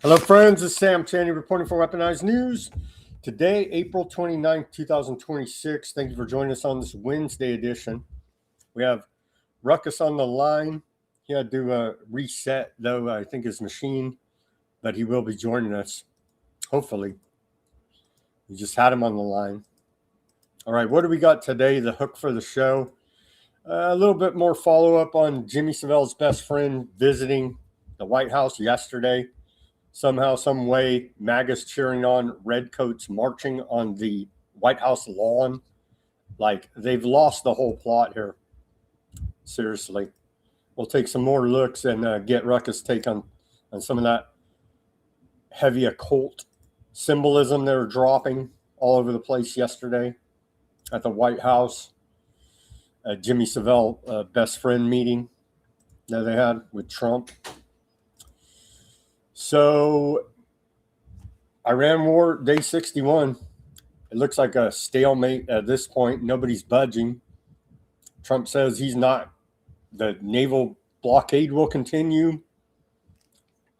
Hello, friends. It's Sam Chaney reporting for Weaponized News. Today, April 29th, 2026. Thank you for joining us on this Wednesday edition. We have Ruckus on the line. He had to reset, though, I think his machine, but he will be joining us, hopefully. We just had him on the line. All right, what do we got today? The hook for the show. A little bit more follow-up on Jimmy Savelle's best friend visiting the White House yesterday. Somehow, some way, MAGA's cheering on redcoats marching on the White House lawn. Like, they've lost the whole plot here. Seriously. We'll take some more looks and get Ruckus' take on some of that heavy occult symbolism they were dropping all over the place yesterday at the White House. Jimmy Savelle best friend meeting that they had with Trump. So, Iran war, day 61. It looks like a stalemate at this point. Nobody's budging. Trump says he's not. The naval blockade will continue.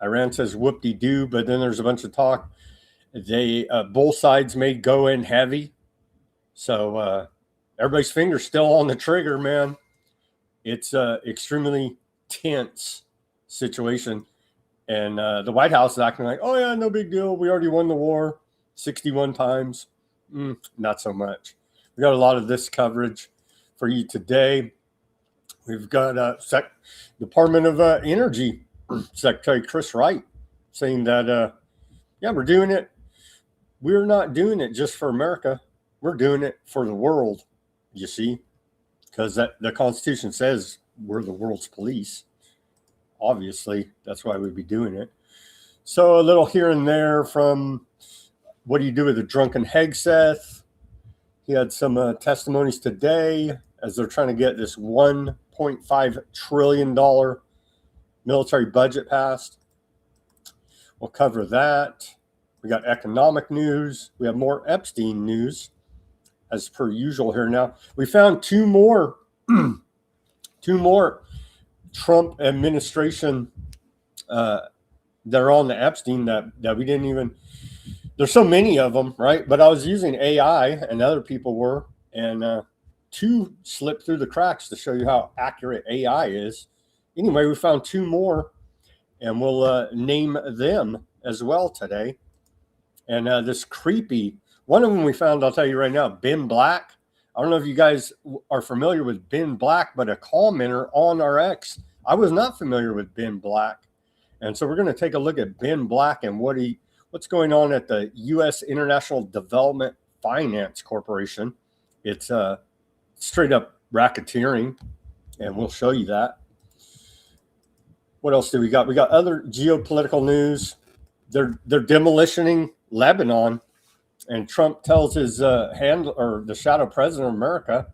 Iran says whoop-de-doo, but then there's a bunch of talk. Both sides may go in heavy. So, everybody's finger's still on the trigger, man. It's an extremely tense situation. And the White House is acting like, oh, yeah, no big deal. We already won the war 61 times. Not so much. We got a lot of this coverage for you today. We've got Department of Energy Secretary Chris Wright saying that, yeah, we're doing it. We're not doing it just for America. We're doing it for the world, you see, because the Constitution says we're the world's police. Obviously, that's why we'd be doing it. So a little here and there from what do you do with a drunken Hegseth? He had some testimonies today as they're trying to get this $1.5 trillion military budget passed. We'll cover that. We got economic news. We have more Epstein news as per usual here now. We found two more Trump administration that are on the Epstein that we didn't even, there's so many of them, right? But I was using AI and other people were, and two slipped through the cracks to show you how accurate AI is. Anyway, we found two more and we'll name them as well today. And this creepy, one of them we found, I'll tell you right now, Ben Black. I don't know if you guys are familiar with Ben Black, but a commenter on our X. I was not familiar with Ben Black. And so we're going to take a look at Ben Black and what's going on at the U.S. International Development Finance Corporation. It's straight up racketeering, and we'll show you that. What else do we got? We got other geopolitical news. They're demolitioning Lebanon. And Trump tells his the shadow president of America,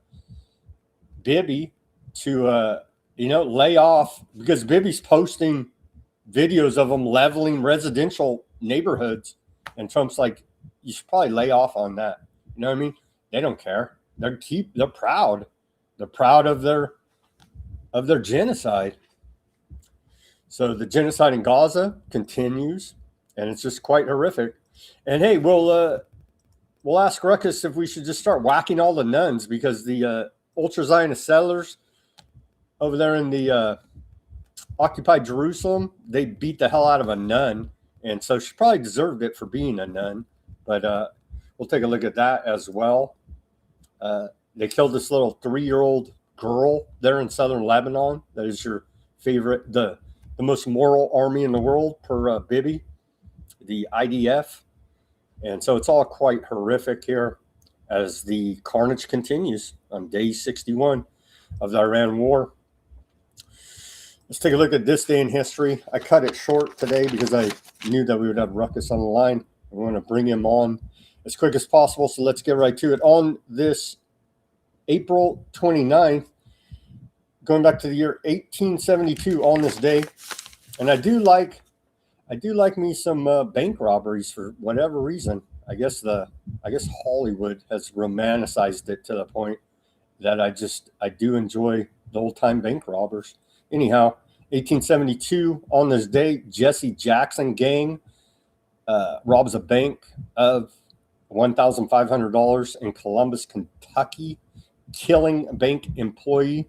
Bibi, to lay off, because Bibi's posting videos of them leveling residential neighborhoods, and Trump's like, you should probably lay off on that. You know what I mean? They don't care. They're proud. They're proud of their genocide. So the genocide in Gaza continues, and it's just quite horrific. And hey, we'll ask Ruckus if we should just start whacking all the nuns, because the ultra-Zionist settlers over there in the occupied Jerusalem, they beat the hell out of a nun. And so she probably deserved it for being a nun. But we'll take a look at that as well. They killed this little 3-year-old girl there in southern Lebanon. That is your favorite, the most moral army in the world per Bibi, the IDF. And so it's all quite horrific here as the carnage continues on day 61 of the Iran war. Let's take a look at this day in history. I cut it short today because I knew that we would have Ruckus on the line. I want to bring him on as quick as possible, so let's get right to it. On this April 29th, going back to the year 1872 on this day, and I do like me some bank robberies for whatever reason. I guess Hollywood has romanticized it to the point that I do enjoy the old time bank robbers. Anyhow, 1872 on this day, Jesse Jackson gang robs a bank of $1,500 in Columbus, Kentucky, killing bank employee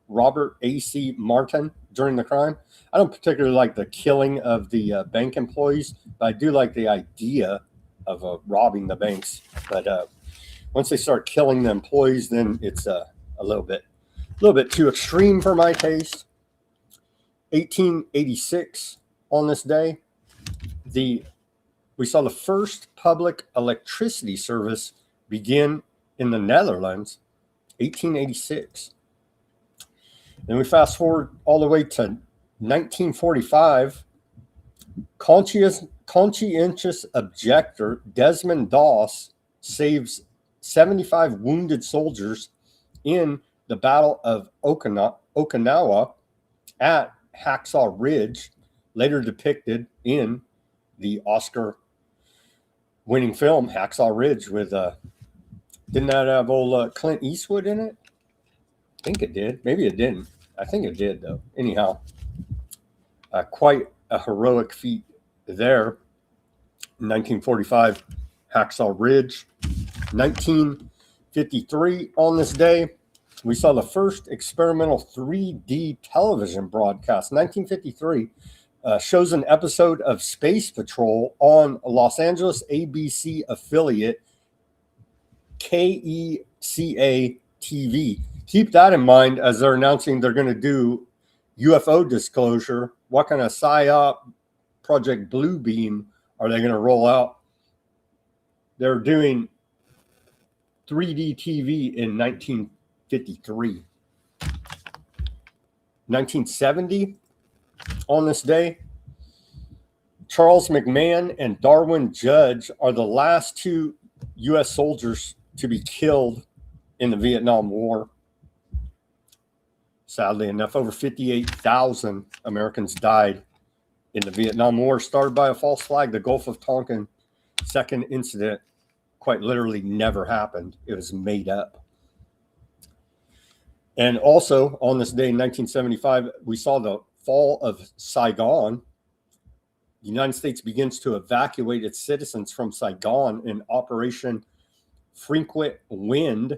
Robert A.C. Martin during the crime. I don't particularly like the killing of the bank employees, but I do like the idea of robbing the banks. But once they start killing the employees, then it's a little bit too extreme for my taste. 1886, on this day, we saw the first public electricity service begin in the Netherlands, 1886. Then we fast forward all the way to 1945. Conscientious objector Desmond Doss saves 75 wounded soldiers in the Battle of Okinawa at Hacksaw Ridge, later depicted in the Oscar-winning film Hacksaw Ridge with didn't that have old Clint Eastwood in it? I think it did. Maybe it didn't. I think it did, though. Anyhow, quite a heroic feat there. 1945, Hacksaw Ridge. 1953, on this day, we saw the first experimental 3D television broadcast. 1953 shows an episode of Space Patrol on Los Angeles ABC affiliate KECA TV. Keep that in mind as they're announcing they're going to do UFO disclosure. What kind of PSYOP Project Bluebeam are they going to roll out? They're doing 3D TV in 1953. 1970, on this day, Charles McMahon and Darwin Judge are the last two U.S. soldiers to be killed in the Vietnam War. Sadly enough, over 58,000 Americans died in the Vietnam War, started by a false flag. The Gulf of Tonkin second incident quite literally never happened. It was made up. And also, on this day in 1975, we saw the fall of Saigon. The United States begins to evacuate its citizens from Saigon in Operation Frequent Wind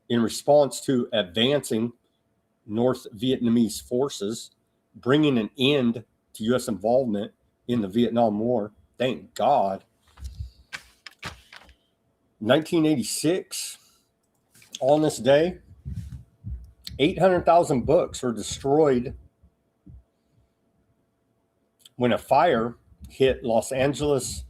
in response to advancing North Vietnamese forces, bringing an end to U.S. involvement in the Vietnam War. Thank God. 1986, on this day, 800,000 books were destroyed when a fire hit Los Angeles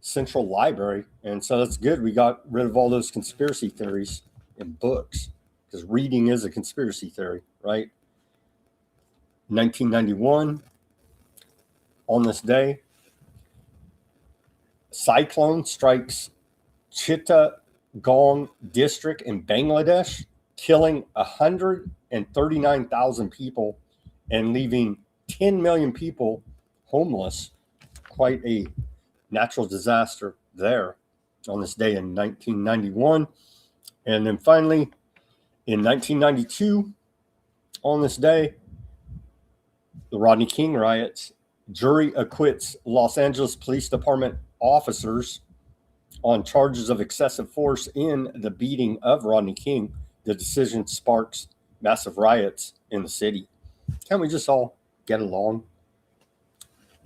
Central Library. And so that's good. We got rid of all those conspiracy theories in books, because reading is a conspiracy theory, right? 1991, on this day, cyclone strikes Chittagong district in Bangladesh, killing 139,000 people and leaving 10 million people homeless. Quite a natural disaster there on this day in 1991. And then finally, in 1992, on this day, the Rodney King riots. Jury acquits Los Angeles Police Department officers on charges of excessive force in the beating of Rodney King. The decision sparks massive riots in the city. Can't we just all get along?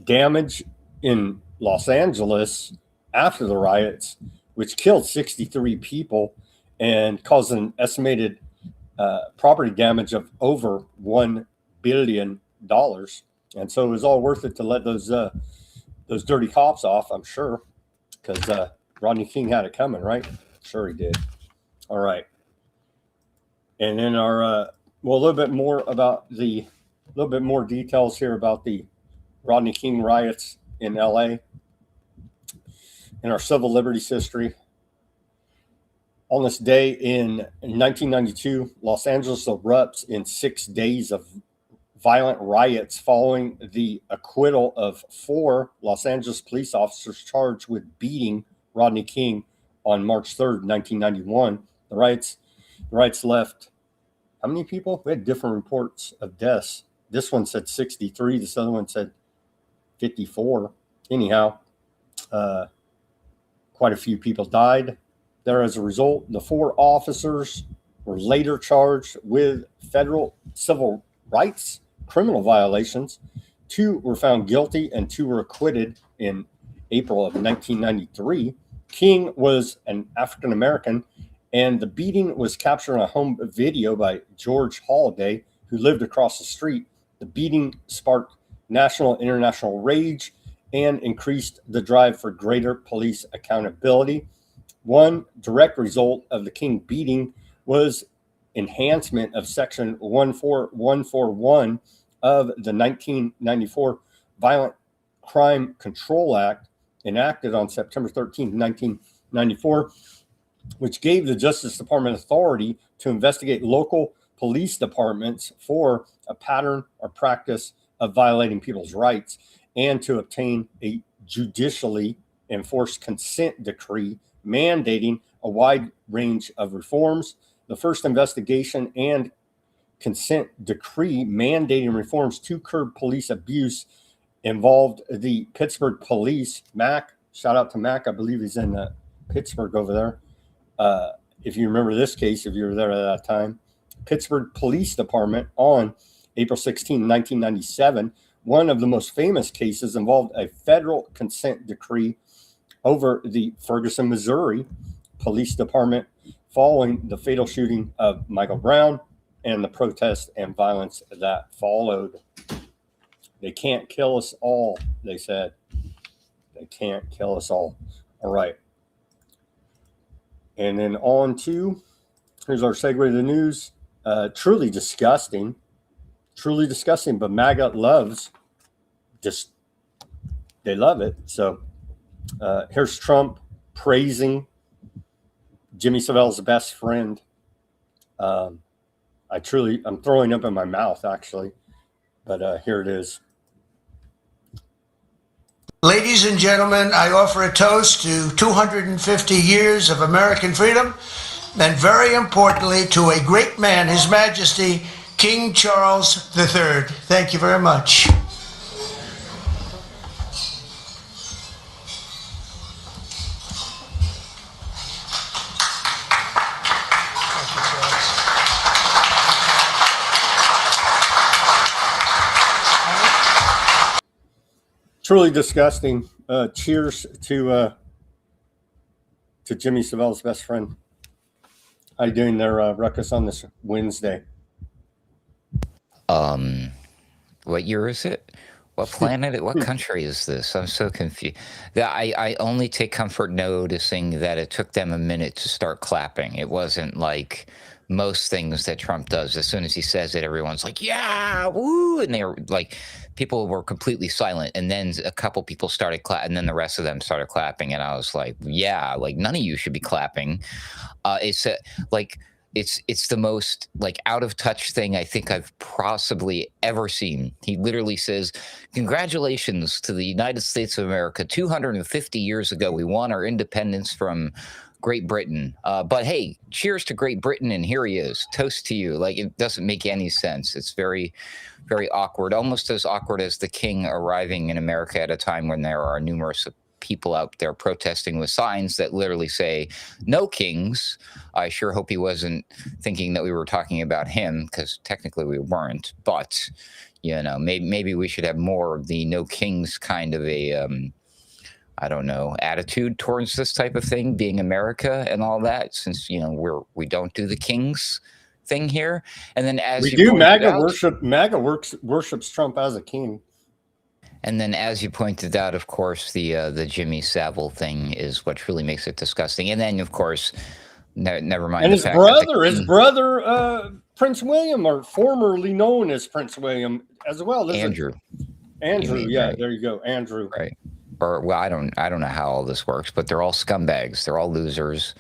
Damage in Los Angeles after the riots, which killed 63 people and caused an estimated property damage of over $1 billion. And so it was all worth it to let those dirty cops off, I'm sure, because Rodney King had it coming, right? Sure he did. All right. And then a little bit more details here about the Rodney King riots in LA. In our civil liberties history, on this day in 1992, Los Angeles erupts in 6 days of violent riots following the acquittal of 4 Los Angeles police officers charged with beating Rodney King on March 3rd, 1991. The riots left how many people? We had different reports of deaths. This one said 63. This other one said 54. Anyhow, Quite a few people died there as a result. The 4 officers were later charged with federal civil rights criminal violations. 2 were found guilty and 2 were acquitted in April of 1993. King was an African American, and the beating was captured on a home video by George Holliday, who lived across the street. The beating sparked national and international rage and increased the drive for greater police accountability. One direct result of the King beating was enhancement of Section 14141 of the 1994 Violent Crime Control Act, enacted on September 13, 1994, which gave the Justice Department authority to investigate local police departments for a pattern or practice of violating people's rights, and to obtain a judicially enforced consent decree mandating a wide range of reforms. The first investigation and consent decree mandating reforms to curb police abuse involved the Pittsburgh police. Mac, shout out to Mac. I believe he's in Pittsburgh over there. If you remember this case, if you were there at that time, Pittsburgh Police Department on April 16, 1997. One of the most famous cases involved a federal consent decree over the Ferguson, Missouri Police Department following the fatal shooting of Michael Brown and the protests and violence that followed. They can't kill us all, they said. They can't kill us all. All right. And then on to, here's our segue to the news. Truly disgusting, but MAGA loves, they love it. So here's Trump praising Jimmy Savile's best friend. I'm throwing up in my mouth, actually, but here it is. Ladies and gentlemen, I offer a toast to 250 years of American freedom, and very importantly, to a great man, His Majesty, King Charles III. Thank you very much. Truly disgusting. Cheers to Jimmy Savile's best friend. How you doing there, Ruckus, on this Wednesday? What year is it? What planet? What country is this? I'm so confused. I only take comfort noticing that it took them a minute to start clapping. It wasn't like most things that Trump does. As soon as he says it, everyone's like, yeah, woo. And they were like, people were completely silent. And then a couple people started clapping, and then the rest of them started clapping. And I was like, yeah, like none of you should be clapping. It's the most like out of touch thing I think I've possibly ever seen. He literally says, congratulations to the United States of America. 250 years ago, we won our independence from Great Britain. But hey, cheers to Great Britain. And here he is. Toast to you. Like, it doesn't make any sense. It's very, very awkward, almost as awkward as the king arriving in America at a time when there are numerous people out there protesting with signs that literally say no kings. I sure hope he wasn't thinking that we were talking about him, because technically we weren't, but you know, maybe we should have more of the no kings kind of a I don't know, attitude towards this type of thing, being America and all that, since you know we don't do the kings thing here. And then as we do, MAGA worships Trump as a king. And then, as you pointed out, of course, the Jimmy Savile thing is what truly makes it disgusting. And then, of course, never mind. And his brother, Prince William, or formerly known as Prince William, as well. Andrew, yeah, right? There you go, Andrew. Right. Or well, I don't know how all this works, but they're all scumbags. They're all losers.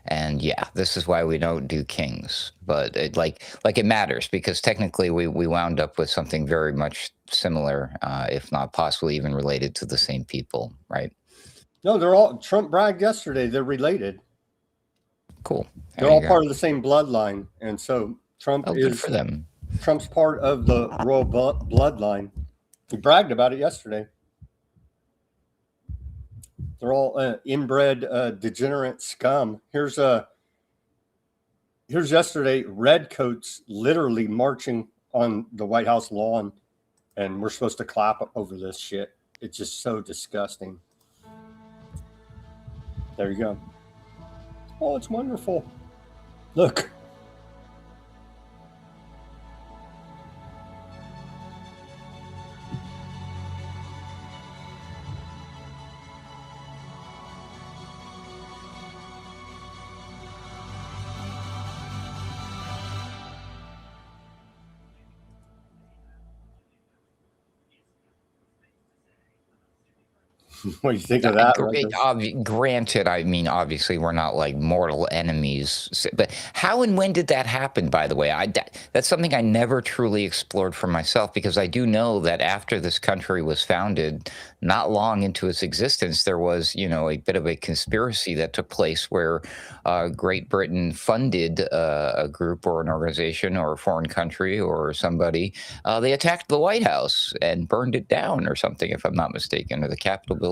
And yeah, this is why we don't do kings. But it, like it matters, because technically we wound up with something very much similar, if not possibly even related to the same people, right? No, they're all, Trump bragged yesterday, they're related. Cool. They're all part of the same bloodline. And so Trump is, good for them. Trump's part of the royal bloodline. He bragged about it yesterday. They're all inbred degenerate scum. Here's yesterday, redcoats literally marching on the White House lawn, and we're supposed to clap over this shit. It's just so disgusting. There you go. Oh, it's wonderful. Look. What do you think of that? Granted, I mean, obviously, we're not like mortal enemies. But how and when did that happen, by the way? That's something I never truly explored for myself, because I do know that after this country was founded, not long into its existence, there was, a bit of a conspiracy that took place where Great Britain funded a group or an organization or a foreign country or somebody. They attacked the White House and burned it down or something, if I'm not mistaken, or the Capitol building.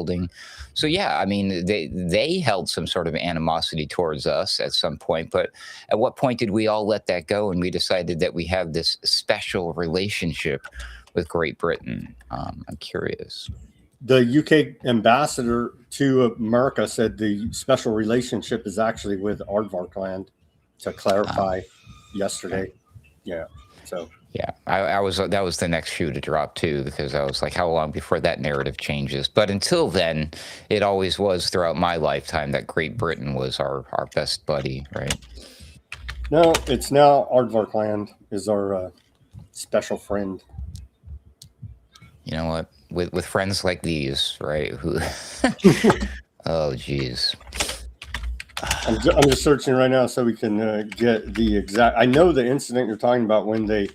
So yeah, I mean, they held some sort of animosity towards us at some point, but at what point did we all let that go and we decided that we have this special relationship with Great Britain? I'm curious. The UK ambassador to America said the special relationship is actually with Aardvarkland, to clarify yesterday. Yeah. So yeah, that was the next shoe to drop too, because I was like, how long before that narrative changes? But until then, it always was throughout my lifetime that Great Britain was our best buddy, right? No, it's now Aardvarkland is our special friend. You know what? With friends like these, right? Who? Oh, geez. I'm just searching right now so we can get the exact. I know the incident you're talking about when they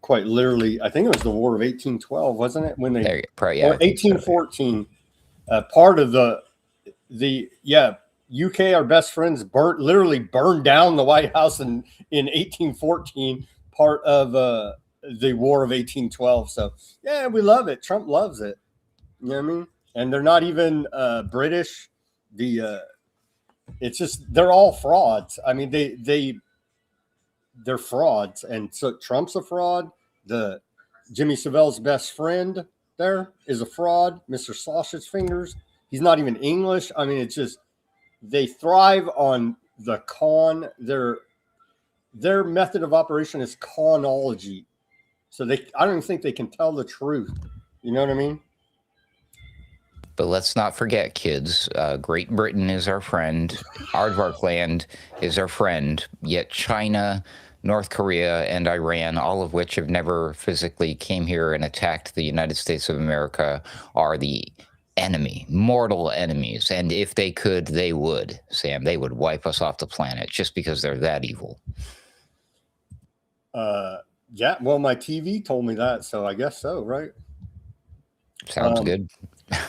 quite literally. I think it was the War of 1812, wasn't it? When they or 1814. So. Part of the UK, our best friends, literally burned down the White House in 1814. Part of the War of 1812. So yeah, we love it. Trump loves it. You know what I mean? And they're not even British. It's just they're all frauds. I mean, they're frauds, and so Trump's a fraud. The Jimmy Savile's best friend there is a fraud. Mr. Sausage Fingers, he's not even English. I mean, it's just they thrive on the con. Their method of operation is conology. So I don't even think they can tell the truth. You know what I mean? But let's not forget, kids, Great Britain is our friend. Aardvarkland is our friend. Yet China, North Korea, and Iran, all of which have never physically came here and attacked the United States of America, are the enemy, mortal enemies. And if they could, they would, Sam. They would wipe us off the planet just because they're that evil. Yeah, well, my TV told me that, so I guess so, right? Sounds good.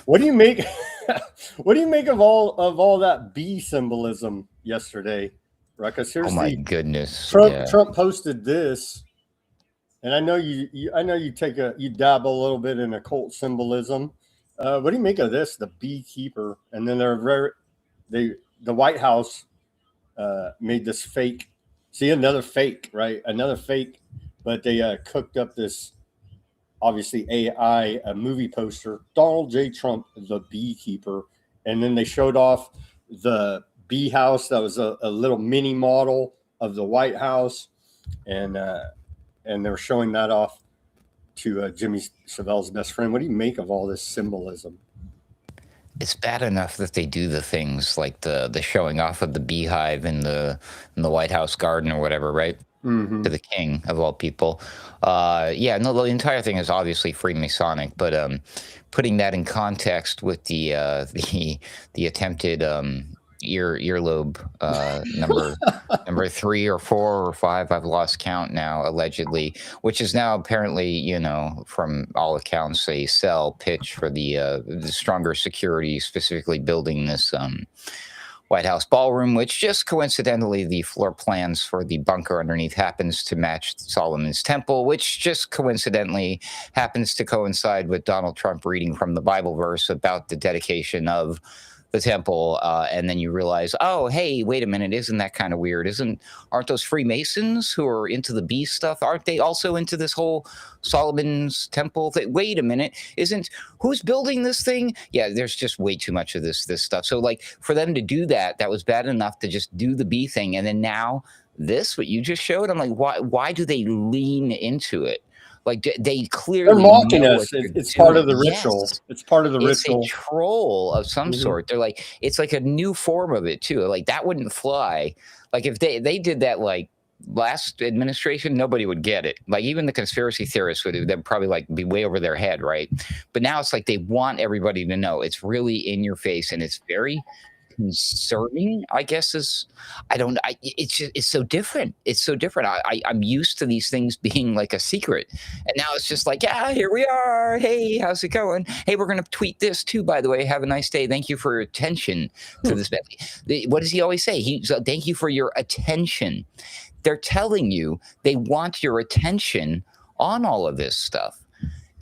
What do you make? What do you make of all that bee symbolism yesterday, right? Because here's goodness, Trump posted this, and I know you dabble a little bit in occult symbolism. What do you make of this? The beekeeper, and then the White House made this fake. See, another fake, right? Another fake, but they cooked up this. Obviously, AI, a movie poster, Donald J. Trump, the beekeeper. And then they showed off the bee house that was a little mini model of the White House. And they were showing that off to Jimmy Savile's best friend. What do you make of all this symbolism? It's bad enough that they do the things like the showing off of the beehive in the White House garden or whatever, right? Mm-hmm. To the king of all people. The entire thing is obviously Freemasonic, but putting that in context with the attempted earlobe number 3 or 4 or 5, I've lost count now, allegedly, which is now apparently, from all accounts, a sell pitch for the stronger security, specifically building this White House ballroom, which just coincidentally the floor plans for the bunker underneath happens to match Solomon's Temple, which just coincidentally happens to coincide with Donald Trump reading from the Bible verse about the dedication of the temple, and then you realize, oh, hey, wait a minute, isn't that kind of weird? Aren't those Freemasons who are into the bee stuff? Aren't they also into this whole Solomon's temple thing? Wait a minute, who's building this thing? Yeah, there's just way too much of this stuff. So like for them to do that was bad enough to just do the bee thing, and then now what you just showed, I'm like, why do they lean into it? Like they clearly They're mocking know us. what they're It's doing. part of the ritual. Yes. It's part of the It's a ritual. troll of some sort. They're like, it's like a new form of it too. Like that wouldn't fly. Like if they did that like last administration, nobody would get it. Like even the conspiracy theorists they'd probably like be way over their head, right? But now it's like they want everybody to know. It's really in your face, and it's very concerning, I guess. It's so different. It's so different. I'm used to these things being like a secret, and now it's just like, yeah, here we are. Hey, how's it going? Hey, we're gonna tweet this too, by the way. Have a nice day. Thank you for your attention to this. What does he always say? Thank you for your attention. They're telling you they want your attention on all of this stuff.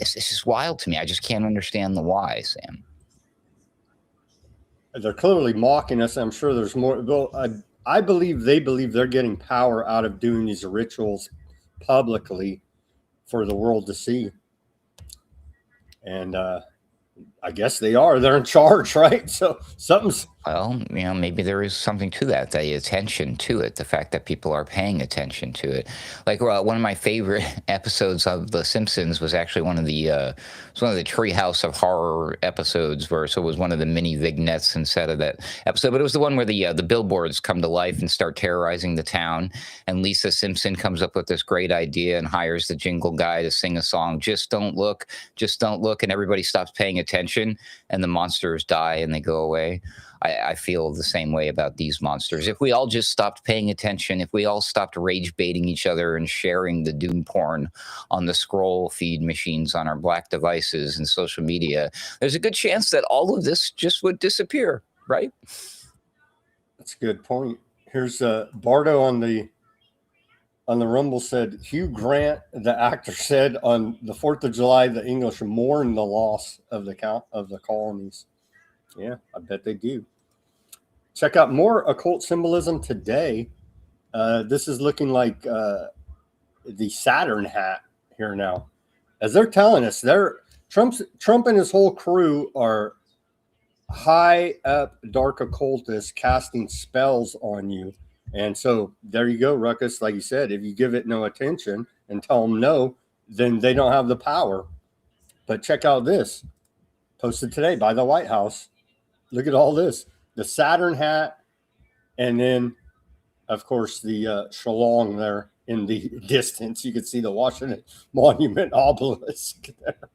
It's just wild to me. I just can't understand the why, Sam. They're clearly mocking us. I'm sure there's more. Well, I believe they believe they're getting power out of doing these rituals publicly for the world to see. And I guess they are. They're in charge, right? So something's. Well, maybe there is something to that, the attention to it, the fact that people are paying attention to it. Like one of my favorite episodes of The Simpsons was actually one of the Treehouse of Horror episodes, where so it was one of the mini vignettes instead of that episode, but it was the one where the billboards come to life and start terrorizing the town, and Lisa Simpson comes up with this great idea and hires the jingle guy to sing a song, just don't look, and everybody stops paying attention, and the monsters die and they go away. I feel the same way about these monsters. If we all just stopped paying attention, if we all stopped rage baiting each other and sharing the doom porn on the scroll feed machines on our Black devices and social media, there's a good chance that all of this just would disappear, right? That's a good point. Here's Bardo on the Rumble said, Hugh Grant, the actor, said on the 4th of July, the English mourn the loss of the colonies. Yeah, I bet they do. Check out more occult symbolism today. This is looking like the Saturn hat here now. As they're telling us, Trump and his whole crew are high up dark occultists casting spells on you. And so there you go, Ruckus. Like you said, if you give it no attention and tell them no, then they don't have the power. But check out this. Posted today by the White House. Look at all this. The Saturn hat, and then, of course, the Shalong there in the distance. You can see the Washington Monument obelisk there.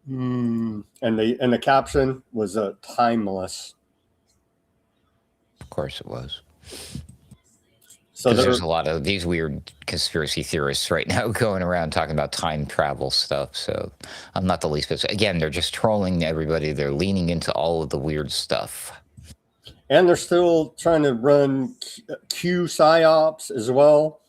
And the caption was timeless. Of course it was. So there's a lot of these weird conspiracy theorists right now going around talking about time travel stuff. So I'm not the least bit. Again, they're just trolling everybody. They're leaning into all of the weird stuff. And they're still trying to run Q psyops as well,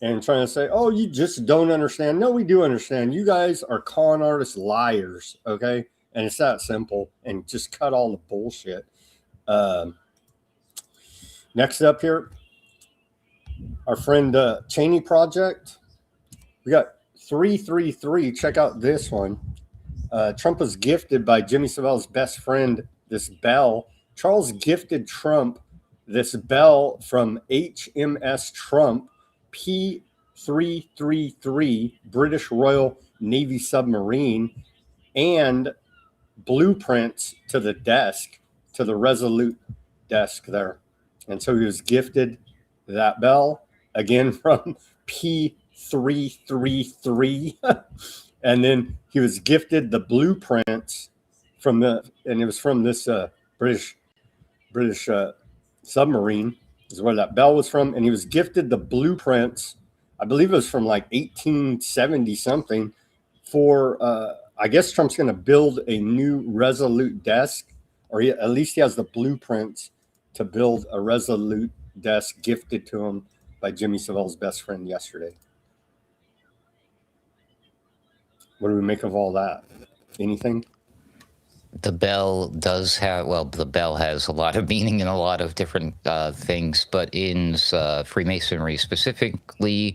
and trying to say, oh, you just don't understand. No, we do understand. You guys are con artist liars, okay? And it's that simple. And just cut all the bullshit. Next up here, our friend Cheney Project. We got 333. Check out this one. Trump was gifted by Jimmy Savile's best friend this bell. Charles gifted Trump this bell from HMS Trump P333 British Royal Navy submarine, and blueprints to the desk, to the Resolute desk there. And so he was gifted that bell again from P333. And then he was gifted the blueprints and it was from this British submarine is where that bell was from. And he was gifted the blueprints, I believe it was from like 1870 something, for I guess Trump's going to build a new Resolute desk, or at least he has the blueprints to build a Resolute desk gifted to him by Jimmy Savile's best friend yesterday. What do we make of all that? Anything? the bell does have, well, the bell has a lot of meaning in a lot of different things, but in Freemasonry specifically,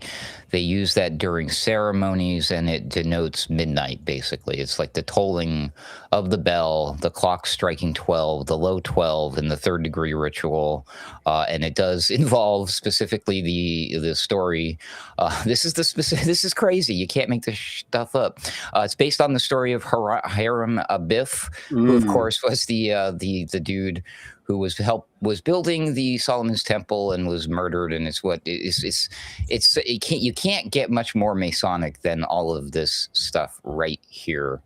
they use that during ceremonies, and it denotes midnight, basically. It's like the tolling of the bell, the clock striking 12, the low 12 in the third degree ritual, and it does involve specifically the story. This is crazy. You can't make this stuff up. It's based on the story of Hiram Abiff, who of course was the dude who was building the Solomon's Temple and was murdered, and you can't get much more Masonic than all of this stuff right here.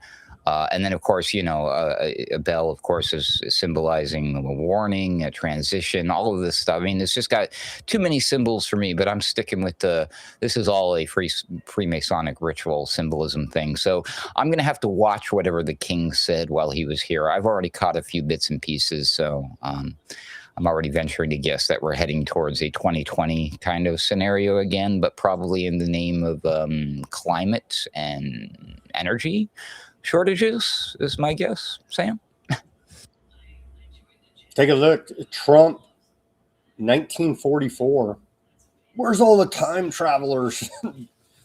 And then, of course, a bell, of course, is symbolizing a warning, a transition, all of this stuff. I mean, it's just got too many symbols for me, but I'm sticking with this is all a Freemasonic ritual symbolism thing. So I'm going to have to watch whatever the king said while he was here. I've already caught a few bits and pieces, so I'm already venturing to guess that we're heading towards a 2020 kind of scenario again, but probably in the name of climate and energy shortages is my guess. Sam? Take a look. Trump, 1944. Where's all the time travelers?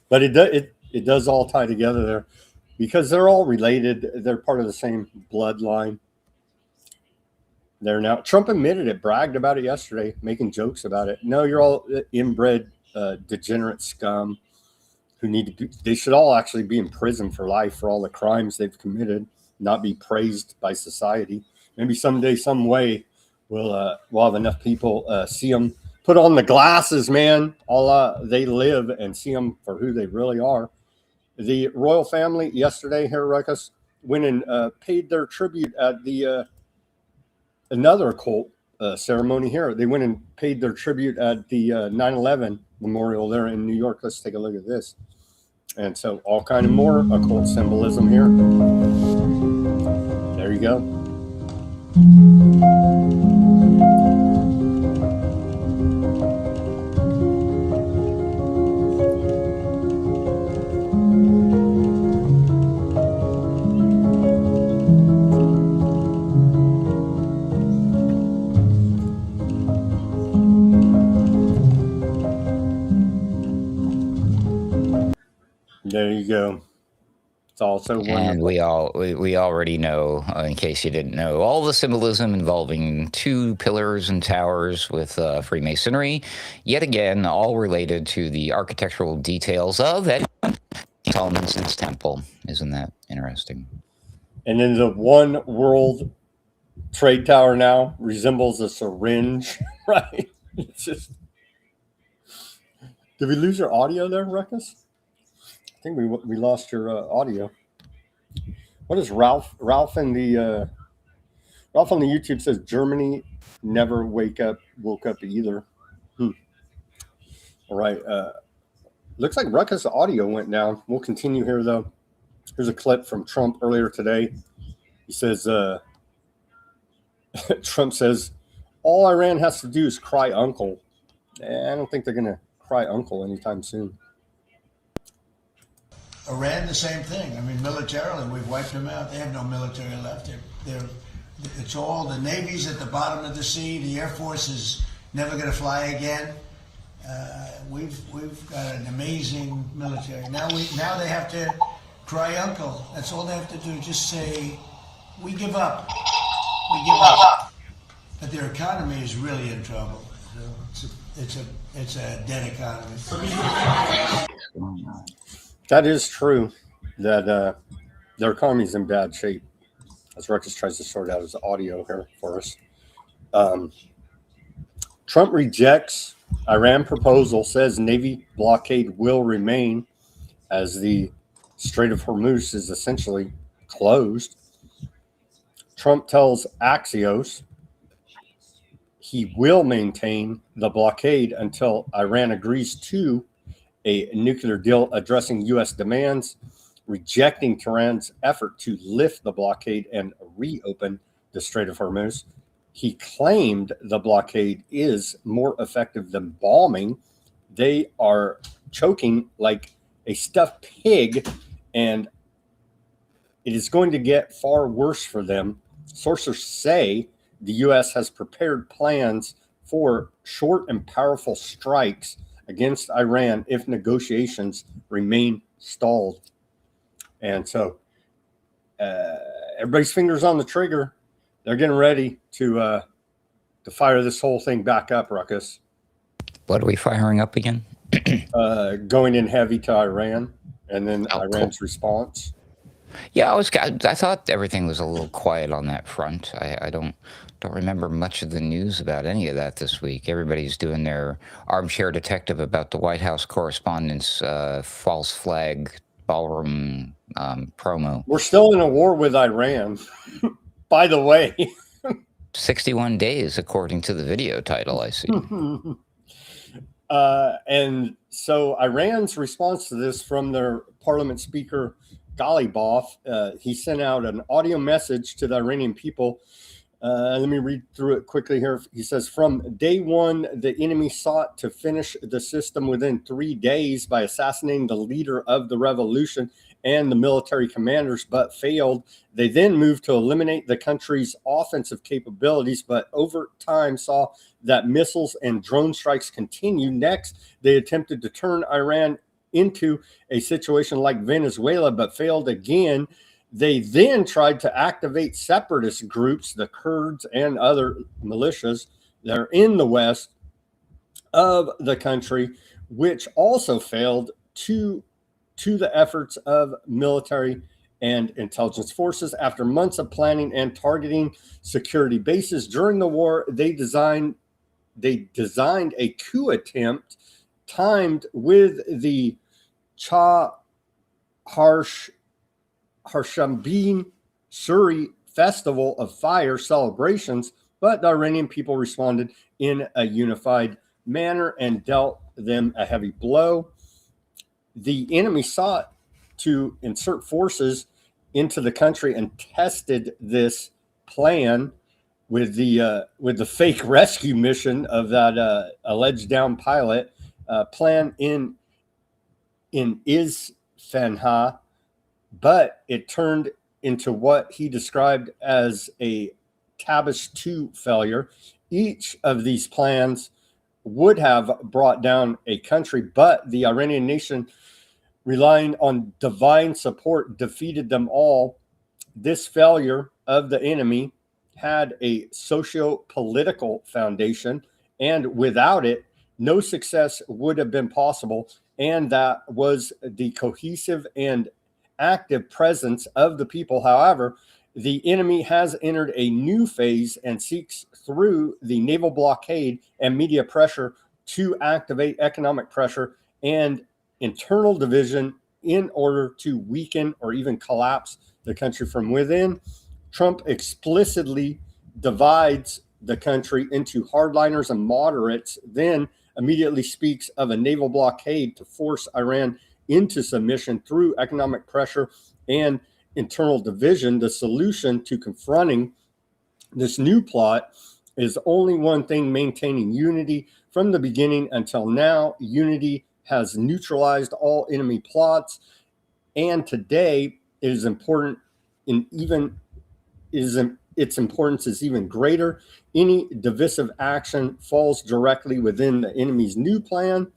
But it does all tie together there because they're all related. They're part of the same bloodline. They're now, Trump admitted it, bragged about it yesterday, making jokes about it. No, you're all inbred, degenerate scum who they should all actually be in prison for life for all the crimes they've committed, not be praised by society. Maybe someday, some way, we'll have enough people see them, put on the glasses, man. They live and see them for who they really are. The royal family yesterday here, Ruckus, went and paid their tribute at the another occult ceremony here. They went and paid their tribute at the 9/11 memorial there in New York. Let's take a look at this. And so all kind of more occult symbolism here. There you go. There you go. It's also wonderful. And we already know, in case you didn't know, all the symbolism involving two pillars and towers with Freemasonry. Yet again, all related to the architectural details of Solomon's Temple. Isn't that interesting? And then the One World Trade Tower now resembles a syringe, right? It's just. Did we lose your audio there, Ruckus? I think we lost your audio. What is Ralph in the Ralph on the YouTube says Germany never woke up either. All right. Looks like Ruckus' audio went down. We'll continue here though. Here's a clip from Trump earlier today. He says Trump says all Iran has to do is cry uncle. I don't think they're gonna cry uncle anytime soon. Iran, the same thing. I mean, militarily, we've wiped them out. They have no military left. It's all the Navy's at the bottom of the sea. The Air Force is never going to fly again. We've got an amazing military. Now they have to cry uncle. That's all they have to do. Just say, we give up. We give up. But their economy is really in trouble. So it's a dead economy. That is true, that their economy is in bad shape. As Ruckus tries to sort out his audio here for us. Trump rejects Iran proposal, says Navy blockade will remain as the Strait of Hormuz is essentially closed. Trump tells Axios he will maintain the blockade until Iran agrees to a nuclear deal addressing U.S. demands, rejecting Tehran's effort to lift the blockade and reopen the Strait of Hormuz. He claimed the blockade is more effective than bombing. They are choking like a stuffed pig, and it is going to get far worse for them. Sources say the U.S. has prepared plans for short and powerful strikes against Iran if negotiations remain stalled. And so everybody's fingers on the trigger. They're getting ready to fire this whole thing back up, Ruckus. What are we firing up again? Going in heavy to Iran, and then Iran's cool. response. Yeah, I thought everything was a little quiet on that front. I don't remember much of the news about any of that this week. Everybody's doing their armchair detective about the White House correspondent's false flag ballroom promo. We're still in a war with Iran, by the way. 61 days, according to the video title I see. And so Iran's response to this from their parliament speaker, Ghalibaf, he sent out an audio message to the Iranian people. Let me read through it quickly here. He says, from day one, the enemy sought to finish the system within 3 days by assassinating the leader of the revolution and the military commanders, but failed. They then moved to eliminate the country's offensive capabilities, but over time saw that missiles and drone strikes continue. Next, they attempted to turn Iran into a situation like Venezuela, but failed again. They then tried to activate separatist groups, the Kurds and other militias that are in the west of the country, which also failed to the efforts of military and intelligence forces. After months of planning and targeting security bases during the war, they designed a coup attempt timed with the Harshambin Suri Festival of Fire celebrations, but the Iranian people responded in a unified manner and dealt them a heavy blow. The enemy sought to insert forces into the country and tested this plan with the fake rescue mission of that alleged down pilot plan in Isfahan, but it turned into what he described as a Tabish 2 failure. Each of these plans would have brought down a country, but the Iranian nation, relying on divine support, defeated them all. This failure of the enemy had a socio-political foundation, and without it, no success would have been possible. And that was the cohesive and active presence of the people. However, the enemy has entered a new phase and seeks through the naval blockade and media pressure to activate economic pressure and internal division in order to weaken or even collapse the country from within. Trump explicitly divides the country into hardliners and moderates, then immediately speaks of a naval blockade to force Iran into submission through economic pressure and internal division. The solution to confronting this new plot is only one thing: maintaining unity. From the beginning until now, unity has neutralized all enemy plots, and today it is important its importance is even greater. Any divisive action falls directly within the enemy's new plan.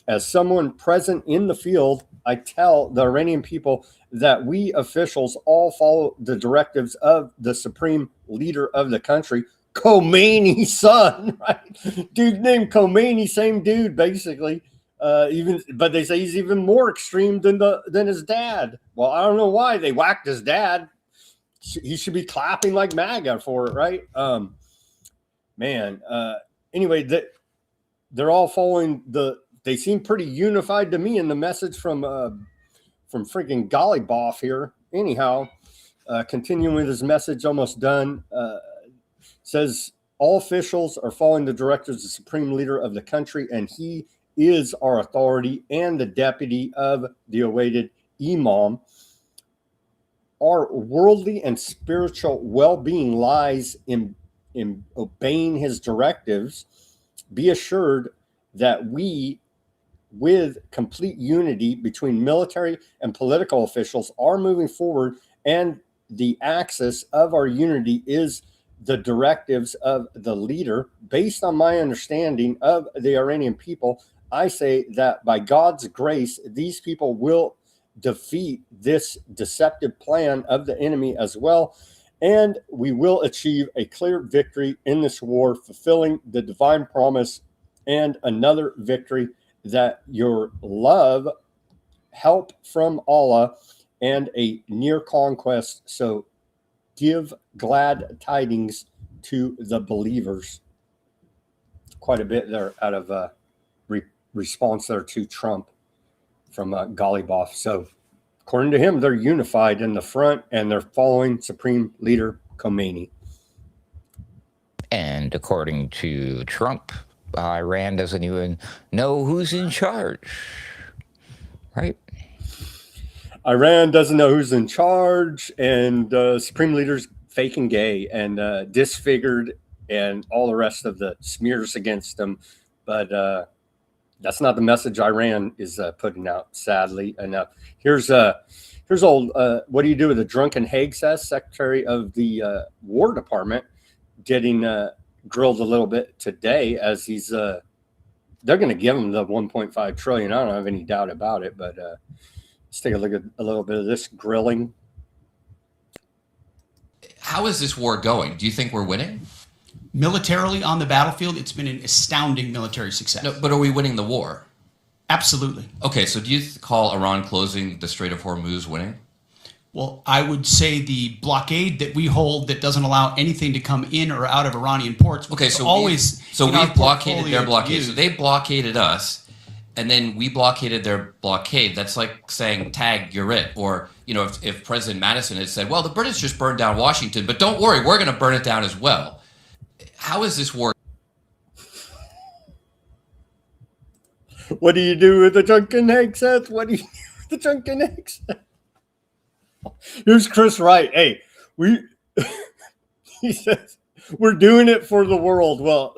As someone present in the field, I tell the Iranian people that we officials all follow the directives of the supreme leader of the country, Khomeini's son, right? Dude named Khomeini, same dude, basically. But they say he's even more extreme than his dad. Well, I don't know why they whacked his dad. He should be clapping like MAGA for it, right? Anyway, they're all following they seem pretty unified to me in the message from freaking Ghalibaf here. Anyhow, continuing with his message, almost done, says all officials are following the directives of the supreme leader of the country, and he is our authority and the deputy of the awaited imam. Our worldly and spiritual well-being lies in obeying his directives. Be assured that we, with complete unity between military and political officials, are moving forward And the axis of our unity is the directives of the leader. Based on my understanding of the Iranian people, I say that by God's grace, these people will defeat this deceptive plan of the enemy as well. And we will achieve a clear victory in this war, fulfilling the divine promise and another victory that your love, help from Allah, and a near conquest. So give glad tidings to the believers. Quite a bit there out of response there to Trump from Gollyboff. So according to him, they're unified in the front and they're following Supreme Leader Khomeini. And according to Trump, Iran doesn't even know who's in charge, right? Iran doesn't know who's in charge, and Supreme Leader's fake and gay and disfigured and all the rest of the smears against him. But that's not the message Iran is putting out, sadly enough. Here's old, what do you do with the drunken Hagseth, Secretary of the War Department, getting grilled a little bit today as he's, they're going to give him the 1.5 trillion. I don't have any doubt about it, but let's take a look at a little bit of this grilling. How is this war going? Do you think we're winning? Militarily on the battlefield, it's been an astounding military success. No, but are we winning the war? Absolutely. Okay, so do you call Iran closing the Strait of Hormuz winning? Well, I would say the blockade that we hold that doesn't allow anything to come in or out of Iranian ports. Okay, so always we've blockaded their blockade. So they blockaded us, and then we blockaded their blockade. That's like saying, tag, you're it. Or, you know, if President Madison had said, well, the British just burned down Washington, but don't worry, we're going to burn it down as well. How is this war? What do you do with the drunken Hagseth? What do you do with the drunken Hagseth? Here's Chris Wright. Hey, he says, we're doing it for the world. Well,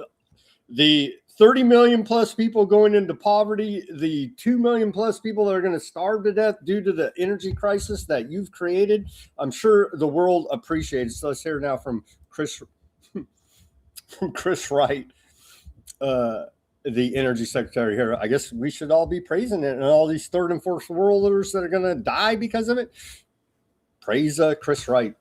the 30 million plus people going into poverty, the 2 million plus people that are going to starve to death due to the energy crisis that you've created, I'm sure the world appreciates. So let's hear now from Chris Wright, the energy secretary here. I guess we should all be praising it, and all these third and fourth worlders that are going to die because of it. Praise Chris Wright.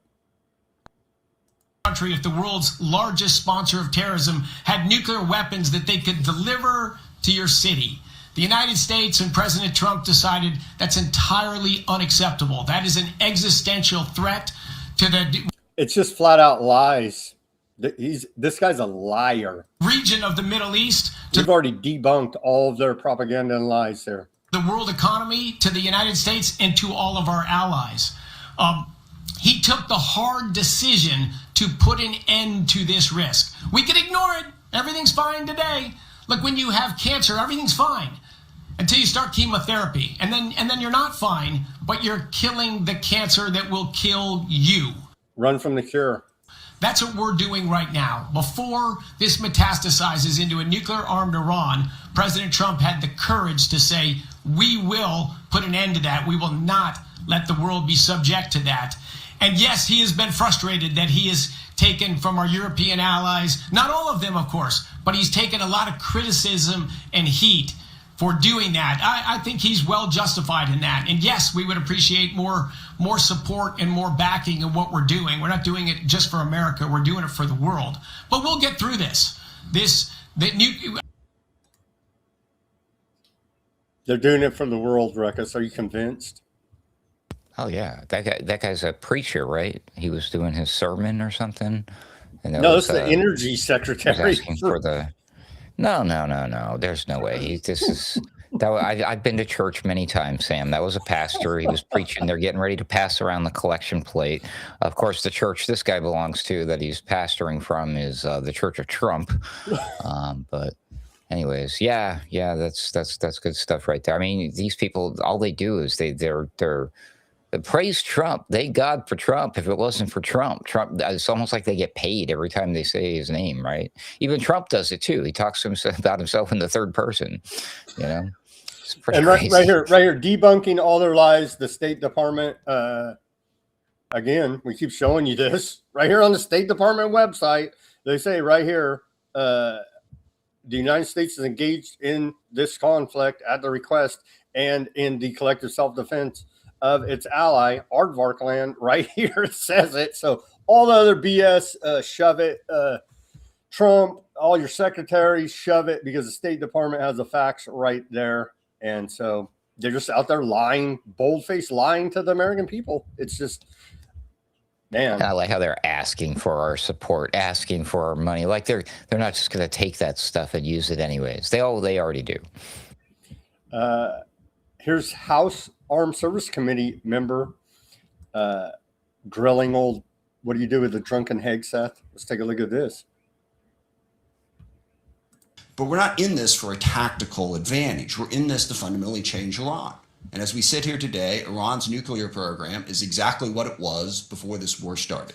Country, if the world's largest sponsor of terrorism had nuclear weapons that they could deliver to your city. The United States and President Trump decided that's entirely unacceptable. That is an existential threat to the... It's just flat out lies. This guy's a liar. Region of the Middle East. We've already debunked all of their propaganda and lies there. The world economy, to the United States, and to all of our allies. He took the hard decision to put an end to this risk. We can ignore it. Everything's fine today. Look, when you have cancer, everything's fine until you start chemotherapy. And then you're not fine, but you're killing the cancer that will kill you. Run from the cure. That's what we're doing right now. Before this metastasizes into a nuclear-armed Iran, President Trump had the courage to say, we will put an end to that. We will not let the world be subject to that. And yes, he has been frustrated that he has taken from our European allies, not all of them, of course, but he's taken a lot of criticism and heat for doing that. I think he's well justified in that. And yes, we would appreciate more support and more backing of what we're doing. We're not doing it just for America. We're doing it for the world. But we'll get through this. They're doing it for the world, Ruckus. Are you convinced? Oh yeah, that guy's a preacher, right? He was doing his sermon or something. And no, it's the energy secretary. For the no. There's no way. I've been to church many times, Sam. That was a pastor. He was preaching. They're getting ready to pass around the collection plate. Of course, the church this guy belongs to, that he's pastoring from, is the Church of Trump. But anyways, yeah, that's good stuff right there. I mean, these people, all they do is they're praise Trump. Thank God for Trump. If it wasn't for Trump, it's almost like they get paid every time they say his name, right? Even Trump does it too. He talks to himself about himself in the third person, you know? It's pretty crazy. right here, debunking all their lies. The State Department again, we keep showing you this right here on the State Department website. They say right here, the United States is engaged in this conflict at the request and in the collective self-defense of its ally, Aardvark land. Right here it says it. So all the other BS, shove it. Trump, all your secretaries, shove it, because the State Department has the facts right there. And so they're just out there lying, bold-faced lying to the American people. It's just, man. And I like how they're asking for our support, asking for our money. Like they're not just going to take that stuff and use it anyways. They already do. Here's House Armed Service Committee member grilling old, what do you do with the drunken hag, Seth? Let's take a look at this. But we're not in this for a tactical advantage. We're in this to fundamentally change Iran. And as we sit here today, Iran's nuclear program is exactly what it was before this war started.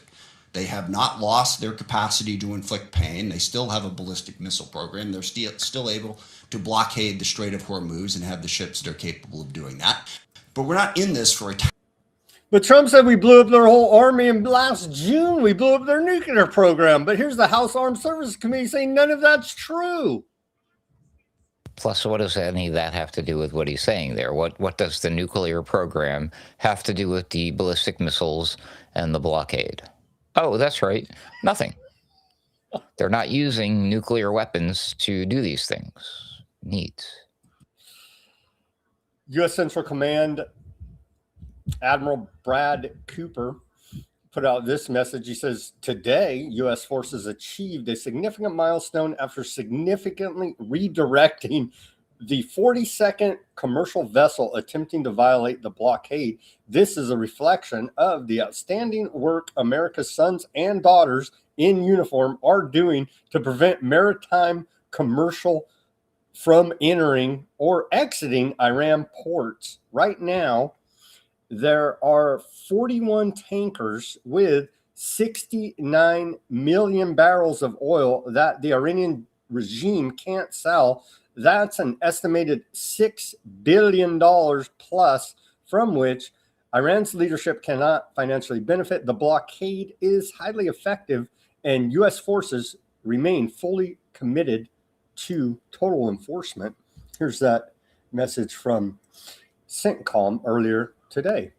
They have not lost their capacity to inflict pain. They still have a ballistic missile program. They're still able to blockade the Strait of Hormuz and have the ships that are capable of doing that. But we're not in this for a But Trump said we blew up their whole army, and last June we blew up their nuclear program. But here's the House Armed Services Committee saying none of that's true. Plus, what does any of that have to do with what he's saying there? What does the nuclear program have to do with the ballistic missiles and the blockade? Oh, that's right. Nothing. They're not using nuclear weapons to do these things. Neat. U.S. Central Command Admiral Brad Cooper put out this message. He says, today, U.S. forces achieved a significant milestone after significantly redirecting the 42nd commercial vessel attempting to violate the blockade. This is a reflection of the outstanding work America's sons and daughters in uniform are doing to prevent maritime commercial from entering or exiting Iran ports. Right now, there are 41 tankers with 69 million barrels of oil that the Iranian regime can't sell. That's an estimated $6 billion plus, from which Iran's leadership cannot financially benefit. The blockade is highly effective, and U.S. forces remain fully committed to total enforcement. Here's that message from CENTCOM earlier today.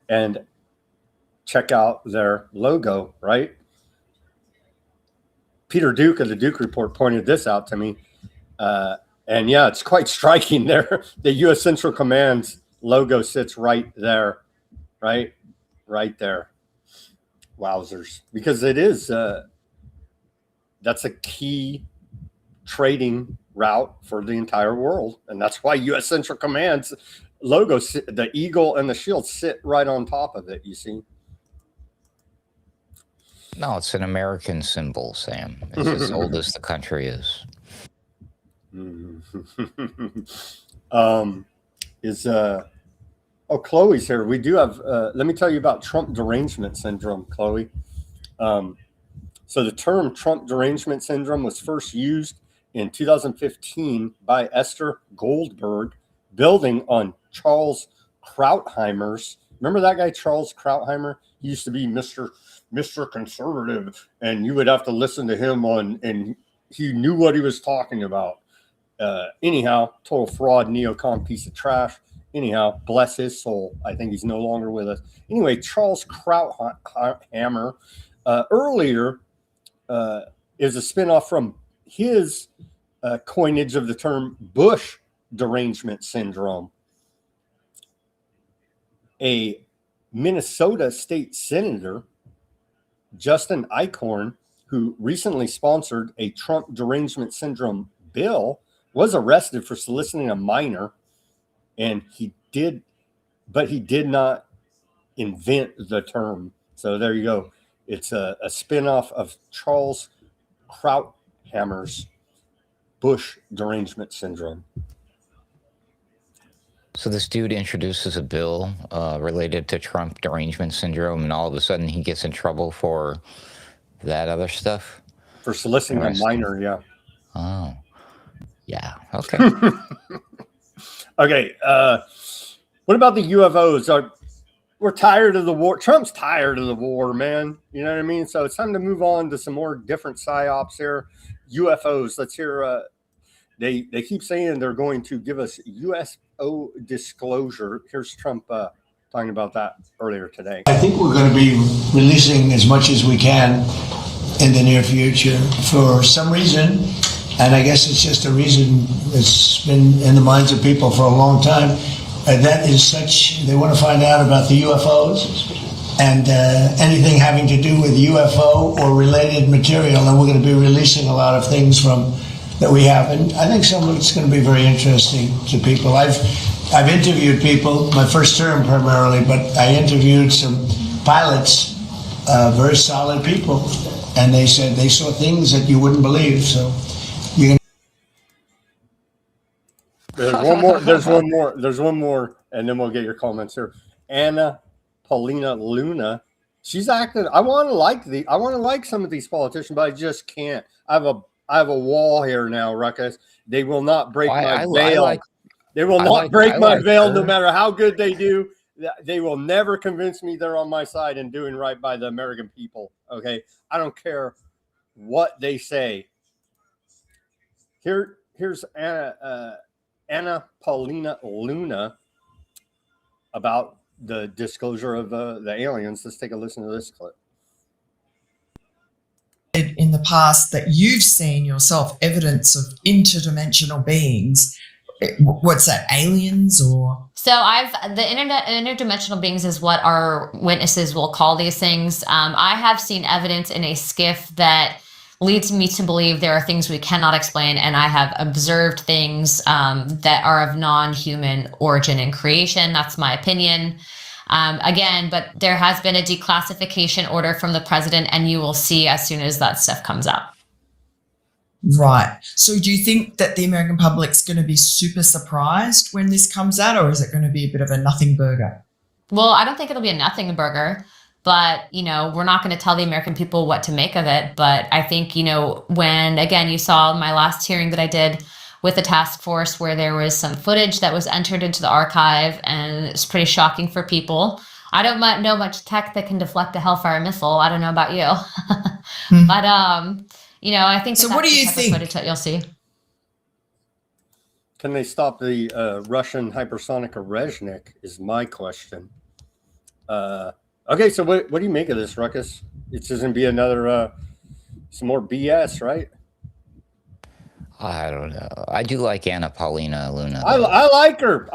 And check out their logo, right? Peter Duke of the Duke Report pointed this out to me. And yeah, it's quite striking there. The U.S. Central Command's logo sits right there, right there. Wowzers. Because it is, that's a key trading route for the entire world. And that's why U.S. Central Command's logo, the eagle and the shield, sit right on top of it, you see. No, it's an American symbol, Sam. It's as old as the country is. Chloe's here. We do have, let me tell you about Trump derangement syndrome, Chloe. So the term Trump derangement syndrome was first used in 2015 by Esther Goldberg, building on Charles Krautheimer's. Remember that guy, Charles Krautheimer? He used to be Mr. Conservative, and you would have to listen to him and he knew what he was talking about. Anyhow, total fraud, neocon piece of trash. Anyhow, bless his soul. I think he's no longer with us. Anyway, Charles Krautheimer earlier is a spinoff from his coinage of the term Bush derangement syndrome. A Minnesota state senator, Justin Eichhorn, who recently sponsored a Trump derangement syndrome bill, was arrested for soliciting a minor, and he did not invent the term. So there you go. It's a spinoff of Charles Krautheimer's Bush derangement syndrome. So this dude introduces a bill related to Trump derangement syndrome, and all of a sudden he gets in trouble for that other stuff? For soliciting a minor, yeah. Oh, yeah. Okay. Okay. What about the UFOs? we're tired of the war. Trump's tired of the war, man. You know what I mean? So it's time to move on to some more different psyops here. UFOs. Let's hear. They keep saying they're going to give us UFO disclosure. Here's Trump talking about that earlier today. I think we're going to be releasing as much as we can in the near future for some reason, and I guess it's just a reason that's been in the minds of people for a long time. That is such, they want to find out about the UFOs and anything having to do with UFO or related material, and we're going to be releasing a lot of things from that we have, and I think some of it's going to be very interesting to people. I've interviewed people, my first term primarily, but I interviewed some pilots, very solid people, and they said they saw things that you wouldn't believe. So you can. There's one more, and then we'll get your comments here. Anna Paulina Luna, she's acting. I want to like some of these politicians, but I just can't. I have a wall here now, Ruckus. They will not break my veil. They will not break my veil, no matter how good they do. They will never convince me they're on my side and doing right by the American people. Okay, I don't care what they say. Here's Anna Paulina Luna about the disclosure of the aliens. Let's take a listen to this clip. In the past that you've seen yourself evidence of interdimensional beings. What's that, aliens or? So the interdimensional beings is what our witnesses will call these things. I have seen evidence in a skiff that leads me to believe there are things we cannot explain, and I have observed things that are of non-human origin and creation. That's my opinion. Again, but there has been a declassification order from the president, and you will see as soon as that stuff comes out. Right. So do you think that the American public's going to be super surprised when this comes out, or is it going to be a bit of a nothing burger? Well, I don't think it'll be a nothing burger, but, we're not going to tell the American people what to make of it. But I think, when, again, you saw my last hearing that I did with the task force where there was some footage that was entered into the archive, and it's pretty shocking for people. I don't know much tech that can deflect a Hellfire missile. I don't know about you. But, I think so. What do you think? Footage that you'll see. Can they stop the Russian hypersonic Reznik is my question. Okay, so what do you make of this, Ruckus? It's just going to be another, some more BS, right? I don't know. I do like Anna Paulina Luna. I like her,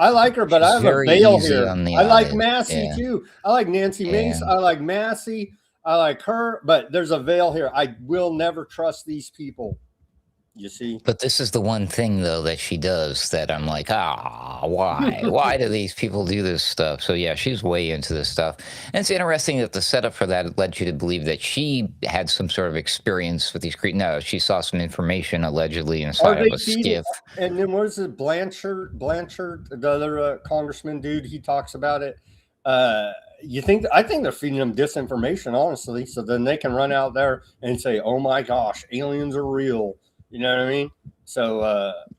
but I have a veil here. I like Massey too. I like Nancy Mace. I like Massey. I like her, but there's a veil here. I will never trust these people. You see? But this is the one thing, though, that she does that I'm like, why? Why do these people do this stuff? So, yeah, she's way into this stuff. And it's interesting that the setup for that led you to believe that she had some sort of experience with these creatures. No, she saw some information allegedly inside of a skiff. And then what is it? Blanchard, the other congressman dude, he talks about it. I think they're feeding them disinformation, honestly, so then they can run out there and say, oh, my gosh, aliens are real. You know what I mean? So,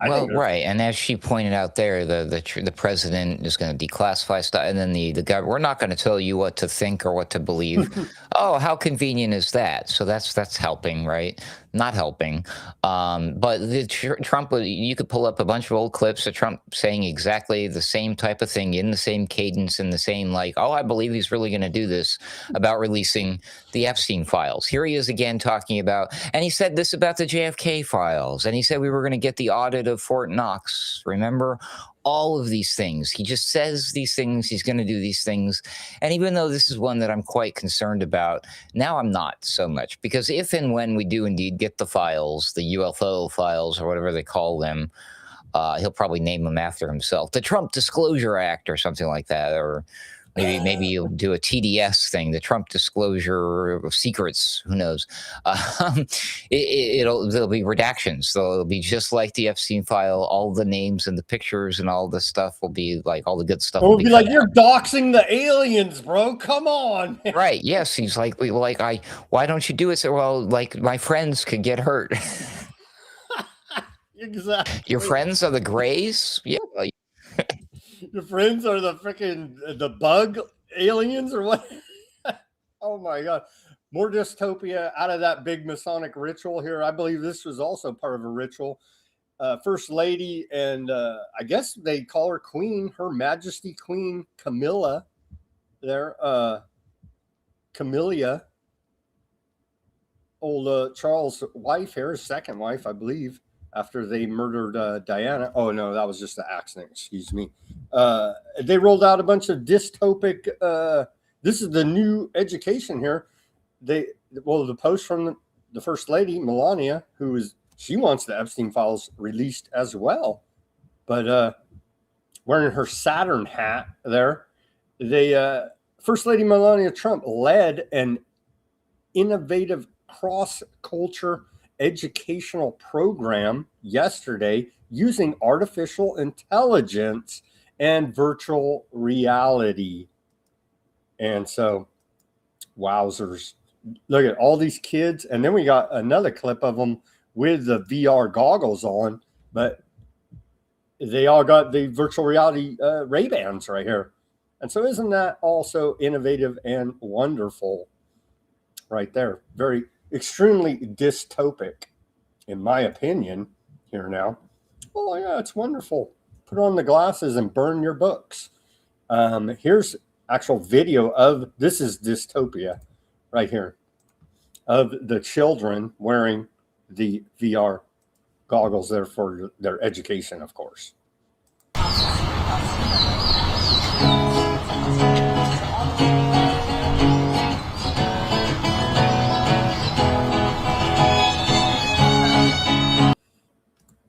right. And as she pointed out there, the president is going to declassify stuff, and then the government, we're not going to tell you what to think or what to believe. Oh, how convenient is that? So that's helping, right? Not helping. But Trump, you could pull up a bunch of old clips of Trump saying exactly the same type of thing in the same cadence, in the same I believe he's really going to do this about releasing the Epstein files. Here he is again talking about, and he said this about the JFK files, and he said we were going to get the audit of Fort Knox. Remember? All of these things. He just says these things. He's going to do these things. And even though this is one that I'm quite concerned about, now I'm not so much, because if and when we do indeed get the files, the UFO files or whatever they call them, he'll probably name them after himself, the Trump Disclosure Act or something like that, or maybe you'll do a TDS thing, the Trump Disclosure of Secrets. Who knows? There'll be redactions. So it'll be just like the Epstein file. All the names and the pictures and all the stuff will be like all the good stuff. It'll be like, you're doxing the aliens, bro. Come on. Right. Yes. He's like, why don't you do it? So, well, like my friends could get hurt. Exactly. Your friends are the Greys? Yeah. Your friends are the freaking the bug aliens or what? Oh my God. More dystopia out of that big Masonic ritual here. I believe this was also part of a ritual. First Lady, and I guess they call her Queen, Her Majesty Queen Camilla. There, Camilla, old Charles' wife here, his second wife, I believe, after they murdered Diana. Oh no, that was just the accident. Excuse me. They rolled out a bunch of dystopic. This is the new education here. The post from the First Lady Melania, she wants the Epstein files released as well, but wearing her Saturn hat there. First Lady Melania Trump led an innovative cross-culture educational program yesterday using artificial intelligence and virtual reality. And so, wowzers. Look at all these kids. And then we got another clip of them with the VR goggles on, but they all got the virtual reality Ray-Bans right here. And so isn't that also innovative and wonderful right there? Very extremely dystopic, in my opinion, here now. Oh yeah, it's wonderful. Put on the glasses and burn your books. Here's actual video of, this is dystopia right here, of the children wearing the VR goggles there for their education, of course.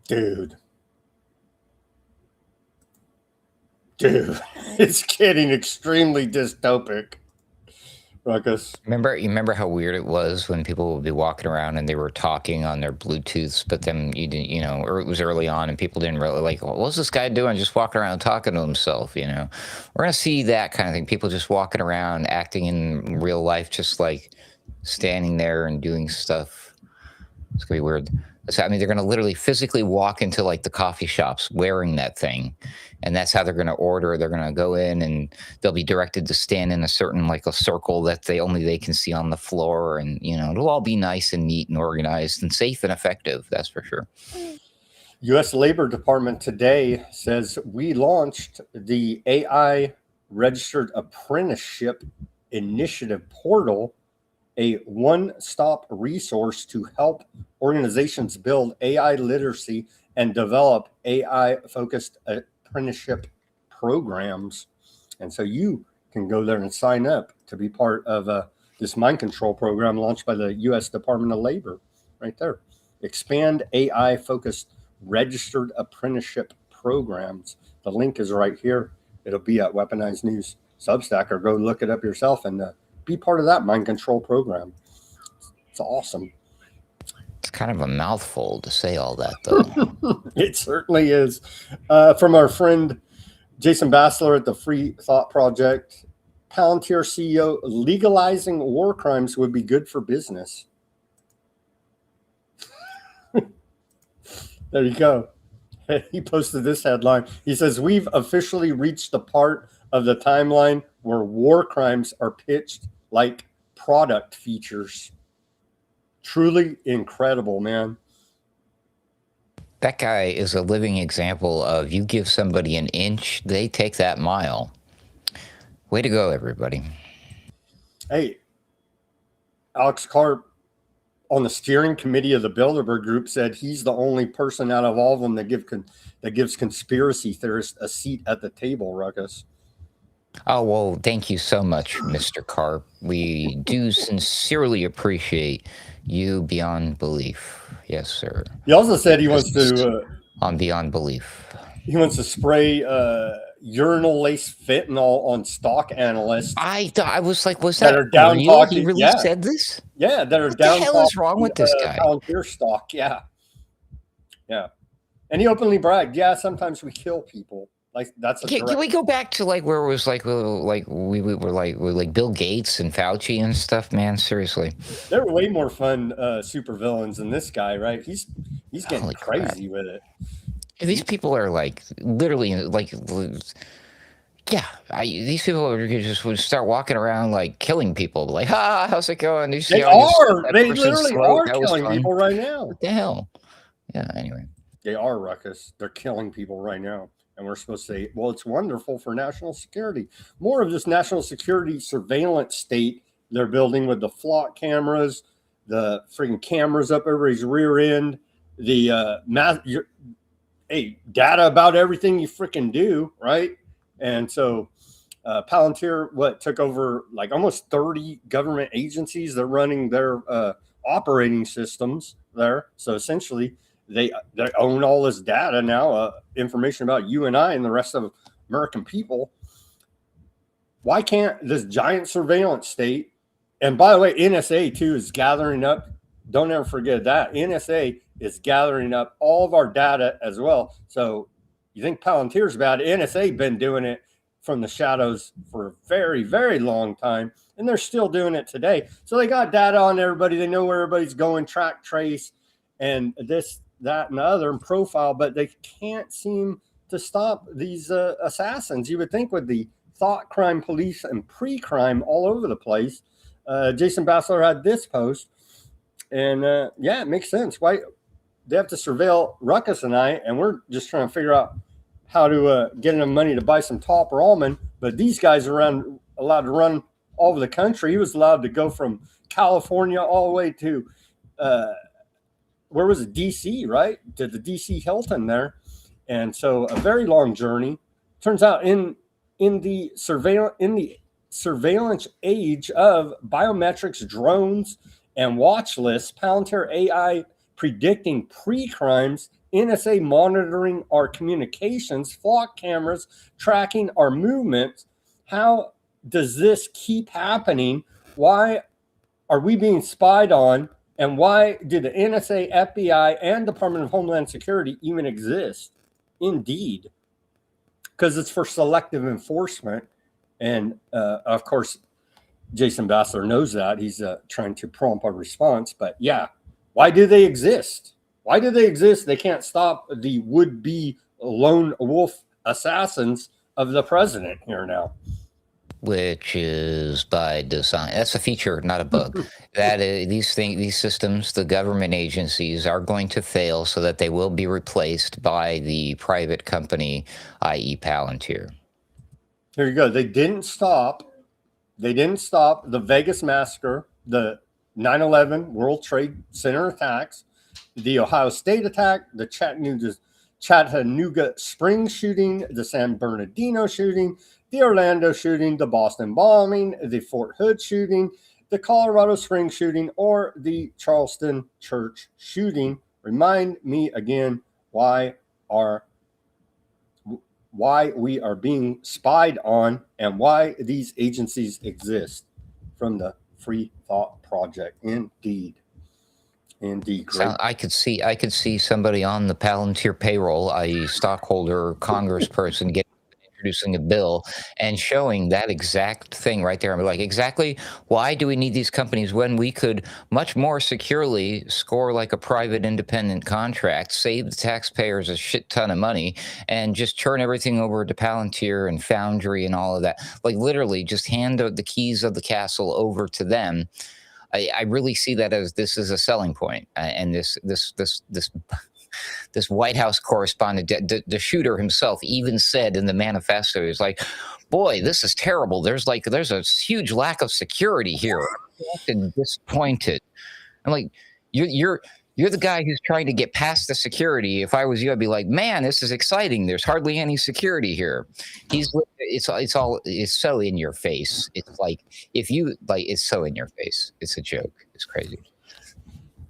Dude, it's getting extremely dystopic. Ruckus. You remember how weird it was when people would be walking around and they were talking on their Bluetooths, but then you didn't, or it was early on and people didn't really like, what was this guy doing? Just walking around talking to himself, We're going to see that kind of thing. People just walking around, acting in real life, just like standing there and doing stuff. It's going to be weird. So, they're going to literally physically walk into like the coffee shops wearing that thing. And that's how they're going to order. They're going to go in and they'll be directed to stand in a certain, like a circle that they can see on the floor. And, it'll all be nice and neat and organized and safe and effective. That's for sure. U.S. Labor Department today says we launched the AI Registered Apprenticeship Initiative portal, a one-stop resource to help organizations build AI literacy and develop AI-focused apprenticeship programs. And so you can go there and sign up to be part of this mind control program launched by the U.S. Department of Labor right there. Expand AI-focused registered apprenticeship programs. The link is right here. It'll be at Weaponized News Substack, or go look it up yourself and be part of that mind control program. It's awesome. It's kind of a mouthful to say all that, though. It certainly is. From our friend Jason Bassler at the Free Thought Project, Palantir CEO, legalizing war crimes would be good for business. There you go. He posted this headline. He says, we've officially reached the part of the timeline where war crimes are pitched like product features. Truly incredible, man. That guy is a living example of, you give somebody an inch, they take that mile. Way to go, everybody. Hey, Alex Karp on the steering committee of the Bilderberg Group said he's the only person out of all of them that gives conspiracy theorists a seat at the table, Ruckus. Oh, well, thank you so much, Mr. Karp. We do sincerely appreciate you beyond belief. Yes, sir. He also said he wants to... on beyond belief. He wants to spray urinal lace fentanyl on stock analysts. I was like, was that down real? talking, He really said this? Yeah, that are what down. What the hell is wrong with this guy? Palantir stock, yeah. And he openly bragged, yeah, sometimes we kill people. Like that's can we go back to like where it was like we were like Bill Gates and Fauci and stuff, man? Seriously, there were way more fun supervillains than this guy, right? He's getting Holy crazy crap. with it. These people are like literally like Yeah, these people are just would start walking around like killing people, like, how's it going? You see They how I just slit are. that They person's literally throat? are That was killing fun. people right now. What the hell? Yeah. Anyway, they are, Ruckus. They're killing people right now, and we're supposed to say, "Well, it's wonderful for national security." More of this national security surveillance state they're building with the flock cameras, the freaking cameras up everybody's rear end, the data about everything you freaking do, right? And so Palantir took over like almost 30 government agencies. They're running their operating systems there. So essentially, they own all this data now, information about you and I and the rest of American people. Why can't this giant surveillance state? And by the way, NSA too is gathering up. Don't ever forget that NSA is gathering up all of our data as well. So you think Palantir's bad? NSA been doing it from the shadows for a very, very long time, and they're still doing it today. So they got data on everybody. They know where everybody's going, track, trace, and this, that, and the other, and profile, but they can't seem to stop these assassins. You would think with the thought crime police and pre-crime all over the place. Jason Bassler had this post, and it makes sense. Why they have to surveil Ruckus and I, and we're just trying to figure out how to get enough money to buy some topper almond. But these guys are allowed to run all over the country. He was allowed to go from California all the way to where was it? DC, right? To the DC Hilton there. And so a very long journey. Turns out in the surveillance age of biometrics, drones, and watch lists, Palantir AI predicting pre-crimes, NSA monitoring our communications, flock cameras tracking our movements. How does this keep happening? Why are we being spied on? And why do the NSA, FBI, and Department of Homeland Security even exist? Indeed, because it's for selective enforcement. And of course, Jason Bassler knows that. He's trying to prompt a response. But yeah, why do they exist? Why do they exist? They can't stop the would-be lone wolf assassins of the president here now. Which is by design. That's a feature, not a bug. That these systems, the government agencies are going to fail so that they will be replaced by the private company, i.e. Palantir. Here you go. They didn't stop the Vegas massacre, the 9/11 World Trade Center attacks, the Ohio State attack, the Chattanooga Springs shooting, the San Bernardino shooting, the Orlando shooting, the Boston bombing, the Fort Hood shooting, the Colorado Springs shooting, or the Charleston church shooting. Remind me again why we are being spied on and why these agencies exist. From the Free Thought Project. Indeed. So I could see somebody on the Palantir payroll, a stockholder or congressperson, introducing a bill and showing that exact thing right there. I'm like, exactly why do we need these companies when we could much more securely score like a private independent contract, save the taxpayers a shit ton of money, and just turn everything over to Palantir and Foundry and all of that? Like literally just hand the keys of the castle over to them. I really see that as this is a selling point. And this White House correspondent, the shooter himself, even said in the manifesto, he's like, boy, this is terrible. There's a huge lack of security here. I'm disappointed. I'm like, you're the guy who's trying to get past the security. If I was you, I'd be like, man, this is exciting. There's hardly any security here. It's so in your face. It's like, it's so in your face. It's a joke. It's crazy.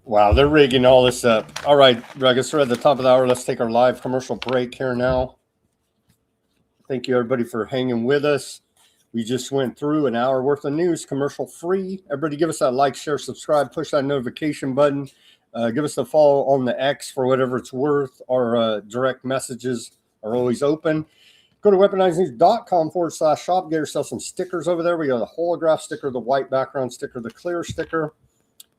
Wow, they're rigging all this up. All right, Ruckus, we're at the top of the hour. Let's take our live commercial break here now. Thank you, everybody, for hanging with us. We just went through an hour worth of news, commercial free. Everybody give us that like, share, subscribe, push that notification button. Give us a follow on the X for whatever it's worth. Our direct messages are always open. Go to weaponizednews.com/shop. Get yourself some stickers over there. We got the holograph sticker, the white background sticker, the clear sticker.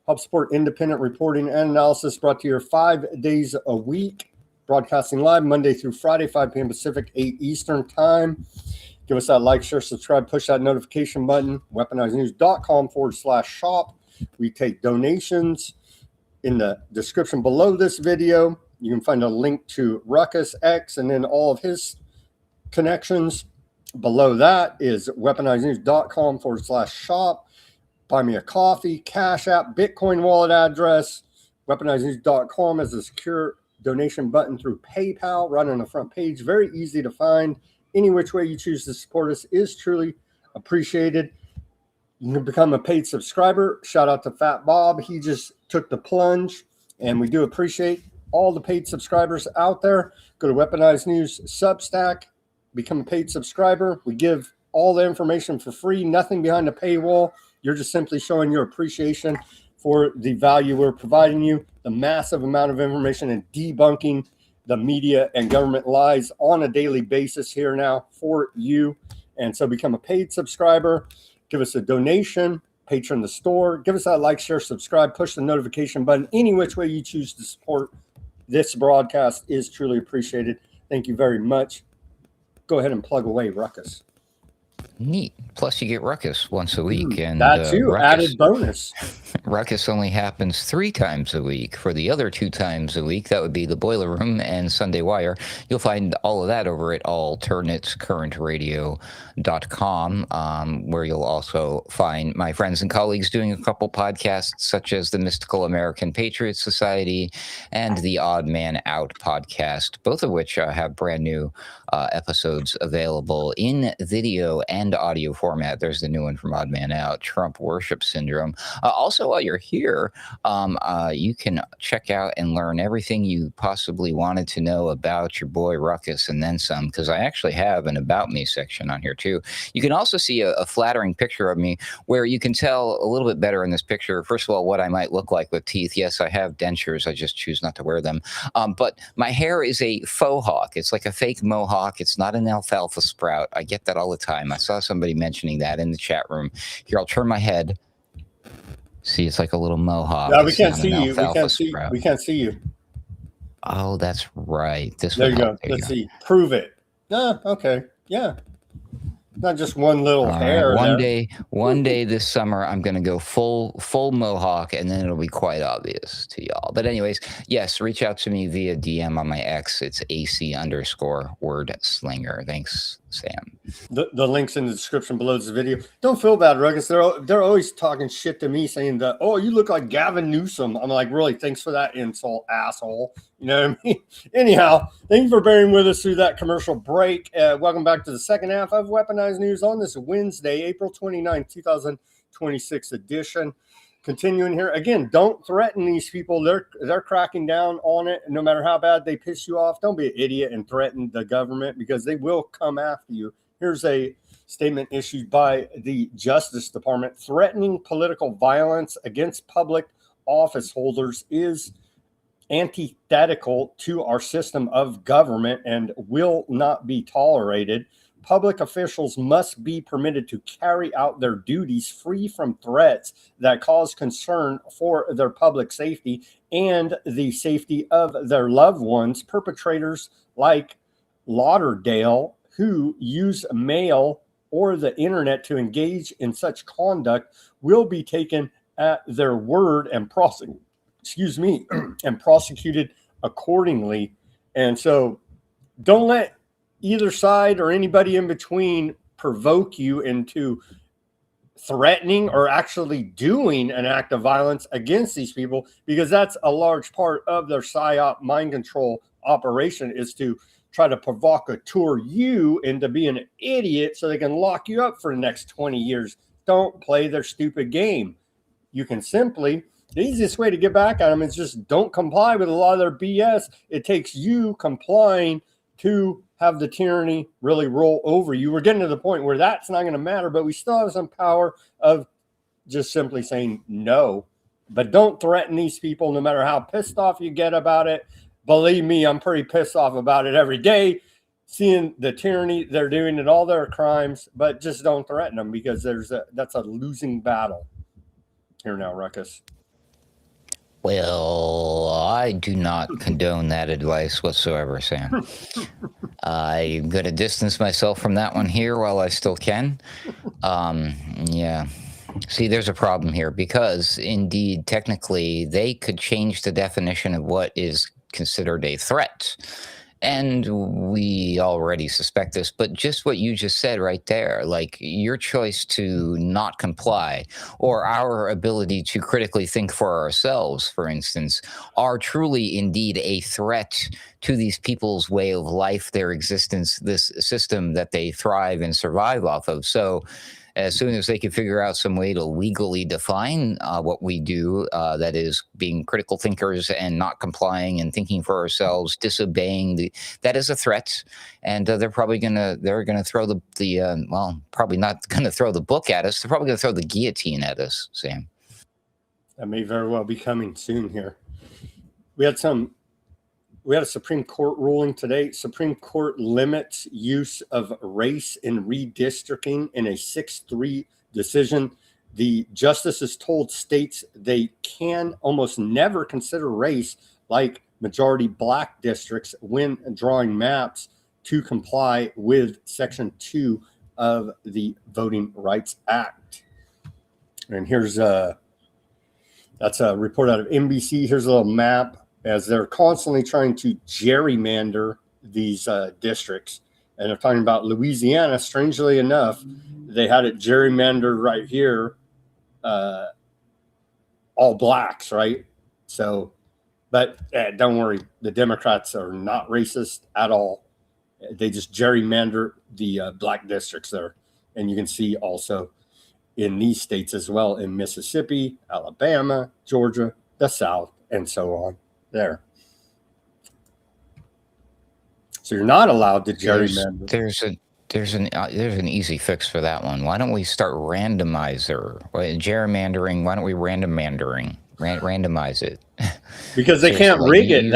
Help support independent reporting and analysis, brought to you 5 days a week. Broadcasting live Monday through Friday, 5 p.m. Pacific, 8 Eastern time. Give us that like, share, subscribe, push that notification button. weaponizednews.com/shop. We take donations. In the description below this video, you can find a link to Ruckus X and then all of his connections. Below that is weaponizednews.com/shop. Buy me a coffee, Cash App, Bitcoin wallet address. Weaponizednews.com has a secure donation button through PayPal right on the front page. Very easy to find. Any which way you choose to support us is truly appreciated. You can become a paid subscriber. Shout out to Fat Bob. He just took the plunge, and we do appreciate all the paid subscribers out there. Go to Weaponized News Substack, become a paid subscriber. We give all the information for free, nothing behind a paywall. You're just simply showing your appreciation for the value we're providing you, the massive amount of information, and debunking the media and government lies on a daily basis here now for you. And so become a paid subscriber. Give us a donation, patron the store, give us that like, share, subscribe, push the notification button. Any which way you choose to support this broadcast is truly appreciated. Thank you very much. Go ahead and plug away, Ruckus. Neat. Plus, you get Ruckus once a week. And that's you, Ruckus, added bonus. Ruckus only happens 3 times a week. For the other 2 times a week, that would be the Boiler Room and Sunday Wire. You'll find all of that over at alternatescurrentradio.com, where you'll also find my friends and colleagues doing a couple podcasts, such as the Mystical American Patriot Society and the Odd Man Out podcast, both of which have brand new episodes available in video and audio format. There's the new one from Odd Man Out, Trump Worship Syndrome. Also, while you're here, you can check out and learn everything you possibly wanted to know about your boy Ruckus and then some, because I actually have an About Me section on here too. You can also see a flattering picture of me where you can tell a little bit better in this picture, first of all, what I might look like with teeth. Yes, I have dentures. I just choose not to wear them. But my hair is a faux hawk. It's like a fake mohawk. It's not an alfalfa sprout. I get that all the time. I saw somebody mentioning that in the chat room. Here, I'll turn my head. See, it's like a little mohawk. No, we can't see you. We can't see you. Oh, that's right. There you go. Let's see. Prove it. Okay. Yeah. Not just one little hair. One day this summer, I'm going to go full mohawk, and then it'll be quite obvious to y'all. But anyways, yes, reach out to me via DM on my X. It's AC_wordslinger. Thanks, Sam. The link's in the description below this video. Don't feel bad, Ruckus. They're always talking shit to me, saying that, oh, you look like Gavin Newsom. I'm like, really? Thanks for that insult, asshole. You know what I mean? Anyhow, thank you for bearing with us through that commercial break. Welcome back to the second half of Weaponized News on this Wednesday, April 29th, 2026 edition. Continuing here. Again, don't threaten these people. They're cracking down on it. No matter how bad they piss you off, don't be an idiot and threaten the government, because they will come after you. Here's a statement issued by the Justice Department. Threatening political violence against public office holders is antithetical to our system of government and will not be tolerated. Public officials must be permitted to carry out their duties free from threats that cause concern for their public safety and the safety of their loved ones. Perpetrators like Lauderdale, who use mail or the internet to engage in such conduct, will be taken at their word and prosecuted accordingly. And so don't let either side or anybody in between provoke you into threatening or actually doing an act of violence against these people, because that's a large part of their PSYOP mind control operation, is to try to provocateur you into being an idiot so they can lock you up for the next 20 years. Don't play their stupid game. You can simply, the easiest way to get back at them is just don't comply with a lot of their BS. It takes you complying to have the tyranny really roll over you. We're getting to the point where that's not going to matter, but we still have some power of just simply saying no. But don't threaten these people, no matter how pissed off you get about it. Believe me, I'm pretty pissed off about it every day, seeing the tyranny they're doing and all their crimes. But just don't threaten them, because that's a losing battle. Here now, Ruckus. Well, I do not condone that advice whatsoever, Sam. I'm going to distance myself from that one here while I still can. Yeah. See, there's a problem here because, indeed, technically, they could change the definition of what is considered a threat. And we already suspect this, but just what you just said right there, like your choice to not comply or our ability to critically think for ourselves, for instance, are truly indeed a threat to these people's way of life, their existence, this system that they thrive and survive off of. So, as soon as they can figure out some way to legally define what we do, that is being critical thinkers and not complying and thinking for ourselves, disobeying, that is a threat. And they're probably gonna throw the well, probably not gonna throw the book at us. They're probably gonna throw the guillotine at us, Sam. That may very well be coming soon here. We had a Supreme Court ruling today. Supreme Court limits use of race in redistricting in a 6-3 decision. The justices told states they can almost never consider race, like majority black districts, when drawing maps to comply with Section 2 of the Voting Rights Act. And here's that's a report out of NBC. Here's a little map as they're constantly trying to gerrymander these districts. And they're talking about Louisiana. Strangely enough, they had it gerrymandered right here, all blacks, right? So, but don't worry, the Democrats are not racist at all. They just gerrymander the black districts there. And you can see also in these states as well, in Mississippi, Alabama, Georgia, the South, and so on. There. So you're not allowed to gerrymander. There's an easy fix for that one. Why don't we start gerrymandering? Why don't we randomize it? Because they can't rig it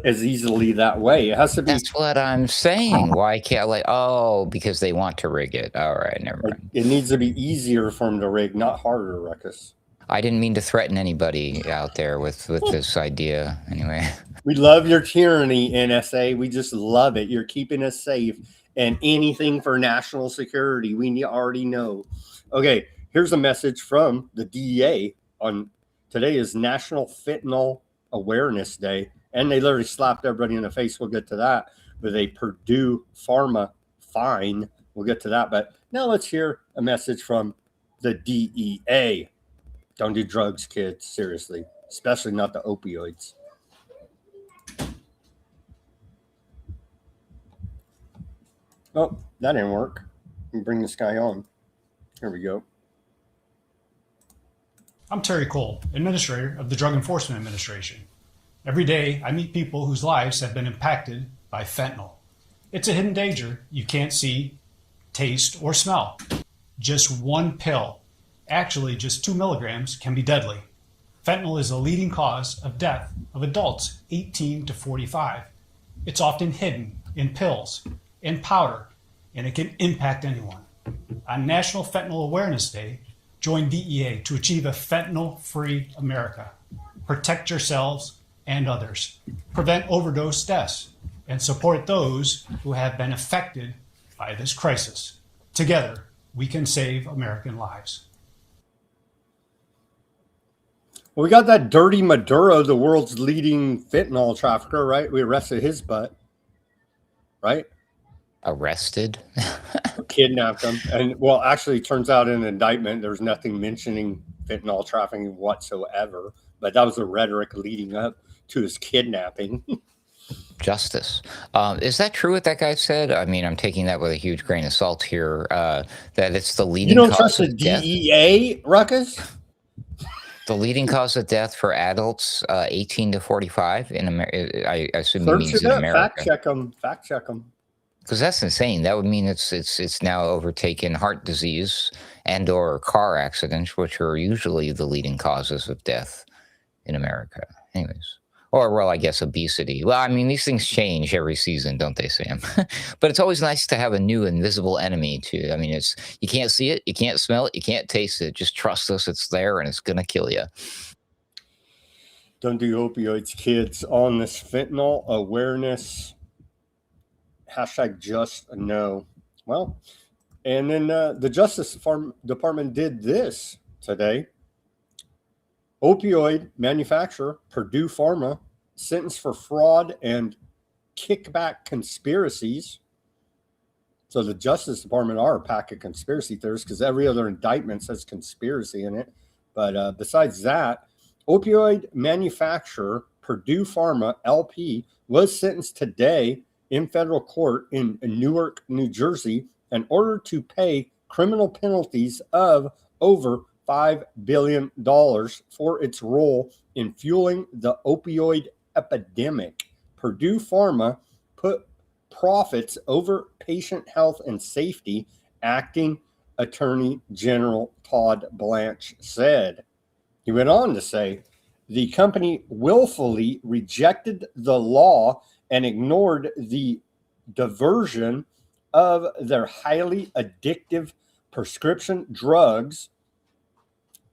as easily that way. It has to be. That's what I'm saying. Why can't because they want to rig it. All right, never mind. It needs to be easier for them to rig, not harder, Ruckus. I didn't mean to threaten anybody out there with this idea. Anyway, we love your tyranny, NSA. We just love it. You're keeping us safe, and anything for national security. We already know. Okay, here's a message from the DEA on today is National Fentanyl Awareness Day, and they literally slapped everybody in the face. We'll get to that with a Purdue Pharma fine. We'll get to that, but now let's hear a message from the DEA. Don't do drugs, kids. Seriously, especially not the opioids. Oh, that didn't work. Let me bring this guy on. Here we go. I'm Terry Cole, Administrator of the Drug Enforcement Administration. Every day, I meet people whose lives have been impacted by fentanyl. It's a hidden danger you can't see, taste, or smell. Just one pill, actually just 2 milligrams, can be deadly. Fentanyl is the leading cause of death of adults 18 to 45. It's often hidden in pills, in powder, and it can impact anyone. On National Fentanyl Awareness Day, join DEA to achieve a fentanyl-free America. Protect yourselves and others. Prevent overdose deaths and support those who have been affected by this crisis. Together, we can save American lives. Well, we got that dirty Maduro, the world's leading fentanyl trafficker, right? We arrested his butt, right? Arrested? Kidnapped him. And, well, actually, turns out in an indictment, there's nothing mentioning fentanyl trafficking whatsoever. But that was the rhetoric leading up to his kidnapping. Justice. Is that true what that guy said? I mean, I'm taking that with a huge grain of salt here, that it's the leading cause of death. You don't trust the DEA, Ruckus? The leading cause of death for adults 18 to 45 in America. I assume he means in America. Fact check them. Because that's insane. That would mean it's now overtaken heart disease and or car accidents, which are usually the leading causes of death in America. Anyways. Or, well, I guess obesity. Well, I mean, these things change every season, don't they, Sam? But it's always nice to have a new invisible enemy, too. I mean, you can't see it, you can't smell it, you can't taste it. Just trust us, it's there, and it's going to kill you. Don't do opioids, kids. On this fentanyl awareness hashtag just no. Well, and then the Justice Department did this today. Opioid manufacturer PurduePharma sentenced for fraud and kickback conspiracies. So the Justice Department are a pack of conspiracy theorists because every other indictment says conspiracy in it. But besides that, opioid manufacturer PurduePharma LP was sentenced today in federal court in Newark, New Jersey, in order to pay criminal penalties of over $5 billion for its role in fueling the opioid epidemic. PurduePharma put profits over patient health and safety, acting Attorney General Todd Blanche said. He went on to say, the company willfully rejected the law and ignored the diversion of their highly addictive prescription drugs.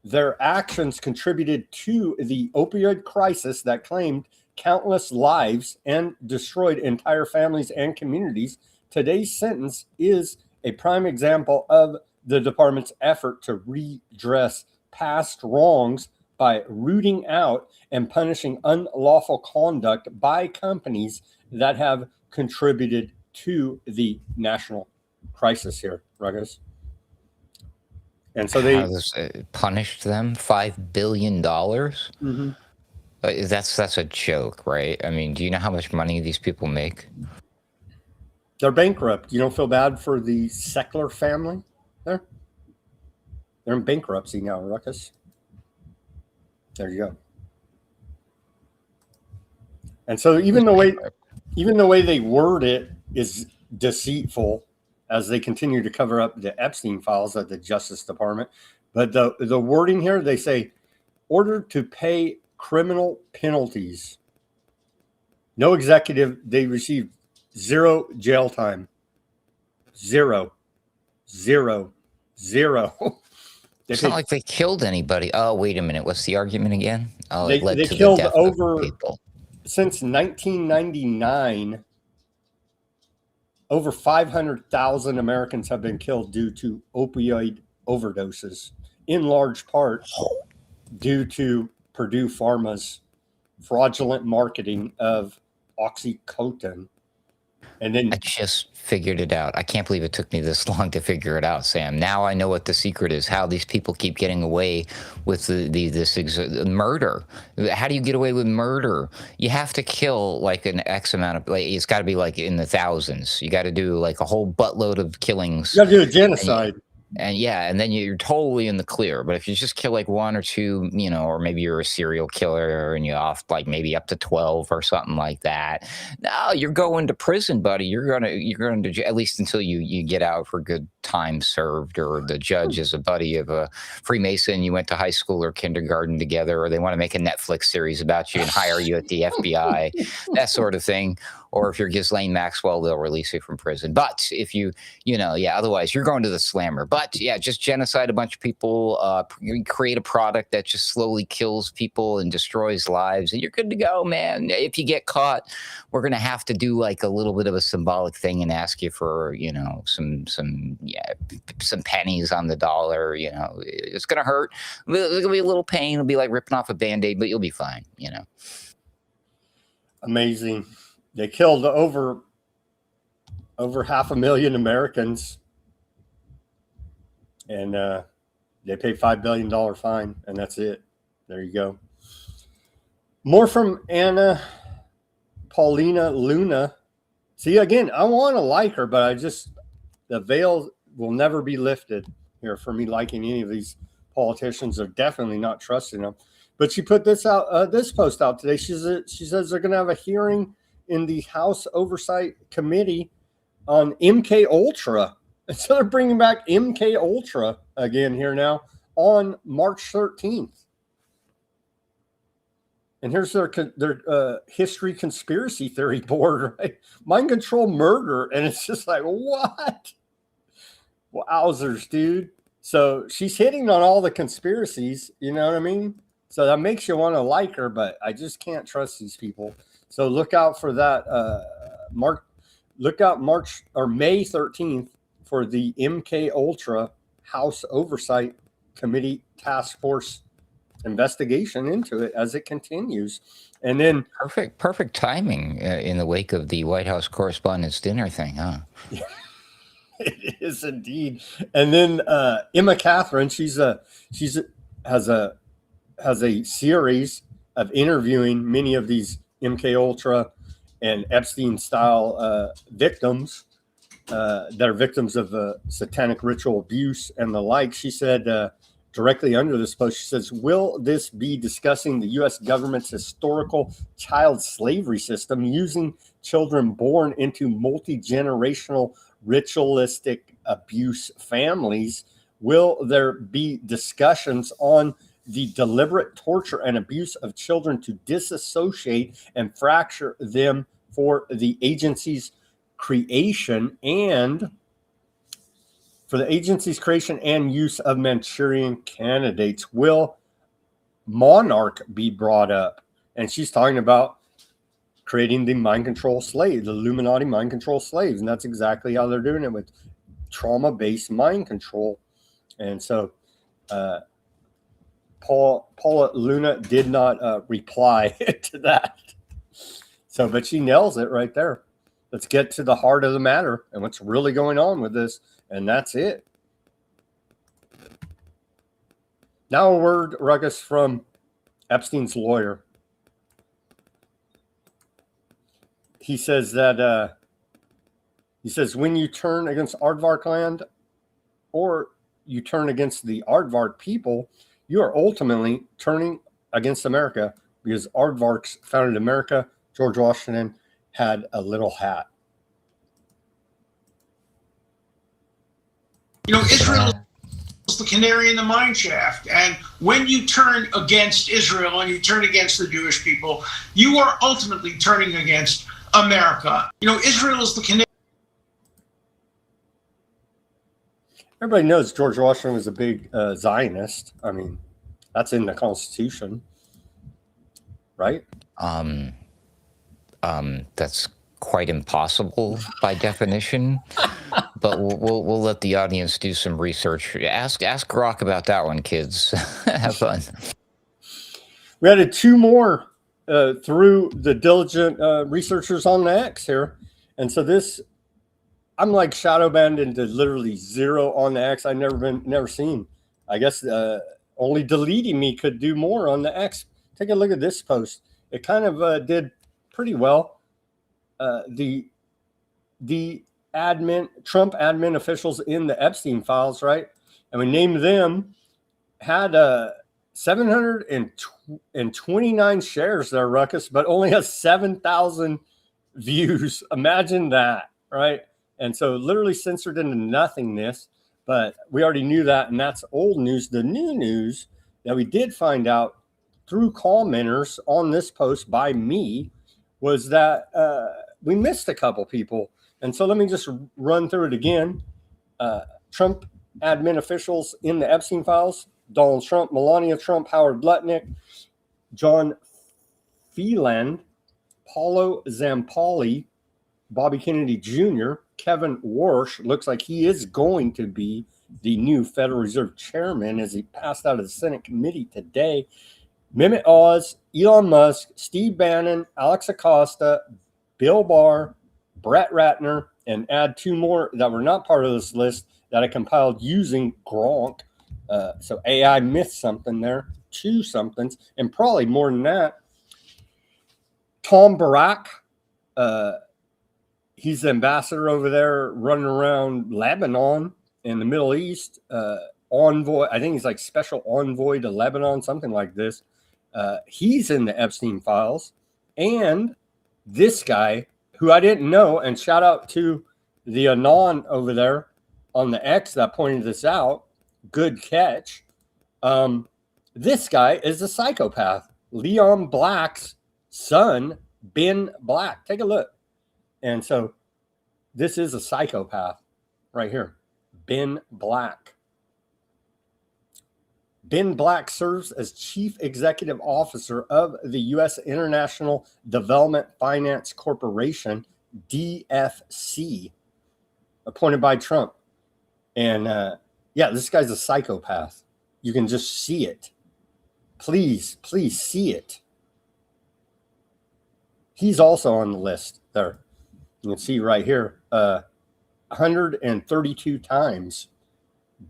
Their actions contributed to the opioid crisis that claimed countless lives and destroyed entire families and communities. Today's sentence is a prime example of the department's effort to redress past wrongs by rooting out and punishing unlawful conduct by companies that have contributed to the national crisis here, Ruggers. And so they punished them $5 billion. Mm-hmm. That's a joke, right? I mean, do you know how much money these people make? They're bankrupt. You don't feel bad for the Seckler family there? They're in bankruptcy now, Ruckus. There you go. And so even the way they word it is deceitful, as they continue to cover up the Epstein files at the Justice Department. But the wording here, they say, ordered to pay criminal penalties. No executive, they received 0 jail time. 0. It's not like they killed anybody. Oh, wait a minute. What's the argument again? Oh, they killed over, people. Since 1999, over 500,000 Americans have been killed due to opioid overdoses, in large part due to PurduePharma's fraudulent marketing of OxyContin. And then I just figured it out. I can't believe it took me this long to figure it out, Sam. Now I know what the secret is, how these people keep getting away with this murder. How do you get away with murder? You have to kill like an X amount of, like, it's got to be like in the thousands. You got to do like a whole buttload of killings. You got to do a genocide. And then you're totally in the clear. But if you just kill like 1 or 2, or maybe you're a serial killer and you're off like maybe up to 12 or something like that, no, you're going to prison, buddy. You're going to at least until you get out for good time served, or the judge is a buddy of a Freemason you went to high school or kindergarten together, or they want to make a Netflix series about you and hire you at the FBI, that sort of thing. Or if you're Ghislaine Maxwell, they'll release you from prison. But if otherwise you're going to the slammer. But yeah, just genocide a bunch of people, create a product that just slowly kills people and destroys lives, and you're good to go, man. If you get caught, we're going to have to do like a little bit of a symbolic thing and ask you for, some pennies on the dollar. It's going to hurt. There's going to be a little pain. It'll be like ripping off a Band-Aid, but you'll be fine, Amazing. They killed over 500,000 Americans, and they paid $5 billion fine, and that's it. There you go. More from Anna Paulina Luna. See, again, I want to like her, but the veil will never be lifted here for me liking any of these politicians. Are definitely not trusting them. But she put this post out today. She says they're going to have a hearing in the House Oversight Committee on MK Ultra. And so they're bringing back MK Ultra again here now on March 13th. And here's their history conspiracy theory board, right? Mind control murder. And it's just like, what? Wowzers, dude. So she's hitting on all the conspiracies, you know what I mean? So that makes you want to like her, but I just can't trust these people. So look out for that. look out March or May 13th for the MK Ultra House Oversight Committee Task Force investigation into it as it continues. And then perfect timing in the wake of the White House Correspondents' Dinner thing, huh? It is indeed. And then Emma Catherine, has a series of interviewing many of these MK Ultra and Epstein style victims that are victims of satanic ritual abuse and the like. She said directly under this post, she says, will this be discussing the U.S. government's historical child slavery system using children born into multi-generational ritualistic abuse families? Will there be discussions on the deliberate torture and abuse of children to disassociate and fracture them for the agency's creation and use of Manchurian candidates? Will monarch be brought up? And she's talking about creating the mind control slave, the Illuminati mind control slaves. And that's exactly how they're doing it, with trauma-based mind control. And so Paula Luna did not reply to that. So, but she nails it right there. Let's get to the heart of the matter and what's really going on with this. And that's it. Now a word, Ruckus, from Epstein's lawyer. He says that when you turn against Aardvark land or you turn against the Aardvark people, you are ultimately turning against America, because Aardvarks founded America. George Washington had a little hat. Israel is the canary in the mine shaft. And when you turn against Israel and you turn against the Jewish people, you are ultimately turning against America. Israel is the canary. Everybody knows George Washington was a big Zionist. I mean, that's in the Constitution, right? That's quite impossible by definition. But we'll let the audience do some research. Ask Grok about that one, kids. Have fun. We added two more through the diligent researchers on the X here. And so this, I'm like shadow banned into literally zero on the X. I've never seen. I guess only deleting me could do more on the X. Take a look at this post. It kind of did pretty well. The Trump admin officials in the Epstein files, right? And we named them, had 729 shares there, Ruckus, but only has 7,000 views. Imagine that, right? And so literally censored into nothingness, but we already knew that, and that's old news. The new news that we did find out through commenters on this post by me was that we missed a couple people. And so let me just run through it again. Trump admin officials in the Epstein files: Donald Trump, Melania Trump, Howard Lutnick, John Phelan, Paulo Zampoli, Bobby Kennedy Jr., Kevin Warsh. Looks like he is going to be the new Federal Reserve chairman as he passed out of the Senate committee today. Mehmet Oz, Elon Musk, Steve Bannon, Alex Acosta, Bill Barr, Brett Ratner, and add two more that were not part of this list that I compiled using Gronk. So AI missed something there, two somethings, and probably more than that. Tom Barak, he's the ambassador over there running around Lebanon in the Middle East. Envoy, I think he's like special envoy to Lebanon, something like this. He's in the Epstein files. And this guy, who I didn't know, and shout out to the Anon over there on the X that pointed this out. Good catch. This guy is a psychopath. Leon Black's son, Ben Black. Take a look. And so this is a psychopath right here. Ben Black. Ben Black serves as Chief Executive Officer of the U.S. International Development Finance Corporation, DFC, appointed by Trump. And yeah, this guy's a psychopath. You can just see it. Please see it. He's also on the list there. You can see right here, 132 times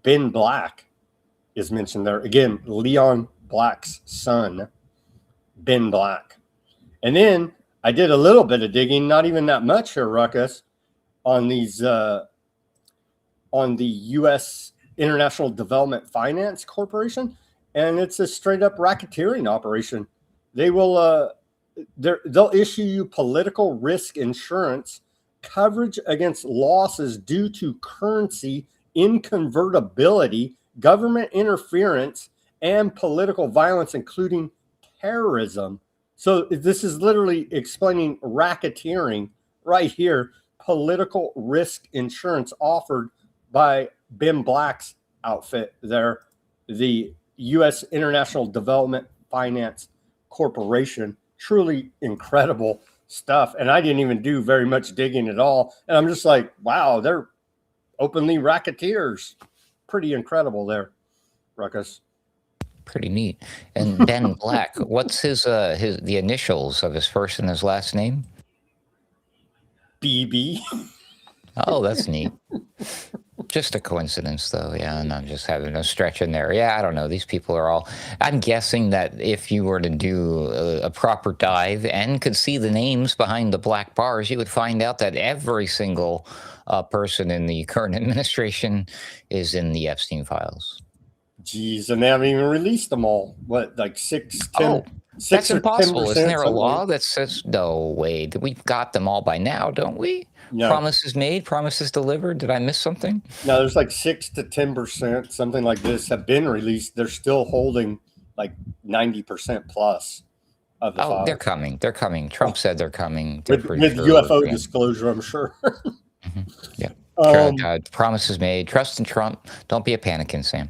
Ben Black is mentioned there. Again, Leon Black's son, Ben Black. And then I did a little bit of digging, not even that much here, Ruckus, on these on the U.S. International Development Finance Corporation, and it's a straight up racketeering operation. They will they'll issue you political risk insurance coverage against losses due to currency inconvertibility, government interference, and political violence, including terrorism. So this is literally explaining racketeering right here. Political risk insurance offered by Ben Black's outfit there, the U.S. International Development Finance Corporation. Truly incredible stuff. And I didn't even do very much digging at all. And I'm just like, wow, they're openly racketeers. Pretty incredible there, Ruckus. Pretty neat. And Ben Black, what's the initials of his first and his last name? BB. Oh, that's neat. Just a coincidence, though. Yeah, and I'm just having a stretch in there. Yeah, I don't know. These people are all... I'm guessing that if you were to do a proper dive and could see the names behind the black bars, you would find out that every single person in the current administration is in the Epstein files. Jeez, and they haven't even released them all. What, like 6, 10? Oh, that's impossible. Isn't there a something? law that says... No, wait. We've got them all by now, don't we? No. Promises made, promises delivered. Did I miss something? No, there's like 6 to 10%, something like this, have been released. They're still holding like 90% plus of the files. They're coming. They're coming. Trump said they're coming. With UFO disclosure, I'm sure. Mm-hmm. Yeah. God, promises made. Trust in Trump. Don't be a panicking, Sam.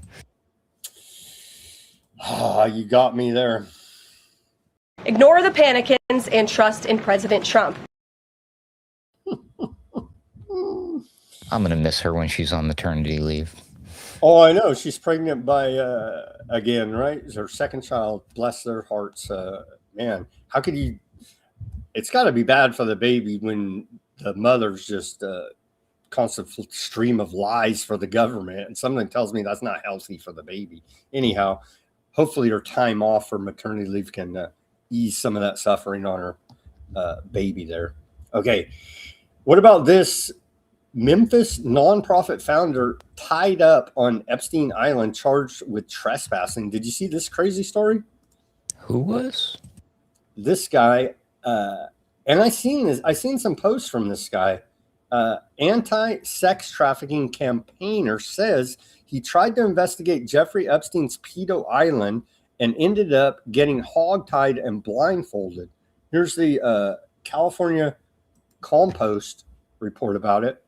You got me there. Ignore the panicins and trust in President Trump. I'm going to miss her when she's on maternity leave. Oh, I know. She's pregnant by, again, right? It's her second child. Bless their hearts. Man, how could you? It's got to be bad for the baby when the mother's just a constant stream of lies for the government. And something tells me that's not healthy for the baby. Anyhow, hopefully her time off for maternity leave can ease some of that suffering on her baby there. Okay. What about this? Memphis nonprofit founder tied up on Epstein Island, charged with trespassing. Did you see this crazy story? Who was this guy? And I seen some posts from this guy. Anti-sex trafficking campaigner says he tried to investigate Jeffrey Epstein's pedo island and ended up getting hogtied and blindfolded. Here's the California Calm Post report about it.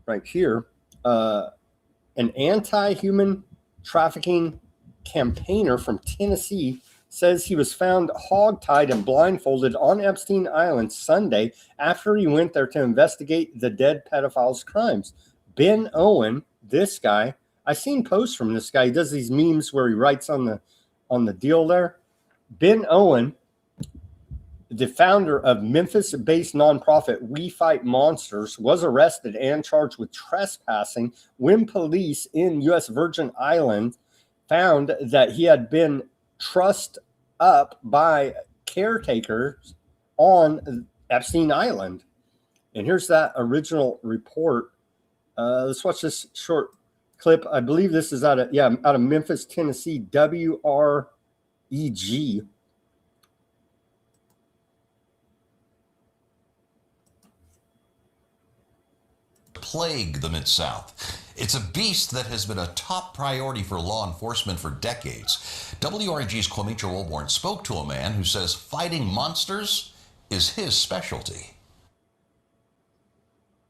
Right here, an anti-human trafficking campaigner from Tennessee says he was found hogtied and blindfolded on Epstein Island Sunday after he went there to investigate the dead pedophile's crimes. Ben Owen, this guy, I've seen posts from this guy. He does these memes where he writes on the deal there. Ben Owen, the founder of Memphis-based nonprofit We Fight Monsters, was arrested and charged with trespassing when police in U.S. Virgin Islands found that he had been trussed up by caretakers on Epstein Island. And here's that original report. Let's watch this short clip. I believe this is out of Memphis, Tennessee, WREG. Plague the Mid-South. It's a beast that has been a top priority for law enforcement for decades. WRG's Clemitra Wilborn spoke to a man who says fighting monsters is his specialty.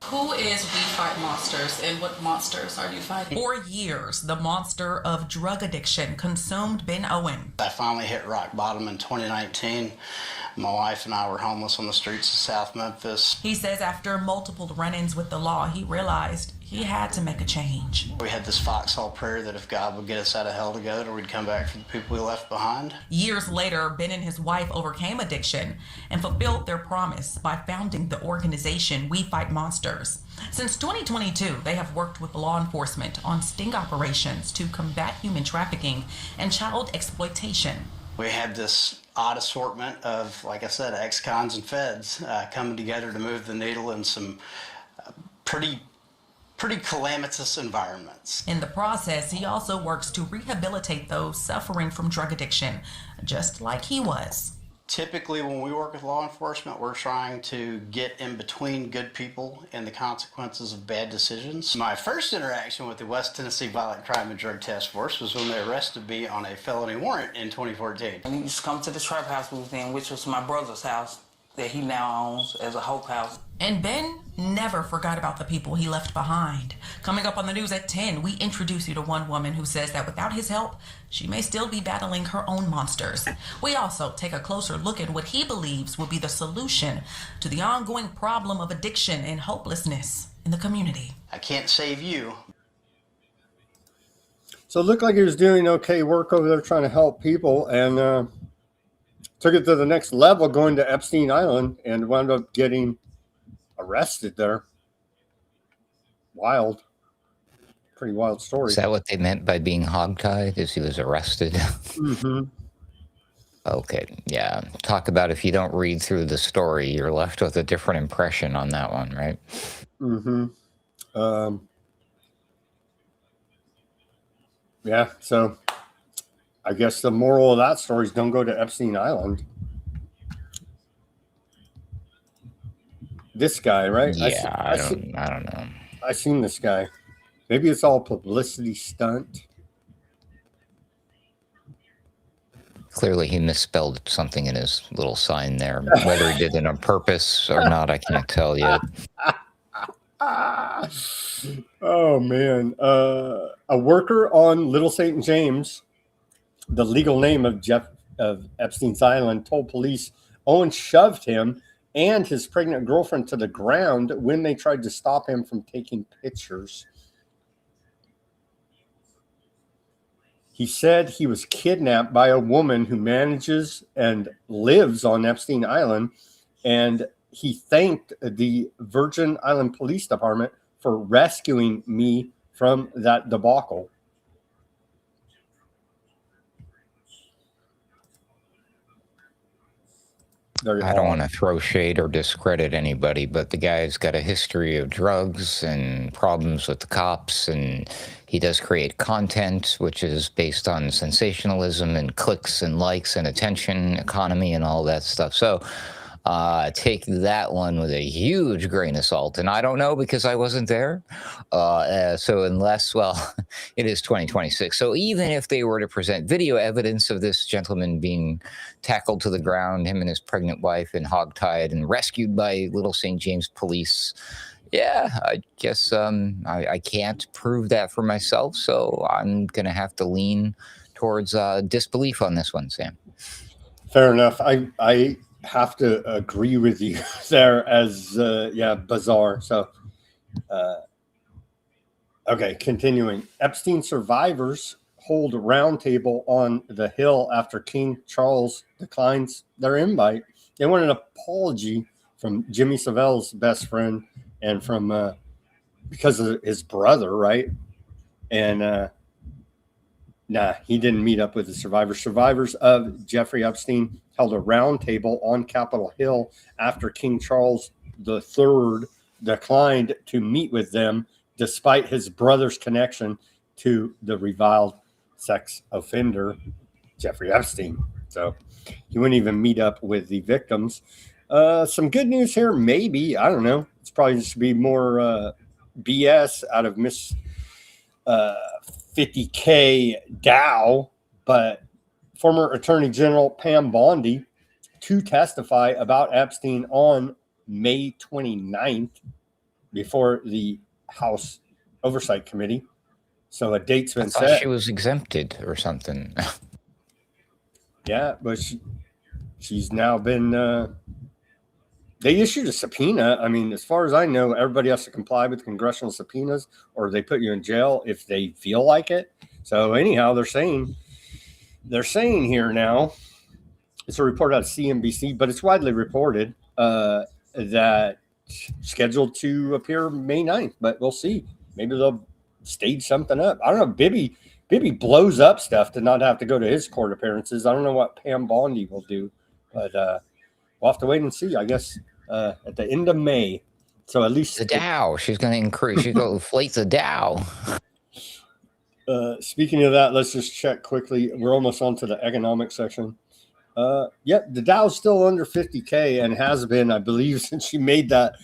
Who is We Fight Monsters and what monsters are you fighting? For years, the monster of drug addiction consumed Ben Owen. I finally hit rock bottom in 2019. My wife and I were homeless on the streets of South Memphis. He says after multiple run-ins with the law, he realized he had to make a change. We had this foxhole prayer that if God would get us out of hell together, we'd come back for the people we left behind. Years later, Ben and his wife overcame addiction and fulfilled their promise by founding the organization We Fight Monsters. Since 2022, they have worked with law enforcement on sting operations to combat human trafficking and child exploitation. We had this odd assortment of, like I said, ex-cons and feds coming together to move the needle in some pretty calamitous environments. In the process, he also works to rehabilitate those suffering from drug addiction, just like he was. Typically, when we work with law enforcement, we're trying to get in between good people and the consequences of bad decisions. My first interaction with the West Tennessee Violent Crime and Drug Task Force was when they arrested me on a felony warrant in 2014. And he used to come to the trap house we was in, which was my brother's house that he now owns as a Hope House. And Ben never forgot about the people he left behind. Coming up on the news at 10, we introduce you to one woman who says that without his help, she may still be battling her own monsters. We also take a closer look at what he believes will be the solution to the ongoing problem of addiction and hopelessness in the community. I can't save you. So it looked like he was doing okay work over there trying to help people, and took it to the next level, going to Epstein Island, and wound up getting arrested there. Wild. Pretty wild story. Is that what they meant by being hogtied? Is he was arrested? Mm-hmm. Okay, yeah. Talk about if you don't read through the story, you're left with a different impression on that one, right? Mm-hmm. Yeah, so I guess the moral of that story is don't go to Epstein Island. This guy, right? Yeah, I don't know. I seen this guy. Maybe it's all publicity stunt. Clearly, he misspelled something in his little sign there. Whether he did it on purpose or not, I can't tell you. Oh, man. A worker on Little St. James, the legal name of Epstein's Island, told police Owen shoved him and his pregnant girlfriend to the ground when they tried to stop him from taking pictures. He said he was kidnapped by a woman who manages and lives on Epstein Island, and he thanked the Virgin Island Police Department for rescuing me from that debacle. I don't want to throw shade or discredit anybody, but the guy's got a history of drugs and problems with the cops, and he does create content which is based on sensationalism and clicks and likes and attention economy and all that stuff. So take that one with a huge grain of salt. And I don't know because I wasn't there. So unless, well, it is 2026. So even if they were to present video evidence of this gentleman being tackled to the ground, him and his pregnant wife, and hogtied and rescued by Little St. James police, yeah, I guess I can't prove that for myself. So I'm going to have to lean towards disbelief on this one, Sam. Fair enough. I have to agree with you there as bizarre. So okay, continuing. Epstein survivors hold a roundtable on the Hill after King Charles declines their invite. They want an apology from Jimmy Savelle's best friend and from because of his brother, right? And he didn't meet up with the survivors. Survivors of Jeffrey Epstein held a roundtable on Capitol Hill after King Charles III declined to meet with them despite his brother's connection to the reviled sex offender, Jeffrey Epstein. So he wouldn't even meet up with the victims. Some good news here, maybe. I don't know. It's probably just be more BS out of Miss 50K Dow, but former Attorney General Pam Bondi to testify about Epstein on May 29th before the House Oversight Committee. So a date's been set. She was exempted or something. Yeah, but she's now been. They issued a subpoena. I mean, as far as I know, everybody has to comply with congressional subpoenas, or they put you in jail if they feel like it. So anyhow, they're saying here now. It's a report out of CNBC, but it's widely reported that scheduled to appear May 9th, but we'll see. Maybe they'll stage something up. I don't know. Bibby blows up stuff to not have to go to his court appearances. I don't know what Pam Bondi will do, but we'll have to wait and see, I guess, at the end of May. So at least the Dow, she's going to increase. She's going to inflate the Dow. Speaking of that, let's just check quickly. We're almost on to the economic section. The Dow's still under 50K and has been, I believe, since she made that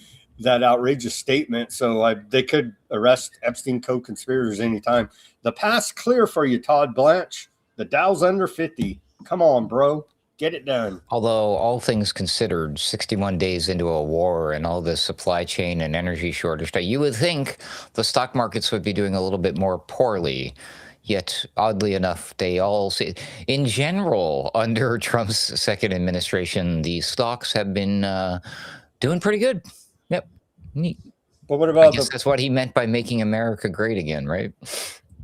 outrageous statement. So they could arrest Epstein co-conspirators anytime. The path's clear for you, Todd Blanche. The Dow's under 50. Come on, bro. Get it done. Although all things considered, 61 days into a war and all this supply chain and energy shortage, you would think the stock markets would be doing a little bit more poorly. Yet, oddly enough, they all see, in general, under Trump's second administration, the stocks have been doing pretty good. Yep. Neat. But what about I guess that's what he meant by making America great again, right?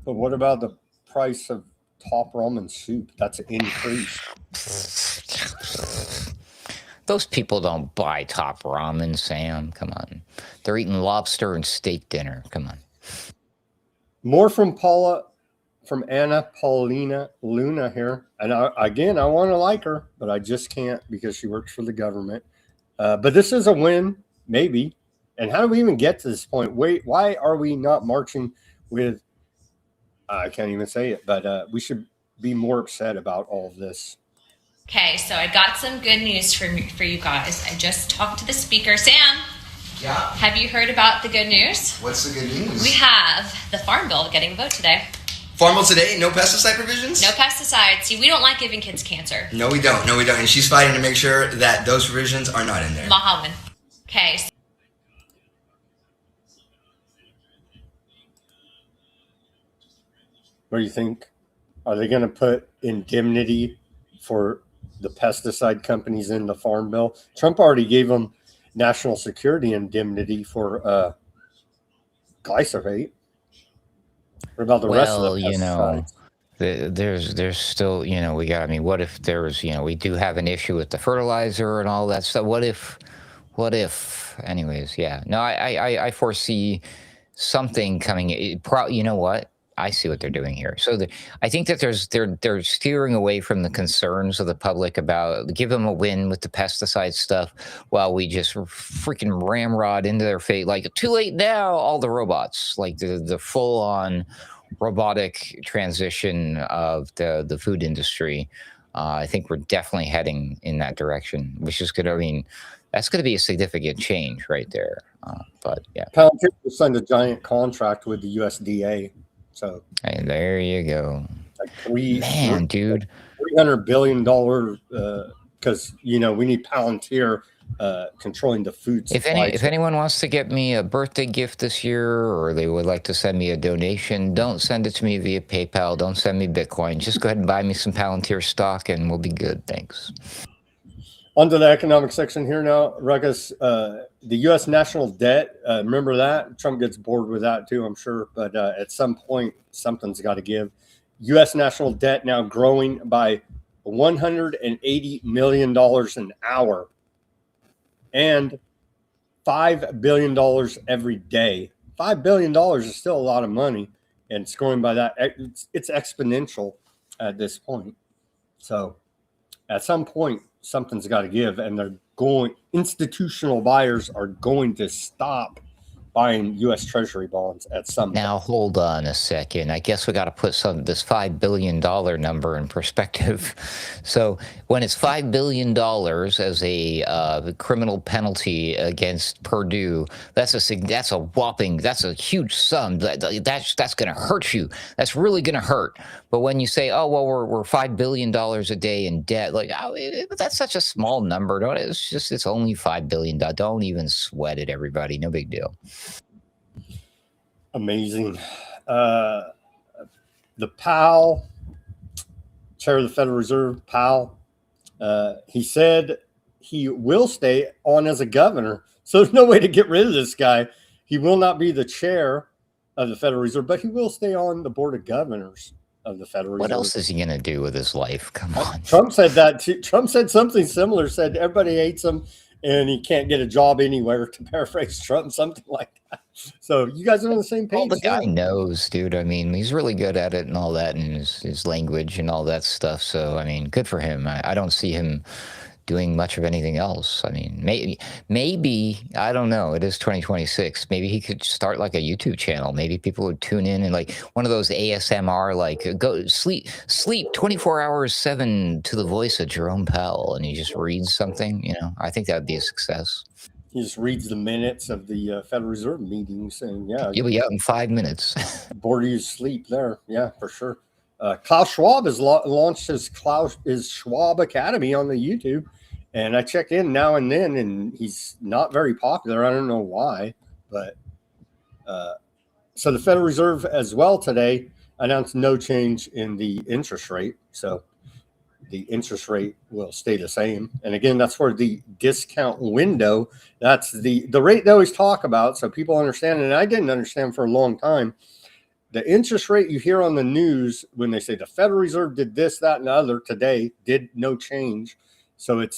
But what about the price of top ramen soup? That's increased. Those people don't buy top ramen, Sam. Come on. They're eating lobster and steak dinner. Come on. More from Anna Paulina Luna here. And I want to like her, but I just can't because she works for the government. But this is a win, maybe. And how do we even get to this point? Wait, why are we not marching with, I can't even say it, but we should be more upset about all of this. Okay, so I got some good news for you guys. I just talked to the speaker. Sam, yeah. Have you heard about the good news? What's the good news? We have the Farm Bill getting a vote today. Farm Bill today? No pesticide provisions? No pesticides. See, we don't like giving kids cancer. No, we don't. And she's fighting to make sure that those provisions are not in there. Mahawan. Okay. What do you think? Are they going to put indemnity for the pesticide companies in the Farm Bill? Trump already gave them national security indemnity for glyphosate. What about the rest of the pesticides? There's still, what if there's, we do have an issue with the fertilizer and all that stuff. What if, anyways, yeah. No, I foresee something coming. You know what? I see what they're doing here. So I think that they're steering away from the concerns of the public about give them a win with the pesticide stuff while we just freaking ramrod into their face like too late now. All the robots, like the full on robotic transition of the food industry. I think we're definitely heading in that direction, which is good. I mean, that's going to be a significant change right there. But yeah, Palantir signed a giant contract with the USDA. So hey, there you go. Like dude, $300 billion because we need Palantir controlling the food supply. If anyone wants to get me a birthday gift this year, or they would like to send me a donation, don't send it to me via PayPal. Don't send me Bitcoin. Just go ahead and buy me some Palantir stock, and we'll be good. Thanks. On to the economic section here now, Ruckus. The U.S. national debt, remember that? Trump gets bored with that too, I'm sure. But at some point, something's got to give. U.S. national debt now growing by $180 million an hour and $5 billion every day. $5 billion is still a lot of money, and it's growing by that. It's exponential at this point. So at some point, something's got to give, and institutional buyers are going to stop buying U.S. Treasury bonds at some point. Now, hold on a second. I guess we got to put this $5 billion number in perspective. So when it's $5 billion as a criminal penalty against Purdue, that's a huge sum. That's going to hurt you. That's really going to hurt. But when you say, oh, well, we're $5 billion a day in debt, that's such a small number. It's only $5 billion. Don't even sweat it, everybody. No big deal. Amazing. The Powell, Chair of the Federal Reserve, Powell, He said he will stay on as a governor. So there's no way to get rid of this guy. He will not be the chair of the Federal Reserve, but he will stay on the board of governors of the Federal What Reserve. else is he going to do with his life? Come on. Trump said that too. Trump said something similar, said everybody hates him and he can't get a job anywhere, to paraphrase Trump, something like that. So you guys are on the same page. Well, the guy knows, dude. I mean, he's really good at it and all that, and his language and all that stuff. So, I mean, good for him. I don't see him doing much of anything else. I mean, maybe, I don't know. It is 2026. Maybe he could start like a YouTube channel. Maybe people would tune in and like one of those ASMR, like go sleep 24 hours, 7 to the voice of Jerome Powell. And he just reads something, you know, I think that would be a success. He just reads the minutes of the Federal Reserve meetings and yeah. You'll be out in 5 minutes. Bore you sleep there. Yeah, for sure. Klaus Schwab has launched his Schwab Academy on the YouTube. And I check in now and then, and he's not very popular. I don't know why, but so the Federal Reserve as well today announced no change in the interest rate. So the interest rate will stay the same. And again, that's for the discount window. That's the rate they always talk about, so people understand. And I didn't understand for a long time. The interest rate you hear on the news when they say the Federal Reserve did this, that, and the other today did no change. So it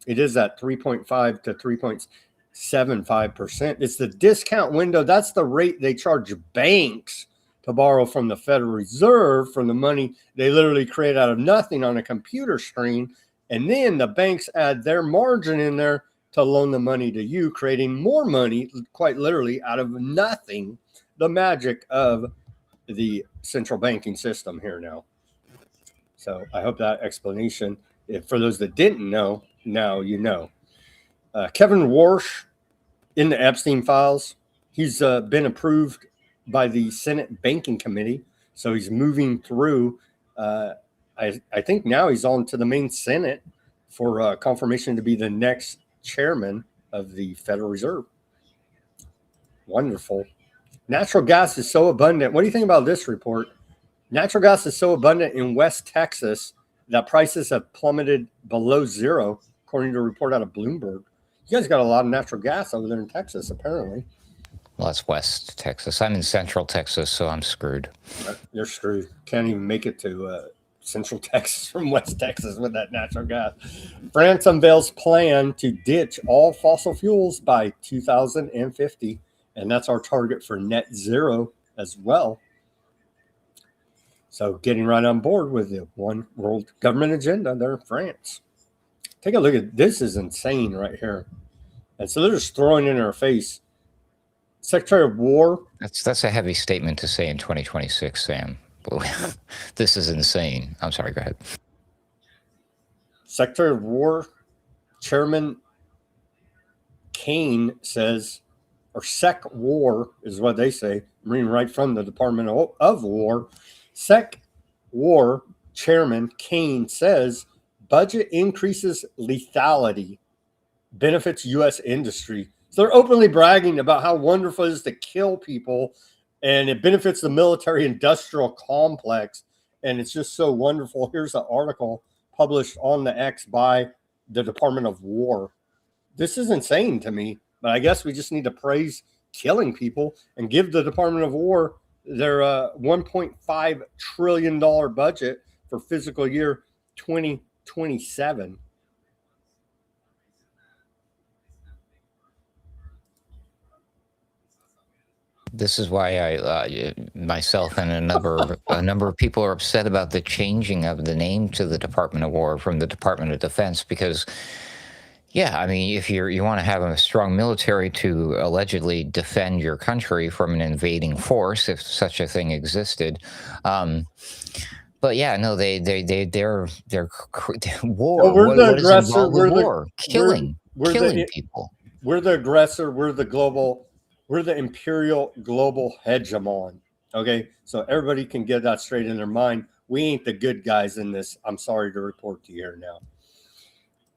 is at 3.5 to 3.75%. It's the discount window. That's the rate they charge banks to borrow from the Federal Reserve from the money they literally create out of nothing on a computer screen. And then the banks add their margin in there to loan the money to you, creating more money, quite literally, out of nothing. The magic of the central banking system here now. So I hope that explanation, for those that didn't know, now you know. Kevin Warsh in the Epstein files, he's been approved by the Senate Banking Committee. So he's moving through. I think now he's on to the main Senate for confirmation to be the next chairman of the Federal Reserve. Wonderful. Natural gas is so abundant. What do you think about this report? Natural gas is so abundant in West Texas that prices have plummeted below zero, according to a report out of Bloomberg. You guys got a lot of natural gas over there in Texas, apparently. Well, that's West Texas. I'm in Central Texas, so I'm screwed. You're screwed. Can't even make it to Central Texas from West Texas with that natural gas. France unveils plan to ditch all fossil fuels by 2050. And that's our target for net zero as well. So getting right on board with the one world government agenda there in France. Take a look at this. Is insane right here. And so they're just throwing in our face. Secretary of War. That's a heavy statement to say in 2026, Sam. This is insane. I'm sorry, go ahead. Secretary of War, Chairman Kane says, or Sec War is what they say. I'm reading right from the Department of War. Sec War Chairman Kane says budget increases lethality, benefits U.S. industry. So they're openly bragging about how wonderful it is to kill people, and it benefits the military-industrial complex, and it's just so wonderful. Here's an article published on the X by the Department of War. This is insane to me. But I guess we just need to praise killing people and give the Department of War their $1.5 trillion budget for fiscal year 2027. This is why I, myself and a number of people are upset about the changing of the name to the Department of War from the Department of Defense, because yeah, I mean, if you want to have a strong military to allegedly defend your country from an invading force, if such a thing existed, but yeah, no, they're war. Well, we're the aggressor. We're war, killing people. We're the aggressor. We're the imperial global hegemon. Okay, so everybody can get that straight in their mind. We ain't the good guys in this. I'm sorry to report to you here now.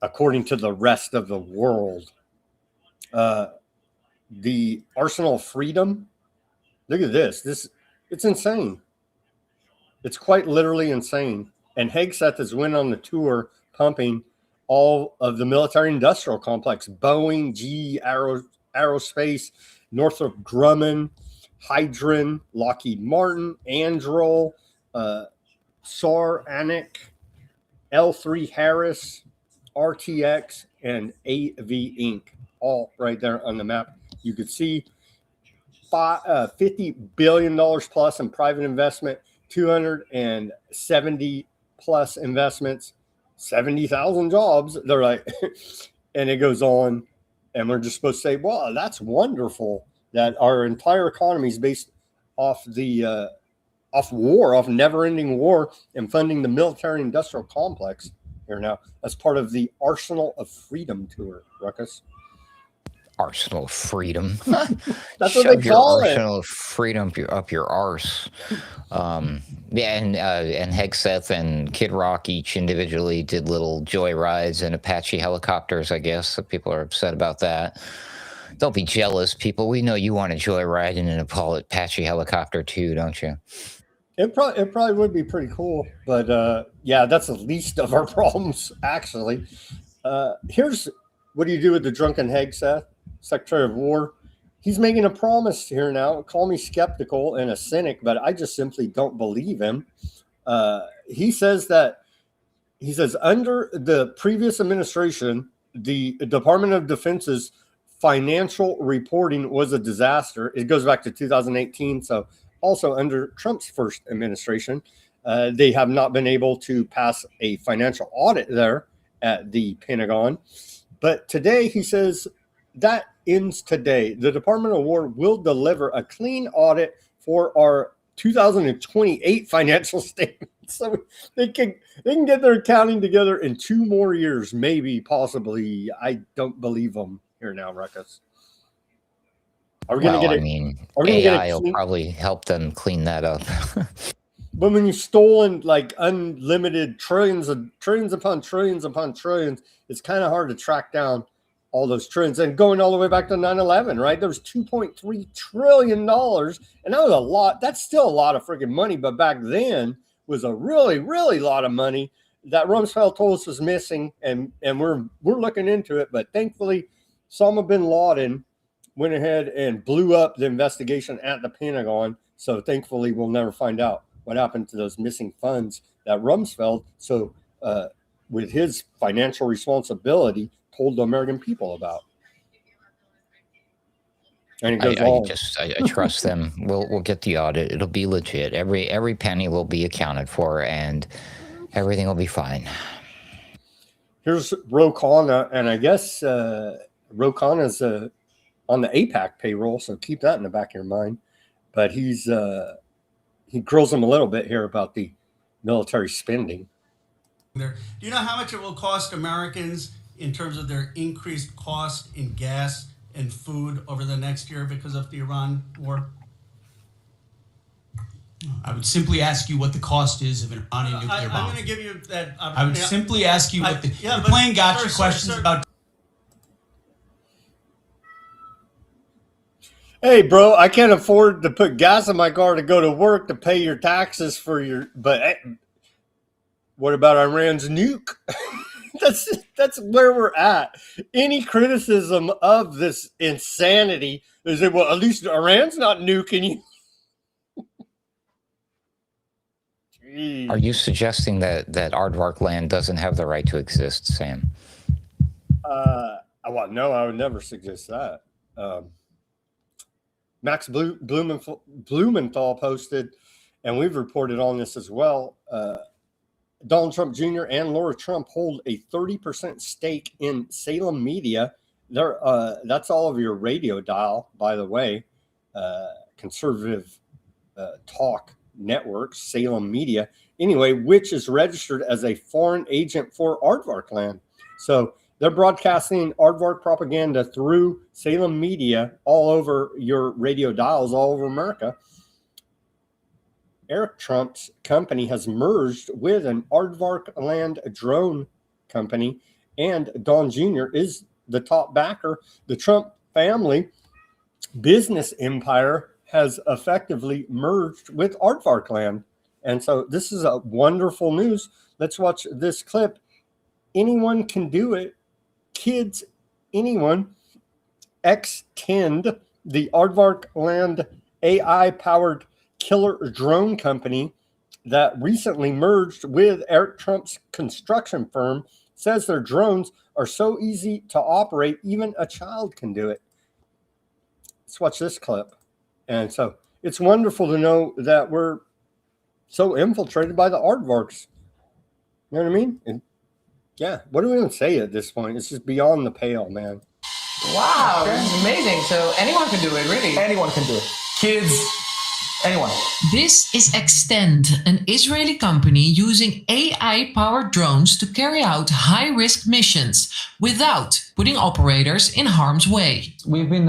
According to the rest of the world, the arsenal of freedom. Look at this. It's insane. It's quite literally insane. And Hegseth has went on the tour pumping all of the military industrial complex, Boeing, GE Aerospace, Northrop Grumman, Hydron, Lockheed Martin, Anduril, Saranic, L3 Harris, RTX, and AV Inc. All right there on the map. You could see $50 billion plus in private investment, 270 plus investments, 70,000 jobs. They're like, and it goes on. And we're just supposed to say, well, that's wonderful that our entire economy is based off the off war, off never-ending war, and funding the military-industrial complex here now as part of the Arsenal of Freedom tour, Ruckus. Arsenal of Freedom. That's what they call it. Arsenal of Freedom up your arse. And Hegseth and Kid Rock each individually did little joyrides in Apache helicopters, I guess. So people are upset about that. Don't be jealous, people. We know you want to joyride in an Apache helicopter too, don't you? It probably would be pretty cool, but yeah, that's the least of our problems, actually. Here's what do you do with the drunken Hegseth, Secretary of War? He's making a promise here now. Call me skeptical and a cynic, but I just simply don't believe him. He says under the previous administration, the Department of Defense's financial reporting was a disaster. It goes back to 2018, so also under Trump's first administration, they have not been able to pass a financial audit there at the Pentagon. But today he says that ends today. The Department of War will deliver a clean audit for our 2028 financial statement. So they can get their accounting together in 2 more years, maybe, possibly. I don't believe them here now, Ruckus. Are we going to get it? AI will probably help them clean that up. But when you've stolen like unlimited trillions upon trillions, it's kind of hard to track down all those trillions. And going all the way back to 9/11, right? There was $2.3 trillion, and that was a lot. That's still a lot of freaking money, but back then was a really, really lot of money that Rumsfeld told us was missing, and we're looking into it. But thankfully, Osama bin Laden went ahead and blew up the investigation at the Pentagon. So thankfully, we'll never find out what happened to those missing funds that Rumsfeld, with his financial responsibility, told the American people about. And it goes on. I trust them. We'll get the audit. It'll be legit. Every penny will be accounted for, and everything will be fine. Here's Ro Khanna, and I guess Ro Khanna's on the APAC payroll, so keep that in the back of your mind. But he grills them a little bit here about the military spending. Do you know how much it will cost Americans in terms of their increased cost in gas and food over the next year because of the Iran war? I would simply ask you what the cost is of an Iranian nuclear bomb. I'm going to give you that. I would simply ask you what you're playing gotcha questions about. Hey, bro, I can't afford to put gas in my car to go to work to pay your taxes for your. But what about Iran's nuke? That's where we're at. Any criticism of this insanity is that, well, at least Iran's not nuking you. Are you suggesting that Aardvark land doesn't have the right to exist, Sam? Well, no, I would never suggest that. Max Blumenthal posted, and we've reported on this as well. Donald Trump Jr. and Laura Trump hold a 30% stake in Salem Media. That's all of your radio dial, by the way. Conservative talk network, Salem Media. Anyway, which is registered as a foreign agent for Aardvark land. So they're broadcasting Aardvark propaganda through Salem Media all over your radio dials all over America. Eric Trump's company has merged with an Aardvark land drone company, and Don Jr. is the top backer. The Trump family business empire has effectively merged with Aardvark land. And so this is a wonderful news. Let's watch this clip. anyone can do it. Kids, anyone. Extend, the Aardvark Land AI-powered killer drone company that recently merged with Eric Trump's construction firm, says their drones are so easy to operate, even a child can do it. Let's watch this clip. And so it's wonderful to know that we're so infiltrated by the aardvarks. You know what I mean? And yeah, what do we even say at this point? It's just beyond the pale, man. Wow, amazing. So anyone can do it, really. Anyone can do it. Kids, anyone. This is Extend, an Israeli company using AI-powered drones to carry out high-risk missions without putting operators in harm's way. We've been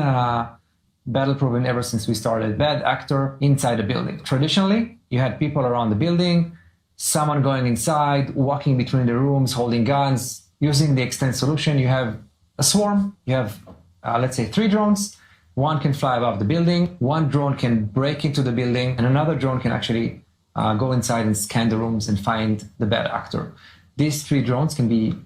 battle-proven ever since we started. Bad actor inside a building. Traditionally, you had people around the building, someone going inside, walking between the rooms, holding guns. Using the Extend solution, you have a swarm. You have, let's say, 3 drones. One can fly above the building, one drone can break into the building, and another drone can actually go inside and scan the rooms and find the bad actor. These 3 drones can be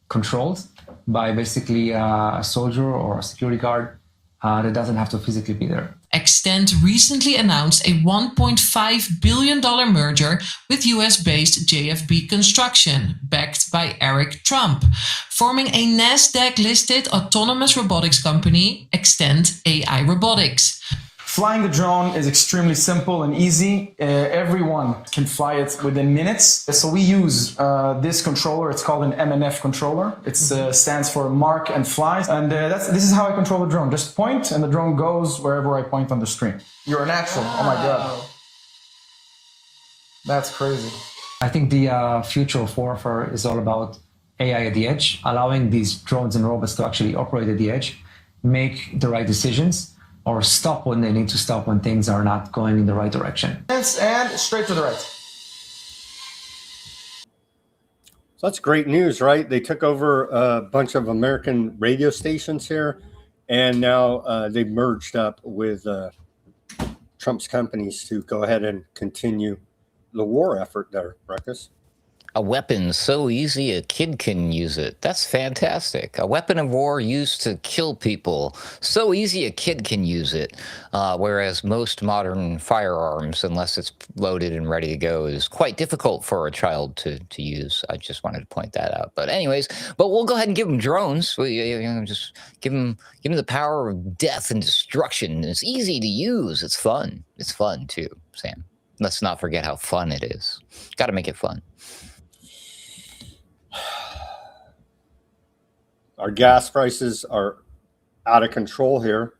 controlled by basically a soldier or a security guard that doesn't have to physically be there. Extend recently announced a $1.5 billion merger with US-based JFB Construction, backed by Eric Trump, forming a NASDAQ-listed autonomous robotics company, Extend AI Robotics. Flying the drone is extremely simple and easy. Everyone can fly it within minutes. So we use this controller. It's called an MNF controller. It stands for Mark and Flies. And this is how I control the drone. Just point and the drone goes wherever I point on the screen. You're a natural. Oh my God. That's crazy. I think the future of warfare is all about AI at the edge, allowing these drones and robots to actually operate at the edge, make the right decisions, or stop when they need to stop when things are not going in the right direction. And straight to the right. So that's great news, right? They took over a bunch of American radio stations here, and now they've merged up with Trump's companies to go ahead and continue the war effort there, Ruckus. A weapon so easy a kid can use it. That's fantastic. A weapon of war used to kill people. So easy a kid can use it. Whereas most modern firearms, unless it's loaded and ready to go, is quite difficult for a child to use. I just wanted to point that out. But anyways, we'll go ahead and give them drones. Just give them the power of death and destruction. It's easy to use. It's fun. It's fun too, Sam. Let's not forget how fun it is. Got to make it fun. Our gas prices are out of control here.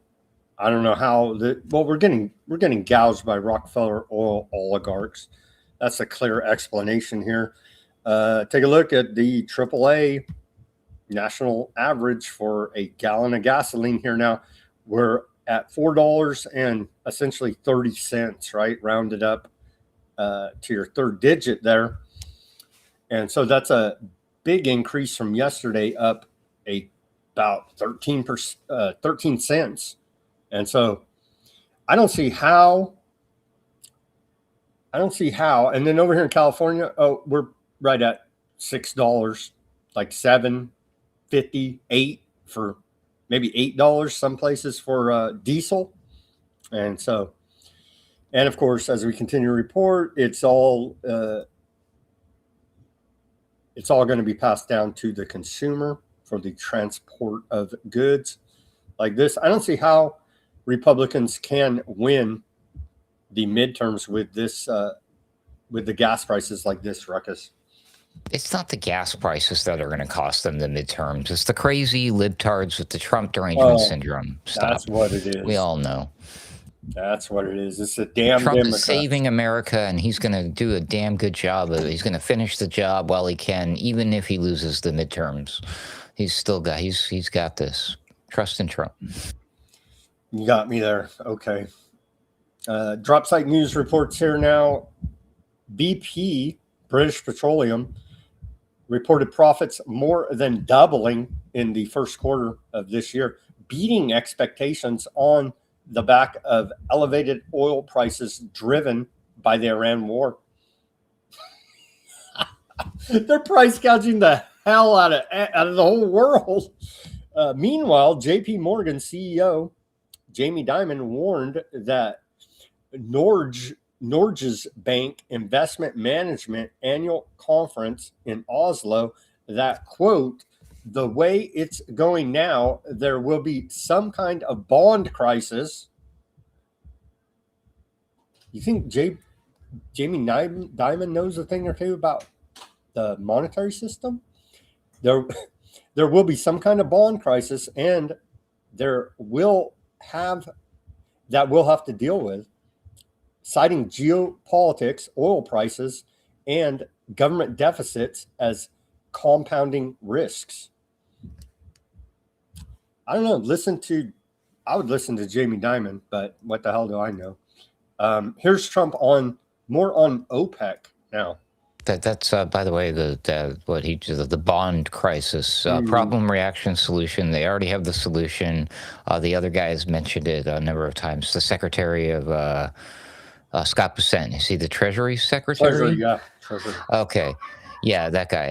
I don't know how we're getting gouged by Rockefeller oil oligarchs. That's a clear explanation here. Take a look at the AAA national average for a gallon of gasoline here now. We're at $4 and essentially 30 cents, right? Rounded up to your third digit there. And so that's a big increase from yesterday, up about 13 cents. And so I don't see how. And then over here in California, we're right at $6, like $7.50, $8 for maybe $8 some places for diesel. And so, and of course, as we continue to report, it's all going to be passed down to the consumer for the transport of goods like this. I don't see how Republicans can win the midterms with this, with the gas prices like this, Ruckus. It's not the gas prices that are going to cost them the midterms. It's the crazy libtards with the Trump derangement syndrome. Stop. That's what it is. We all know. That's what it is. It's a damn Trump Democrat. is saving America, and he's going to do a damn good job of it. He's going to finish the job while he can, even if he loses the midterms. He's got this. Trust in Trump. You got me there. Okay. Drop site news reports here now. BP, British Petroleum, reported profits more than doubling in the first quarter of this year, beating expectations on the back of elevated oil prices driven by the Iran war. They're price gouging the hell out of the whole world. Meanwhile, J.P. Morgan CEO Jamie Dimon warned that Norges Bank Investment Management annual conference in Oslo that, quote, the way it's going now, there will be some kind of bond crisis. You think Jamie Dimon knows a thing or two about the monetary system? There will be some kind of bond crisis, and we'll have to deal with, citing geopolitics, oil prices, and government deficits as compounding risks. I don't know. I would listen to Jamie Dimon, but what the hell do I know? Here's Trump on OPEC now. That's by the way, the bond crisis problem, reaction, solution. They already have the solution. The other guys mentioned it a number of times. The Secretary of Scott Bessent. Is he the Treasury Secretary? Treasury, yeah. Treasury. Okay. Yeah, that guy.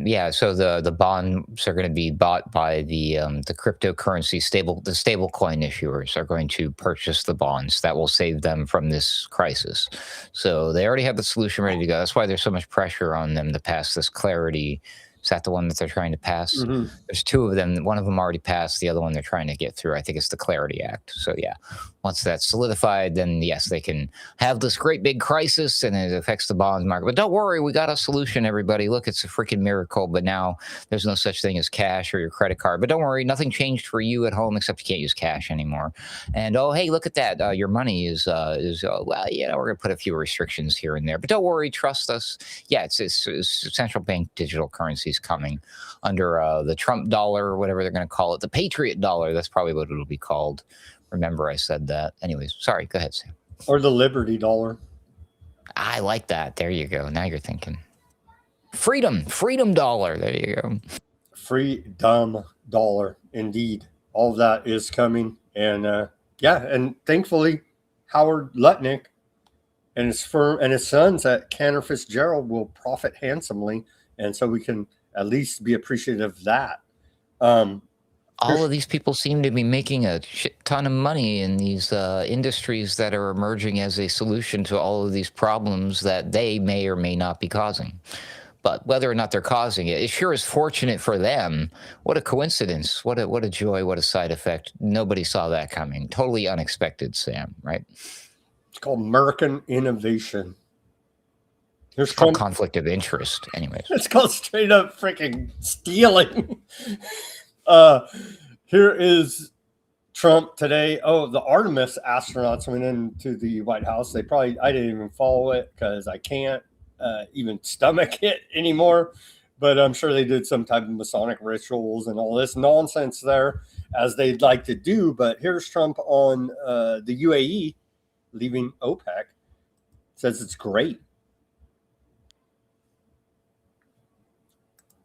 Yeah, so the bonds are going to be bought by the cryptocurrency the stable coin issuers are going to purchase the bonds that will save them from this crisis. So they already have the solution ready to go. That's why there's so much pressure on them to pass this clarity. Is that the one that they're trying to pass? Mm-hmm. There's two of them. One of them already passed. The other one they're trying to get through. I think it's the Clarity Act. So yeah, once that's solidified, then yes, they can have this great big crisis and it affects the bond market. But don't worry, we got a solution, everybody. Look, it's a freaking miracle. But now there's no such thing as cash or your credit card. But don't worry, nothing changed for you at home except you can't use cash anymore. And oh, hey, look at that. Your money is well, yeah, we're going to put a few restrictions here and there. But don't worry, trust us. Yeah, it's central bank digital currencies coming under the Trump dollar, or whatever they're going to call it, the Patriot dollar. That's probably what it'll be called. Remember, I said that. Anyways, sorry. Go ahead, Sam. Or the Liberty dollar. I like that. There you go. Now you're thinking. Freedom dollar. There you go. Freedom dollar. Indeed. All of that is coming. And yeah, and thankfully, Howard Lutnick and his firm and his sons at Cantor Fitzgerald will profit handsomely. And so we can at least be appreciative of that. All of these people seem to be making a shit ton of money in these industries that are emerging as a solution to all of these problems that they may or may not be causing. But whether or not they're causing it, it sure is fortunate for them. What a coincidence. What a joy. What a side effect. Nobody saw that coming. Totally unexpected, Sam, right? It's called American innovation. It's called conflict of interest, anyways. It's called straight up freaking stealing. Here is Trump today. Oh, the Artemis astronauts went into the White House. I didn't even follow it because I can't even stomach it anymore. But I'm sure they did some type of Masonic rituals and all this nonsense there, as they'd like to do. But here's Trump on the UAE leaving OPEC. Says it's great.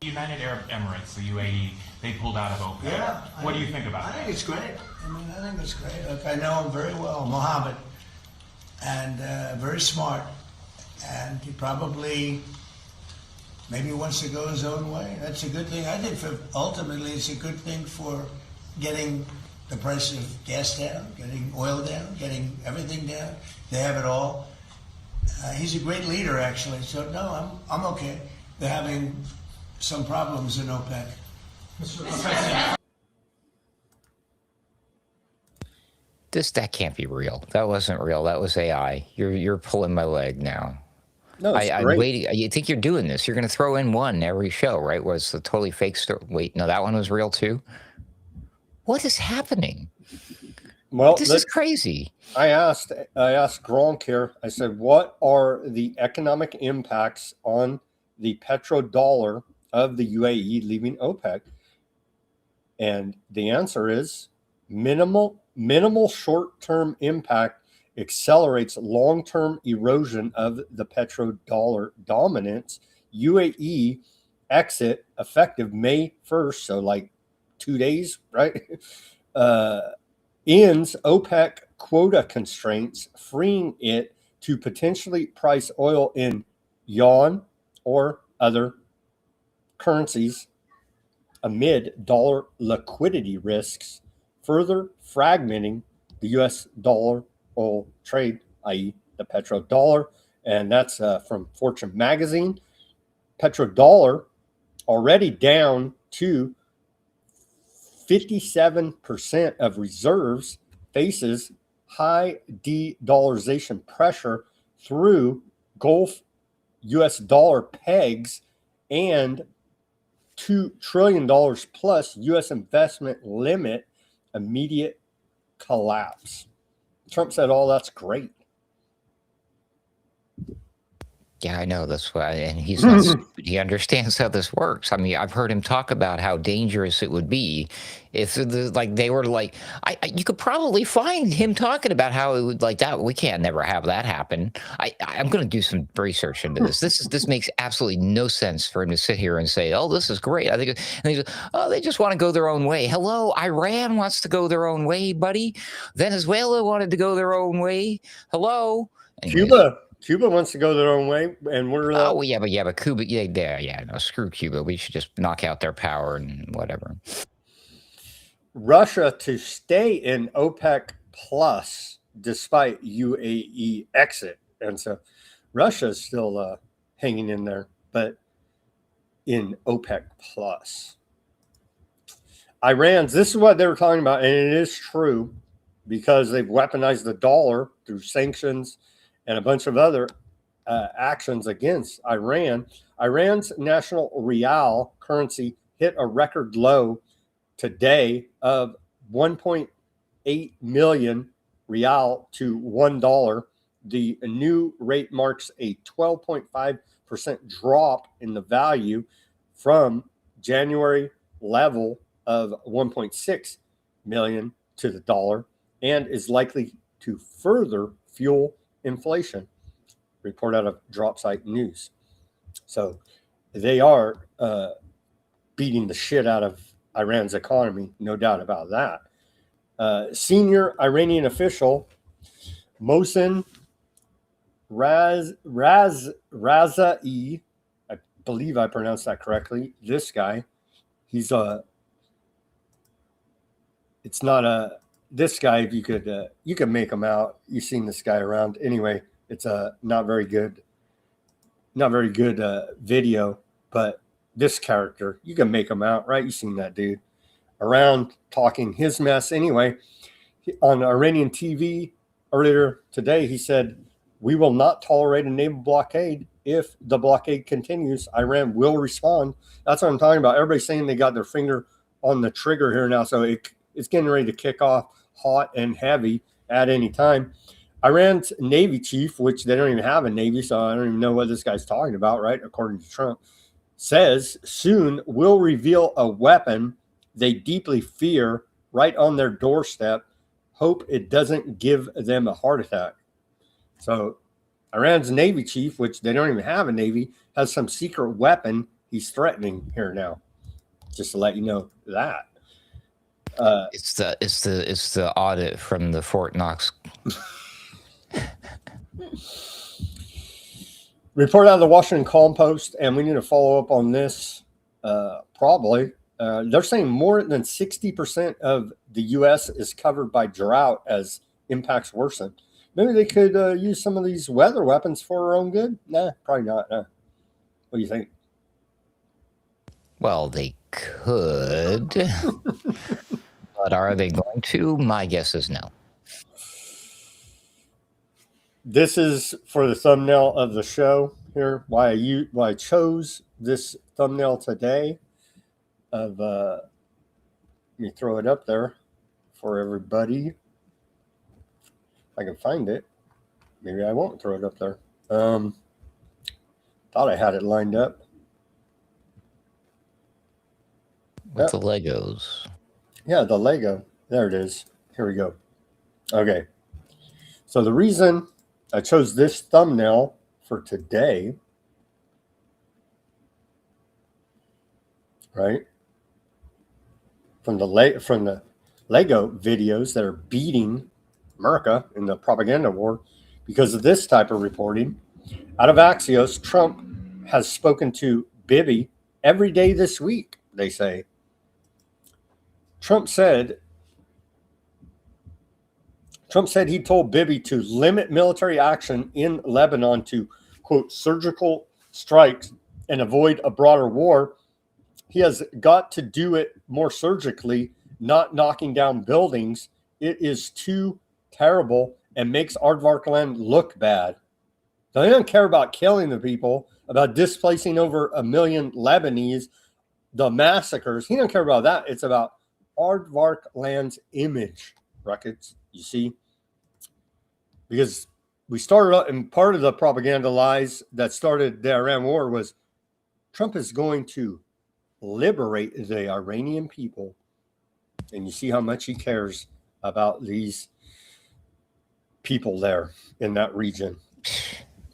United Arab Emirates, the UAE, they pulled out of OPEC. Yeah. What do you think about that? I think it's great. I think it's great. Look, I know him very well, Mohammed, and very smart. And he probably maybe wants to go his own way. That's a good thing. I think ultimately it's a good thing for getting the price of gas down, getting oil down, getting everything down. They have it all. He's a great leader, actually. So no, I'm okay. They're having some problems in OPEC. That can't be real. That wasn't real. That was AI. You're pulling my leg now. No, I'm waiting. You think you're doing this? You're going to throw in one every show, right? Where it's a totally fake story. Wait, no, that one was real too. What is happening? Well, this is crazy. I asked Gronk here. I said, "What are the economic impacts on the petrodollar of the UAE leaving OPEC?" And the answer is minimal short-term impact accelerates long-term erosion of the petrodollar dominance. UAE exit effective May 1st, so like 2 days, right? Ends OPEC quota constraints, freeing it to potentially price oil in yuan or other currencies amid dollar liquidity risks, further fragmenting the U.S. dollar oil trade, i.e., the petrodollar. And that's from Fortune magazine. Petrodollar already down to 57% of reserves, faces high de-dollarization pressure through Gulf U.S. dollar pegs and $2 trillion plus U.S. investment limit immediate collapse. Trump said, "Oh, that's great." Yeah, I know. That's why, and he's not stupid. He understands how this works. I mean, I've heard him talk about how dangerous it would be if they were like, you could probably find him talking about how it would like that. We can't never have that happen. I'm going to do some research into this. This makes absolutely no sense for him to sit here and say, "Oh, this is great." I think, and he's, "Oh, they just want to go their own way." Hello, Iran wants to go their own way, buddy. Venezuela wanted to go their own way. Hello, anyways. Cuba wants to go their own way, and we're but Cuba, no, screw Cuba. We should just knock out their power and whatever. Russia to stay in OPEC plus despite UAE exit, and so Russia is still hanging in there, but in OPEC plus. Iran's, this is what they were talking about, and it is true because they've weaponized the dollar through sanctions and a bunch of other actions against Iran. Iran's national rial currency hit a record low today of 1.8 million rial to $1. The new rate marks a 12.5% drop in the value from January level of 1.6 million to the dollar, and is likely to further fuel inflation. Report out of Dropsite News. So they are beating the shit out of Iran's economy, no doubt about that. Senior Iranian official Mohsen Razai, I believe I pronounced that correctly. This guy, he's it's not a, this guy, if you could make him out. You've seen this guy around. Anyway, it's a not very good video, but this character, you can make him out, right? You've seen that dude around talking his mess. Anyway, on Iranian TV earlier today, he said, "We will not tolerate a naval blockade. If the blockade continues, Iran will respond." That's what I'm talking about. Everybody's saying they got their finger on the trigger here now, so it's getting ready to kick off hot and heavy at any time. Iran's Navy chief, which they don't even have a Navy, so I don't even know what this guy's talking about, right? According to Trump, says soon will reveal a weapon they deeply fear right on their doorstep. Hope it doesn't give them a heart attack. So Iran's Navy chief, which they don't even have a Navy, has some secret weapon he's threatening here now. Just to let you know that. It's the audit from the Fort Knox. Report out of the Washington Post, and we need to follow up on this probably. They're saying more than 60% of the U.S. is covered by drought as impacts worsen. Maybe they could use some of these weather weapons for our own good? Nah, probably not. What do you think? Well, they could. But are they going to? My guess is no. This is for the thumbnail of the show here. Why I chose this thumbnail today. Let me throw it up there for everybody. If I can find it. Maybe I won't throw it up there. Thought I had it lined up. With the Legos. Yeah, the Lego. There it is. Here we go. Okay. So the reason I chose this thumbnail for today, right, from the Lego videos that are beating America in the propaganda war, because of this type of reporting. Out of Axios, Trump has spoken to Bibi every day this week, they say. Trump said he told Bibi to limit military action in Lebanon to, quote, surgical strikes and avoid a broader war. He has got to do it more surgically, not knocking down buildings. It is too terrible and makes Aardvarkland look bad. So he doesn't care about killing the people, about displacing over 1 million Lebanese, the massacres. He doesn't care about that. It's about Aardvarkland's image, Ruckus, you see? Because we started out, and part of the propaganda lies that started the Iran war was Trump is going to liberate the Iranian people. And you see how much he cares about these people there in that region.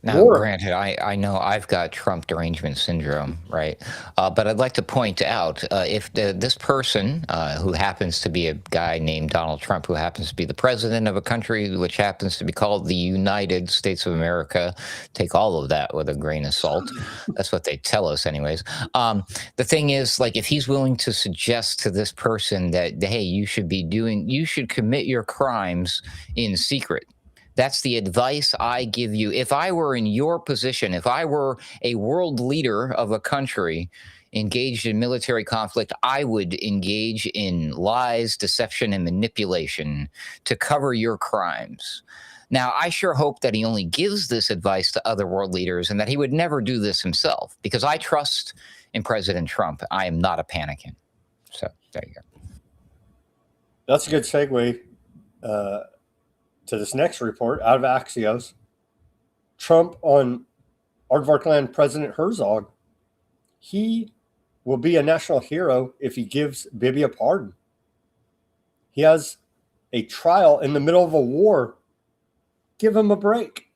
Now, granted, I know I've got Trump derangement syndrome, right? But I'd like to point out if this person, who happens to be a guy named Donald Trump, who happens to be the president of a country which happens to be called the United States of America, take all of that with a grain of salt. That's what they tell us anyways. The thing is, like, if he's willing to suggest to this person that, hey, you should commit your crimes in secret. That's the advice I give you. If I were in your position, if I were a world leader of a country engaged in military conflict, I would engage in lies, deception, and manipulation to cover your crimes. Now, I sure hope that he only gives this advice to other world leaders and that he would never do this himself, because I trust in President Trump. I am not a panicking. So there you go. That's a good segue to this next report out of Axios. Trump on Aardvarkland President Herzog. He will be a national hero if he gives Bibi a pardon. He has a trial in the middle of a war. Give him a break.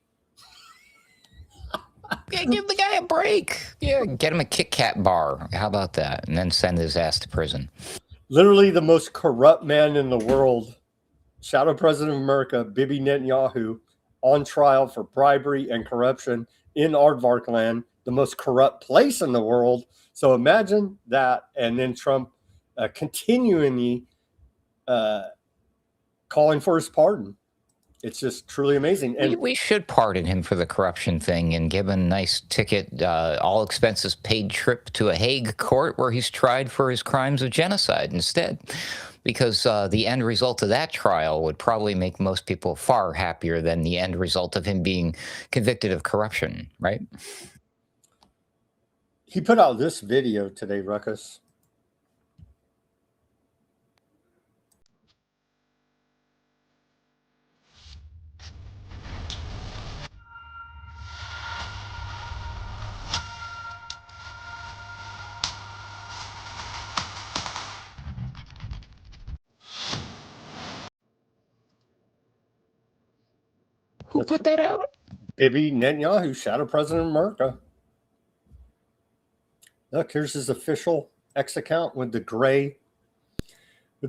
Yeah, give the guy a break. Yeah, get him a Kit Kat bar. How about that? And then send his ass to prison. Literally the most corrupt man in the world, Shadow President of America, Bibi Netanyahu, on trial for bribery and corruption in Aardvarkland, the most corrupt place in the world. So imagine that, and then Trump continually calling for his pardon. It's just truly amazing. And we should pardon him for the corruption thing and give him a nice ticket, all expenses paid trip to a Hague court where he's tried for his crimes of genocide instead. Because the end result of that trial would probably make most people far happier than the end result of him being convicted of corruption, right? He put out this video today, Ruckus. Who put that out? Bibi Netanyahu, Shadow President of America. Look, here's his official X account with the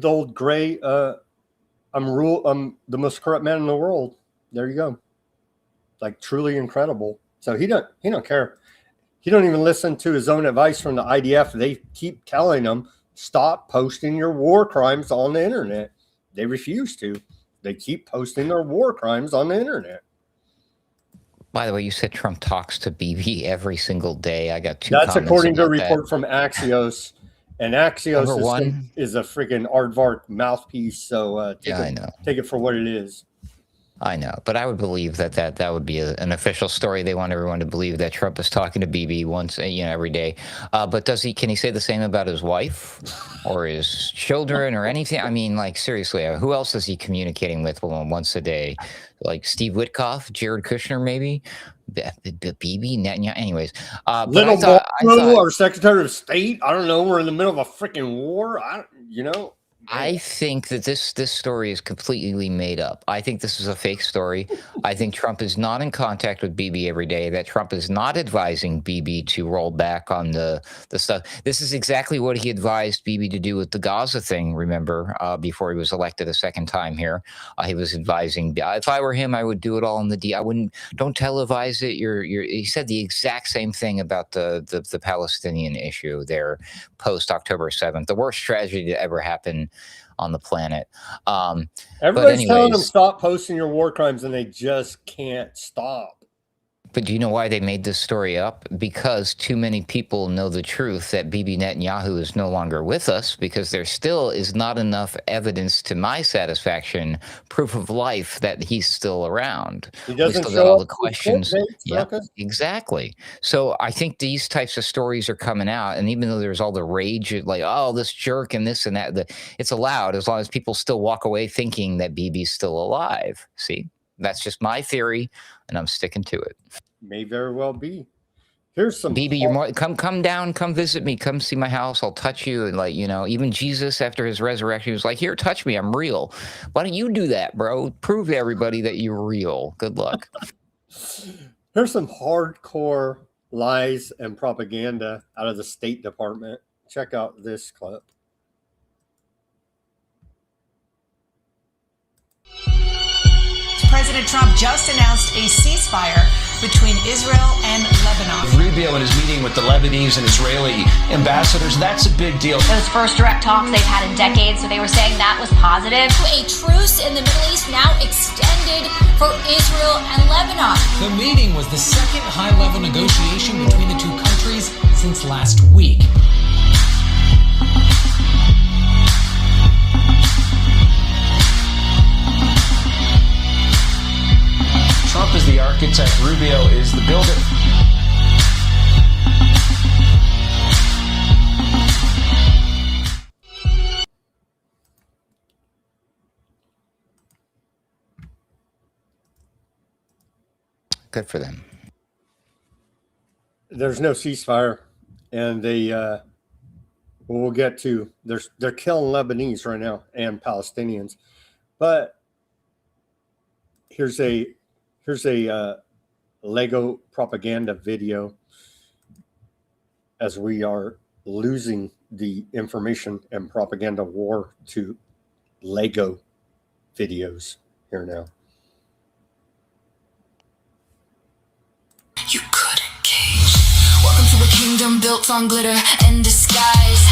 old gray, I'm the most corrupt man in the world. There you go. Like, truly incredible. So he don't care. He don't even listen to his own advice from the IDF. They keep telling him, stop posting your war crimes on the internet. They refuse to. They keep posting their war crimes on the internet. By the way, you said Trump talks to Bibi every single day. I got two. That's according to a report from Axios, and Axios is a freaking aardvark mouthpiece. So I know. Take it for what it is. I know, but I would believe that would be an official story. They want everyone to believe that Trump is talking to Bibi once, every day. But can he say the same about his wife or his children or anything? I mean, like, seriously, who else is he communicating with once a day? Like Steve Witkoff, Jared Kushner, maybe? Bibi, Netanyahu, anyways. Little Marco, our Secretary of State. I don't know. We're in the middle of a freaking war. I think that this story is completely made up. I think this is a fake story. I think Trump is not in contact with Bibi every day, that Trump is not advising Bibi to roll back on the stuff. This is exactly what he advised Bibi to do with the Gaza thing, remember, before he was elected a second time here. He was advising, if I were him, I would do it all in the don't televise it. He said the exact same thing about the Palestinian issue there post October 7th. The worst tragedy to ever happen on the planet. Everybody's telling them stop posting your war crimes, and they just can't stop. But do you know why they made this story up? Because too many people know the truth that Bibi Netanyahu is no longer with us, because there still is not enough evidence to my satisfaction, proof of life that he's still around. He doesn't we still show got all up the to court questions. dates, Yeah, Marcus? exactly. So I think these types of stories are coming out, and even though there's all the rage, like, oh, this jerk and this and that, it's allowed as long as people still walk away thinking that Bibi's still alive. See? That's just my theory, and I'm sticking to it. May very well be. Here's some. Bibi, you're more, come down, come visit me, come see my house. I'll touch you, and like, you know, even Jesus after his resurrection was like, "Here, touch me, I'm real." Why don't you do that, bro? Prove to everybody that you're real. Good luck. Here's some hardcore lies and propaganda out of the State Department. Check out this clip. President Trump just announced a ceasefire between Israel and Lebanon. Rubio in his meeting with the Lebanese and Israeli ambassadors, that's a big deal. Those first direct talks they've had in decades, so they were saying that was positive. A truce in the Middle East now extended for Israel and Lebanon. The meeting was the second high-level negotiation between the two countries since last week. Trump is the architect, Rubio is the builder. Good for them. There's no ceasefire, and we'll get to, they're killing Lebanese right now and Palestinians, but here's a Lego propaganda video as we are losing the information and propaganda war to Lego videos here now. You couldn't cage. Welcome to a kingdom built on glitter and disguise,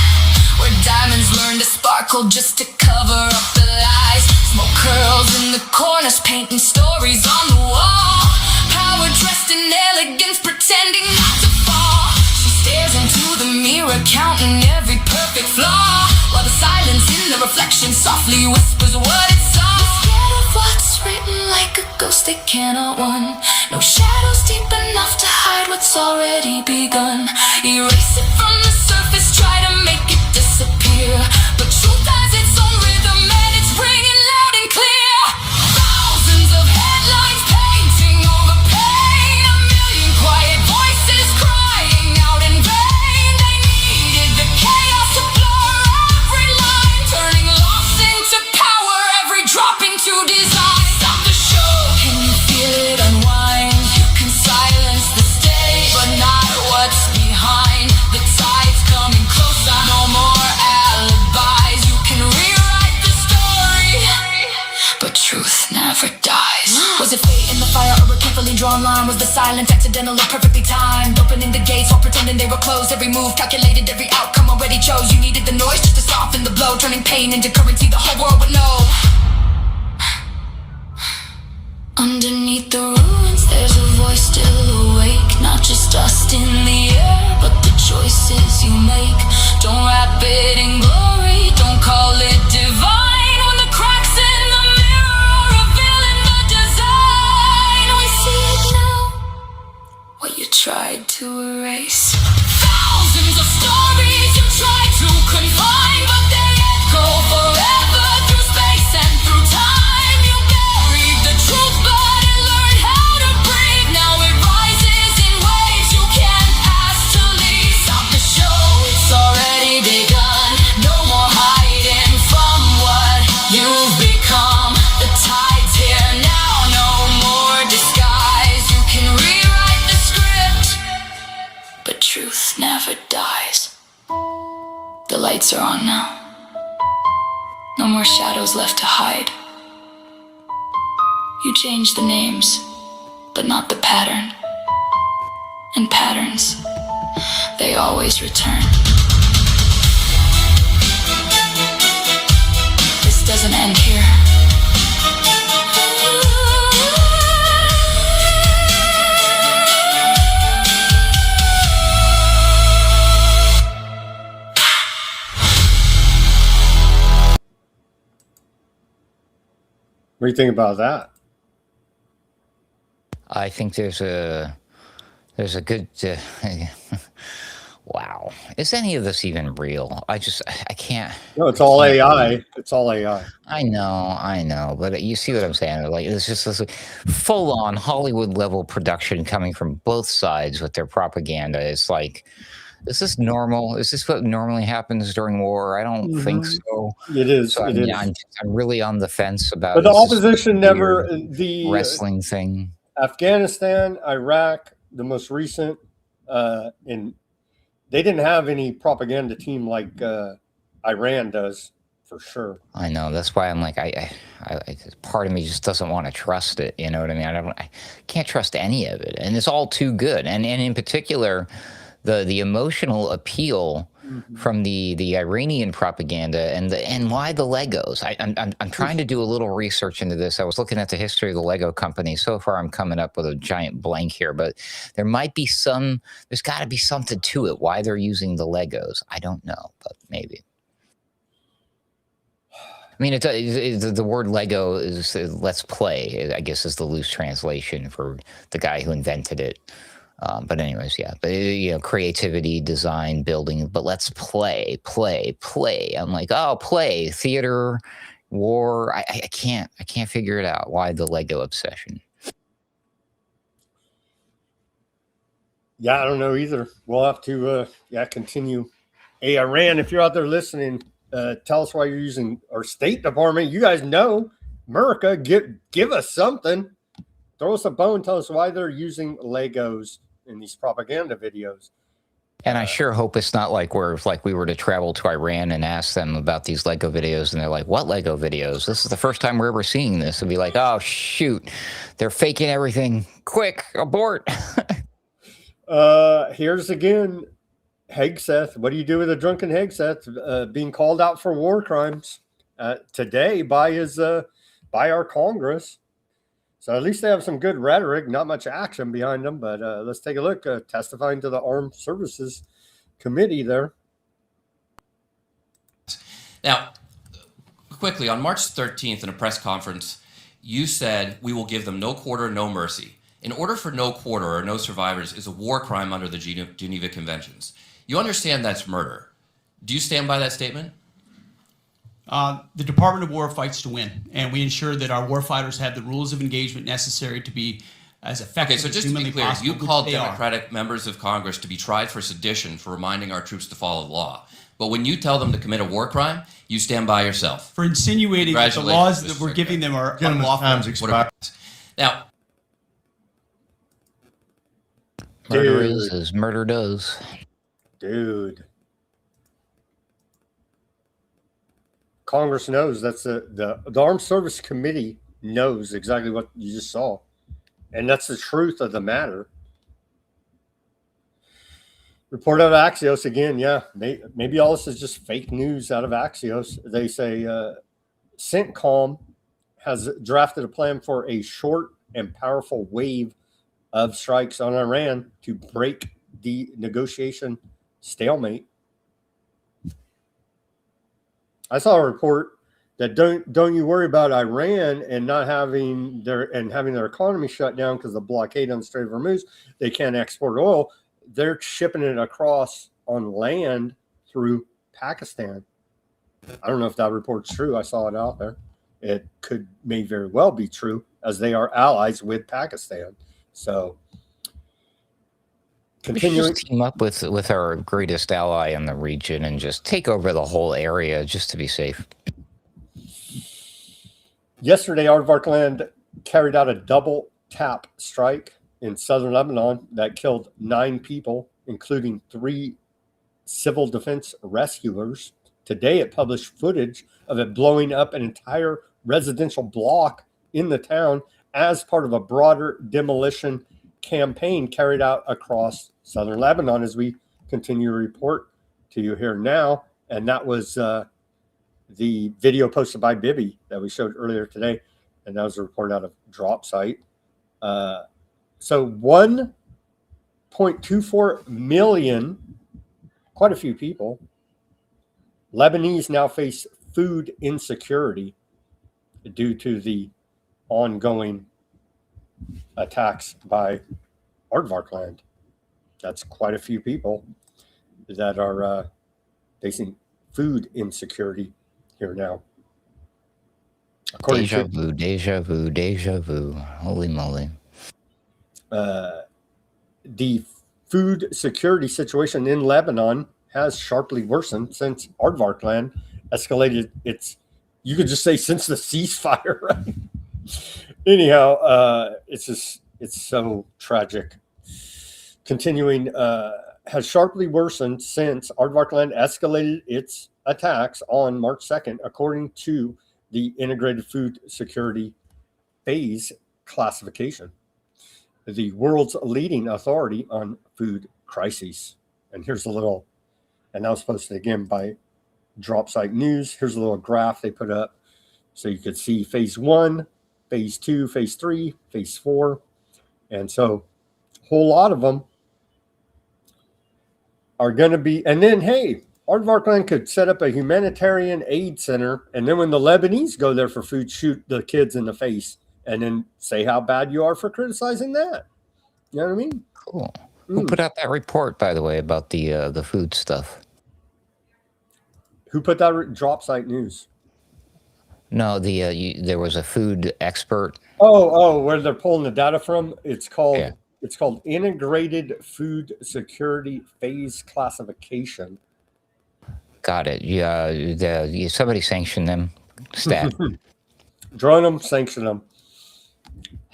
where diamonds learn to sparkle just to cover up the lies. Smoke curls in the corners, painting stories on the wall. Power dressed in elegance, pretending not to fall. She stares into the mirror, counting every perfect flaw, while the silence in the reflection softly whispers what it saw. Scared of what's written, like a ghost they cannot run. No shadows deep enough to hide what's already begun. Erase it from the surface, try to make it disappear, but truth has its own rhythm and it's ringing loud and clear. Thousands of headlines painting over pain, a million quiet voices crying out in vain. They needed the chaos to blur every line, turning loss into power, every drop into design. Stop the show, can you feel it unwind? You can silence the stage, but not what's behind. The tide's coming closer, no more alibis. You can rewrite the story, but truth never dies. Was it fate in the fire or a carefully drawn line? Was the silence accidental or perfectly timed? Opening the gates while pretending they were closed. Every move calculated, every outcome already chose. You needed the noise just to soften the blow, turning pain into currency the whole world would know. Underneath the ruins, there's a voice still awake. Not just dust in the air, but the choices you make. Don't wrap it in glory, don't call it divine. When the cracks in the mirror are revealing the design, we see it now, what you tried to erase. Thousands of stories you tried to confine, but they echo forever through space and through time. You buried the truth, but it learned how to breathe. Now it rises in waves you can't ask to leave. Stop the show, it's already begun. No more hiding from what you've become. The tide's here now, no more disguise. You can rewrite the script, but truth never dies. The lights are on now. No more shadows left to hide. You change the names, but not the pattern. And patterns, they always return. doesn't end here. What do you think about that? I think there's a good wow. Is any of this even real? I can't. No, it's all AI. It's all AI. I know, but you see what I'm saying? Like, it's just this full-on Hollywood level production coming from both sides with their propaganda. It's like, is this normal? Is this what normally happens during war? I don't think so. It is. So It is. I'm really on the fence about. But the opposition never wrestling thing. Afghanistan, Iraq, the most recent, and they didn't have any propaganda team like Iran does, for sure. I know. That's why I'm like, I part of me just doesn't want to trust it. You know what I mean? I can't trust any of it, and it's all too good. And in particular, the emotional appeal from the Iranian propaganda and why the Legos. I'm trying to do a little research into this. I was looking at the history of the Lego company. So far, I'm coming up with a giant blank here, but there might be there's got to be something to it. Why they're using the Legos, I don't know, but maybe. I mean, the word Lego is let's play, I guess, is the loose translation for the guy who invented it. But anyways, yeah. But creativity, design, building. But let's play. I'm like, oh, play, theater, war. I can't figure it out. Why the Lego obsession? Yeah, I don't know either. We'll have to continue. Hey, Iran, if you're out there listening, tell us why you're using our State Department. You guys know, America, give us something. Throw us a bone. Tell us why they're using Legos in these propaganda videos. And I sure hope it's not like we were to travel to Iran and ask them about these Lego videos, and they're like, "What Lego videos? This is the first time we're ever seeing this." And be like, "Oh shoot, they're faking everything! Quick, abort!" Here's again, Hegseth. What do you do with a drunken Hegseth being called out for war crimes today by our Congress? So at least they have some good rhetoric, not much action behind them. But let's take a look. Testifying to the Armed Services Committee there. Now, quickly, on March 13th in a press conference, you said, "We will give them no quarter, no mercy." In order for no quarter or no survivors is a war crime under the Geneva Conventions. You understand that's murder. Do you stand by that statement? The Department of War fights to win, and we ensure that our warfighters have the rules of engagement necessary to be as effective as as humanly possible. Okay, so just to be clear, possible, you called they are. Democratic members of Congress to be tried for sedition for reminding our troops to follow the law. But when you tell them to commit a war crime, you stand by yourself. For insinuating that the laws that we're giving them are unlawful. Now, murder is as murder does. Dude. Congress knows. That's the Armed Service Committee knows exactly what you just saw. And that's the truth of the matter. Report out of Axios again. Yeah, maybe all this is just fake news out of Axios. They say CENTCOM has drafted a plan for a short and powerful wave of strikes on Iran to break the negotiation stalemate. I saw a report that don't you worry about Iran and not having their economy shut down because of the blockade on the Strait of Hormuz. They can't export oil. They're shipping it across on land through Pakistan. I don't know if that report's true. I saw it out there. It may very well be true, as they are allies with Pakistan. So continuing, we should just team up with our greatest ally in the region and just take over the whole area just to be safe. Yesterday, Aardvark Land carried out a double tap strike in southern Lebanon that killed 9 people, including 3 civil defense rescuers. Today, it published footage of it blowing up an entire residential block in the town as part of a broader demolition campaign carried out across southern Lebanon, as we continue to report to you here now. And that was the video posted by Bibby that we showed earlier today, and that was a report out of DropSite. So 1.24 million, quite a few people, Lebanese now face food insecurity due to the ongoing attacks by Aardvark land. That's quite a few people that are facing food insecurity here now. According Deja vu, deja vu, deja vu. Holy moly. The food security situation in Lebanon has sharply worsened since Aardvark land escalated its, you could just say since the ceasefire, right? Anyhow, it's so tragic. Continuing, has sharply worsened since Aardvark land escalated its attacks on March 2nd, according to the Integrated Food Security Phase Classification, the world's leading authority on food crises. And here's a little, and that was posted again by DropSite News. Here's a little graph they put up so you could see phase 1, phase 2, phase 3, phase 4. And so a whole lot of them are going to be, and then, hey, Aardvark land could set up a humanitarian aid center, and then when the Lebanese go there for food, shoot the kids in the face, and then say how bad you are for criticizing that. You know what I mean? Cool. Who put out that report, by the way, about the food stuff? Who put that? DropSite News. No, there was a food expert. Oh, where they're pulling the data from? It's called Integrated Food Security Phase Classification. Got it. Yeah, somebody sanctioned them. Stat. Drone them, sanction them.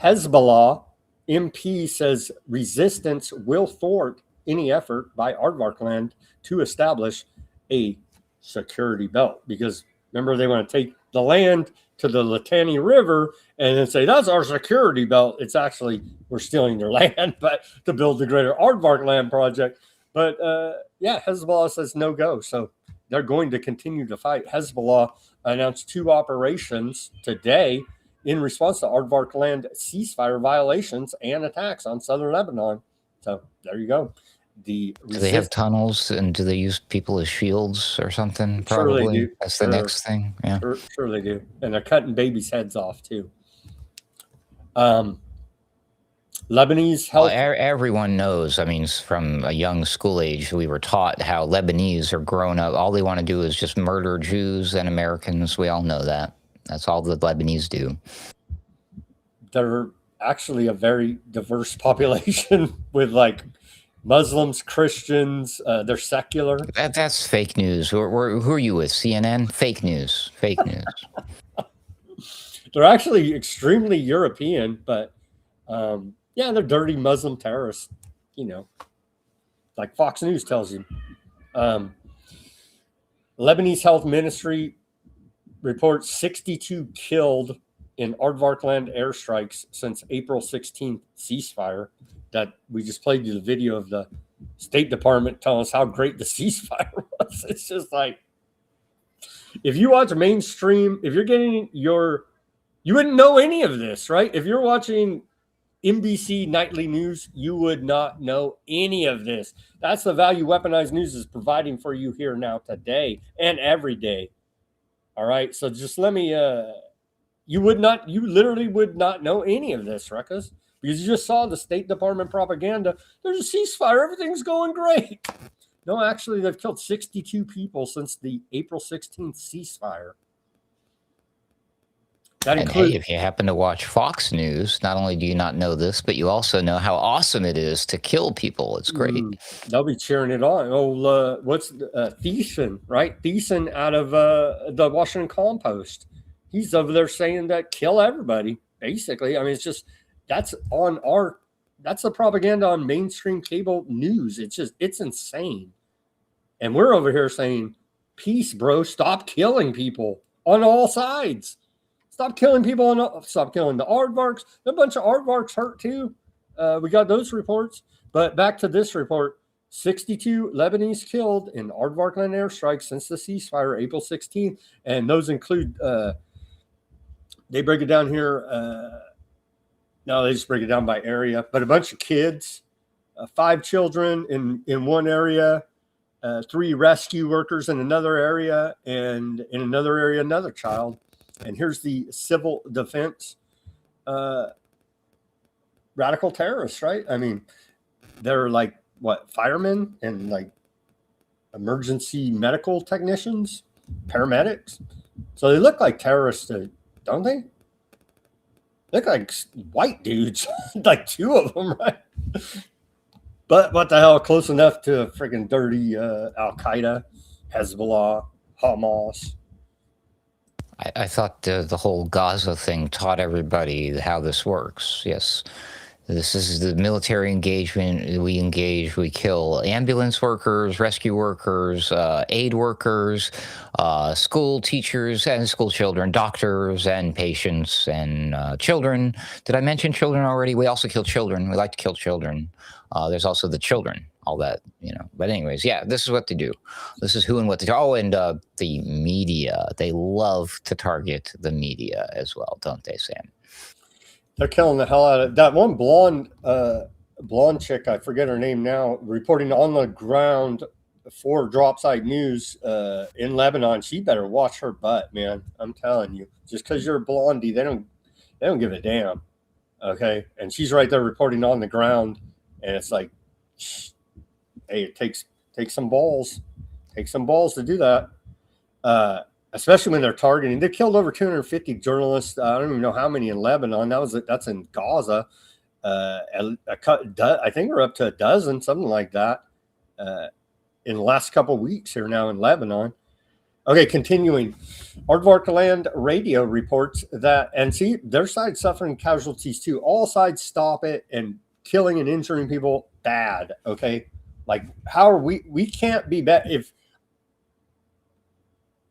Hezbollah MP says resistance will thwart any effort by Aardvark land to establish a security belt. Because remember, they want to take the land to the Litani River and then say, that's our security belt. It's actually, we're stealing their land, but to build the greater Aardvark land project. But yeah, Hezbollah says no go. So they're going to continue to fight. Hezbollah announced 2 operations today in response to Aardvark land ceasefire violations and attacks on southern Lebanon. So there you go. Do they have tunnels, and do they use people as shields or something? Probably. Probably. Sure they do. That's the next thing. Yeah. Sure they do. And they're cutting babies' heads off too. Lebanese health. Well, everyone knows. I mean, from a young school age, we were taught how Lebanese are grown up. All they want to do is just murder Jews and Americans. We all know that. That's all the Lebanese do. They're actually a very diverse population with like Muslims, Christians. They're secular. That's fake news. Who are you with? CNN? Fake news. Fake news. They're actually extremely European, but yeah, they're dirty Muslim terrorists. You know, like Fox News tells you. Lebanese Health Ministry reports 62 killed in Aardvark land airstrikes since April 16th ceasefire. That we just played you the video of the State Department telling us how great the ceasefire was. It's just like, if you watch mainstream, if you're getting you wouldn't know any of this, right? If you're watching NBC nightly news, you would not know any of this. That's the value Weaponized News is providing for you here now today and every day. All right. So just let me, you literally would not know any of this, Ruckus, because you just saw the State Department propaganda. There's a ceasefire. Everything's going great. No, actually, they've killed 62 people since the April 16th ceasefire. That includes, hey, if you happen to watch Fox News, not only do you not know this, but you also know how awesome it is to kill people. It's great. They'll be cheering it on. Oh, what's Thiessen, right? Thiessen out of the Washington Compost. He's over there saying that kill everybody, basically. I mean, it's just, that's the propaganda on mainstream cable news. It's insane. And we're over here saying, peace, bro. Stop killing people on all sides. Stop killing people. Stop killing the Aardvarks. A bunch of Aardvarks hurt too. We got those reports. But back to this report. 62 Lebanese killed in Aardvarkland airstrikes since the ceasefire, April 16th. And those include, they break it down here. No, they just break it down by area, but a bunch of kids, 5 children in one area, 3 rescue workers in another area, and in another area, another child. And here's the civil defense radical terrorists, right? I mean, they're like, what, firemen and like emergency medical technicians, paramedics. So they look like terrorists, don't they? Look like white dudes, like 2 of them, right? But what the hell, close enough to freaking dirty Al-Qaeda, Hezbollah, Hamas. I thought the whole Gaza thing taught everybody how this works. Yes. This is the military engagement. We engage, we kill ambulance workers, rescue workers, aid workers, school teachers and school children, doctors and patients and children. Did I mention children already? We also kill children. We like to kill children. There's also the children, all that, you know. But anyways, yeah, this is what they do. This is who and what they do. Oh, and the media. They love to target the media as well, don't they, Sam? They're killing the hell out of that one blonde chick. I forget her name now. Reporting on the ground for Dropsite News in Lebanon. She better watch her butt, man. I'm telling you. Just because you're a blondie, they don't give a damn. Okay, and she's right there reporting on the ground, and it's like, hey, it takes some balls. Take some balls to do that. Especially when they're targeting. They killed over 250 journalists. I don't even know how many in Lebanon. That's in Gaza. I think we're up to a dozen, something like that, in the last couple of weeks here now in Lebanon. Okay, continuing. Aardvarkland Radio reports that, and see, their side's suffering casualties too. All sides stop it, and killing and injuring people, bad. Okay, like how are we can't be bad if.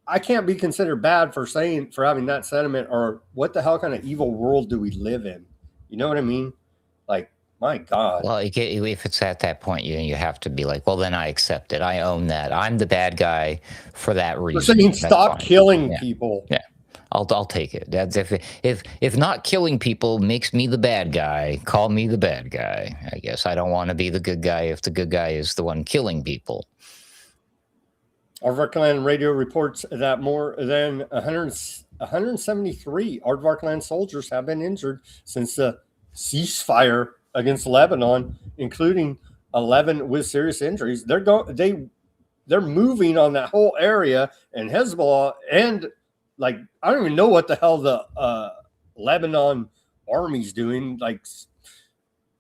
I can't be considered bad for having that sentiment, or what the hell kind of evil world do we live in? You know what I mean? Like, my God. Well, if it's at that point, you have to be like, well, then I accept it. I own that. I'm the bad guy for that reason. So you stop killing people. Yeah, I'll take it. That's if not killing people makes me the bad guy, call me the bad guy. I guess I don't want to be the good guy if the good guy is the one killing people. Aardvarkland Radio reports that more than 173 Aardvarkland soldiers have been injured since the ceasefire against Lebanon, including 11 with serious injuries. They're moving on that whole area, and Hezbollah, and like I don't even know what the hell the Lebanon army's doing. Like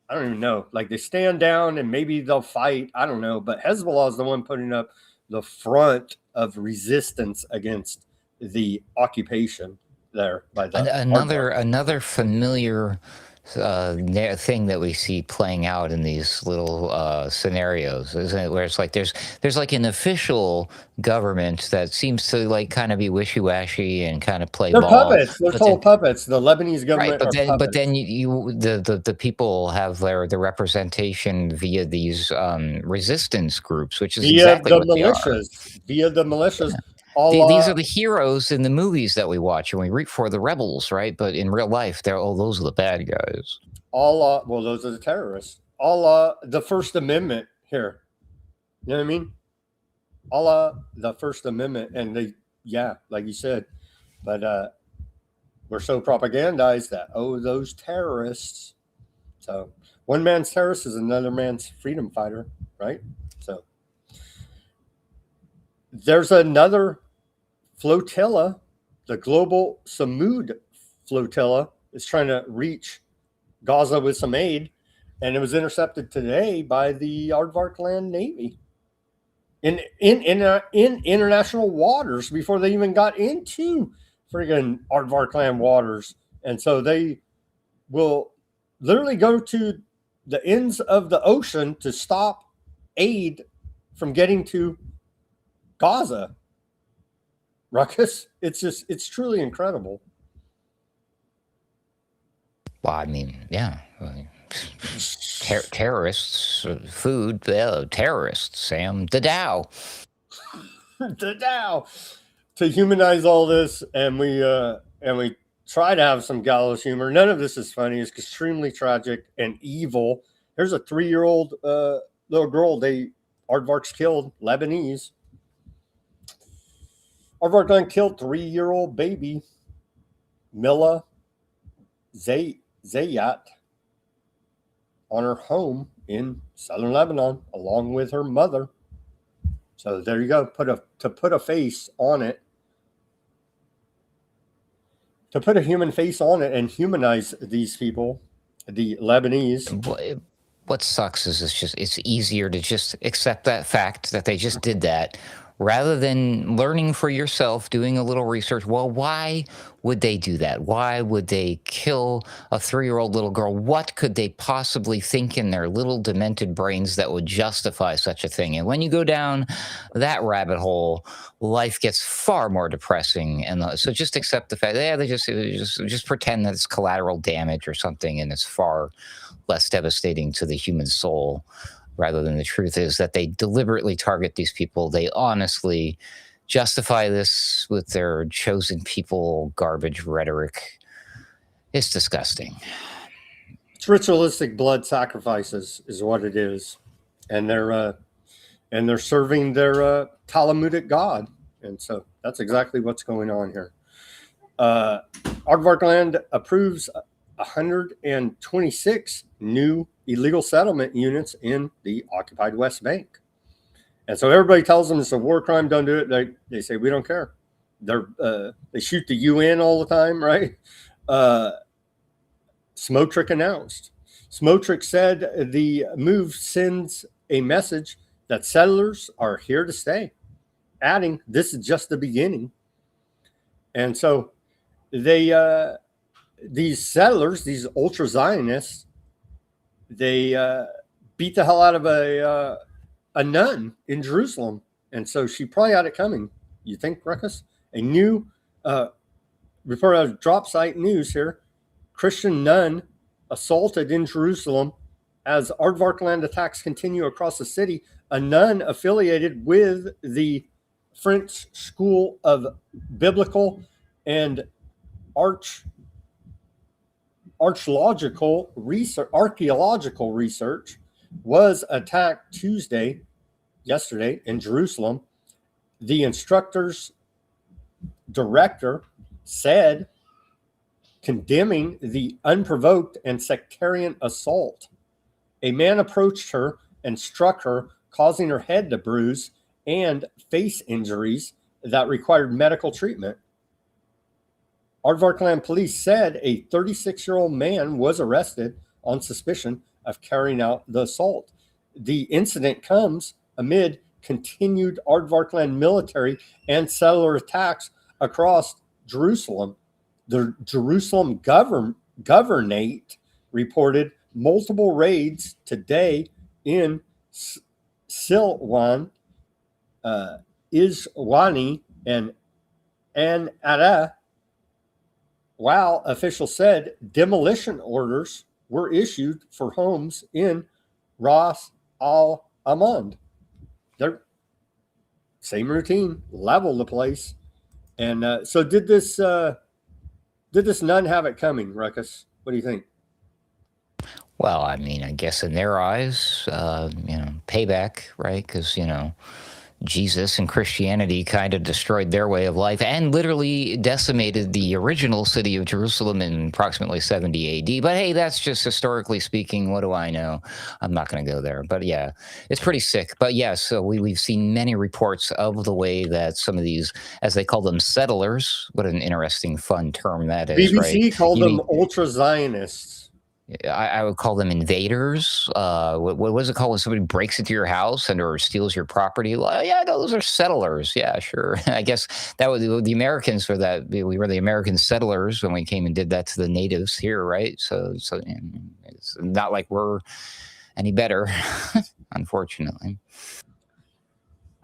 I don't even know. Like they stand down and maybe they'll fight. I don't know, but Hezbollah is the one putting up the front of resistance against the occupation there by the another familiar thing that we see playing out in these little scenarios, isn't it? Where it's like there's like an official government that seems to like kind of be wishy-washy and kind of play ball. Puppets. They're total puppets. The Lebanese government, right? But then the people have their representation via these resistance groups, which is exactly what they are. Via the militias. Yeah. These are the heroes in the movies that we watch and we root for, the rebels, right? But in real life, those are the bad guys. Well, those are the terrorists. The First Amendment here. You know what I mean? The First Amendment, and like you said, but we're so propagandized that those terrorists. So one man's terrorist is another man's freedom fighter, right? So there's another flotilla, the global Samud flotilla, is trying to reach Gaza with some aid, and it was intercepted today by the Aardvarkland Navy in international waters before they even got into friggin' Aardvarkland waters. And so they will literally go to the ends of the ocean to stop aid from getting to Gaza. Ruckus, it's truly incredible. Well, I mean, yeah, Terrorists, food, terrorists, Sam, the Dow. The Dow. To humanize all this, and we try to have some gallows humor. None of this is funny. It's extremely tragic and evil. There's a 3-year-old little girl aardvarks killed, Lebanese. Aardvark gun killed 3-year-old baby Mila Zayat on her home in southern Lebanon, along with her mother. So there you go. Put a face on it. To put a human face on it and humanize these people, the Lebanese. What sucks is it's easier to just accept that fact that they just did that, rather than learning for yourself, doing a little research. Well, why would they do that? Why would they kill a 3-year-old little girl? What could they possibly think in their little demented brains that would justify such a thing? And when you go down that rabbit hole, life gets far more depressing. And so just accept the fact that they just pretend that it's collateral damage or something, and it's far less devastating to the human soul, rather than the truth is that they deliberately target these people. They honestly justify this with their chosen people garbage rhetoric. It's disgusting. It's ritualistic blood sacrifices is what it is. And they're serving their Talmudic God. And so that's exactly what's going on here. Aardvark Land approves 126 new illegal settlement units in the occupied West Bank. And so everybody tells them it's a war crime, don't do it. They say, we don't care. They shoot the UN all the time, right? Smotrich announced. Smotrich said the move sends a message that settlers are here to stay, adding, this is just the beginning. And so these settlers, these ultra-Zionists, they beat the hell out of a nun in Jerusalem. And so she probably had it coming. You think, Ruckus? A new report out of Drop Site News here. Christian nun assaulted in Jerusalem as Aardvark Land attacks continue across the city. A nun affiliated with the French School of Biblical and archaeological research was attacked yesterday in Jerusalem. The instructor's director said, condemning the unprovoked and sectarian assault. A man approached her and struck her, causing her head to bruise and face injuries that required medical treatment. Aardvark Land police said a 36-year-old man was arrested on suspicion of carrying out the assault. The incident comes amid continued Aardvark Land military and settler attacks across Jerusalem. The Jerusalem governorate reported multiple raids today in Silwan, Iswani, and Ada, while officials said demolition orders were issued for homes in Ras Al Amand. They're same routine, level the place. And so did this nun have it coming, Ruckus? What do you think? Well, I mean, I guess in their eyes, payback, right? Because, Jesus and Christianity kind of destroyed their way of life and literally decimated the original city of Jerusalem in approximately 70 AD. But hey, that's just historically speaking. What do I know? I'm not going to go there. But yeah, it's pretty sick. But yeah, so we've seen many reports of the way that some of these, as they call them, settlers. What an interesting, fun term that is. BBC right? called them ultra-Zionists. I would call them invaders. What was it called when somebody breaks into your house or steals your property? Well, yeah, those are settlers. Yeah, sure. I guess that was the Americans were that. We were the American settlers when we came and did that to the natives here, right? So it's not like we're any better, unfortunately.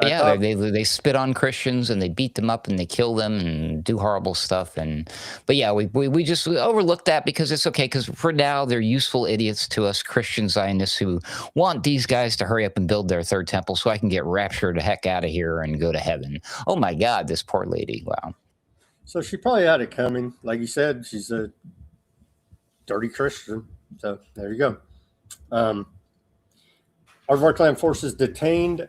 Yeah, they spit on Christians and they beat them up and they kill them and do horrible stuff. But yeah, we just overlook that because it's okay. Because for now, they're useful idiots to us Christian Zionists who want these guys to hurry up and build their third temple so I can get raptured the heck out of here and go to heaven. Oh my God, this poor lady! Wow. So she probably had it coming. Like you said, she's a dirty Christian. So there you go. Aardvark land forces detained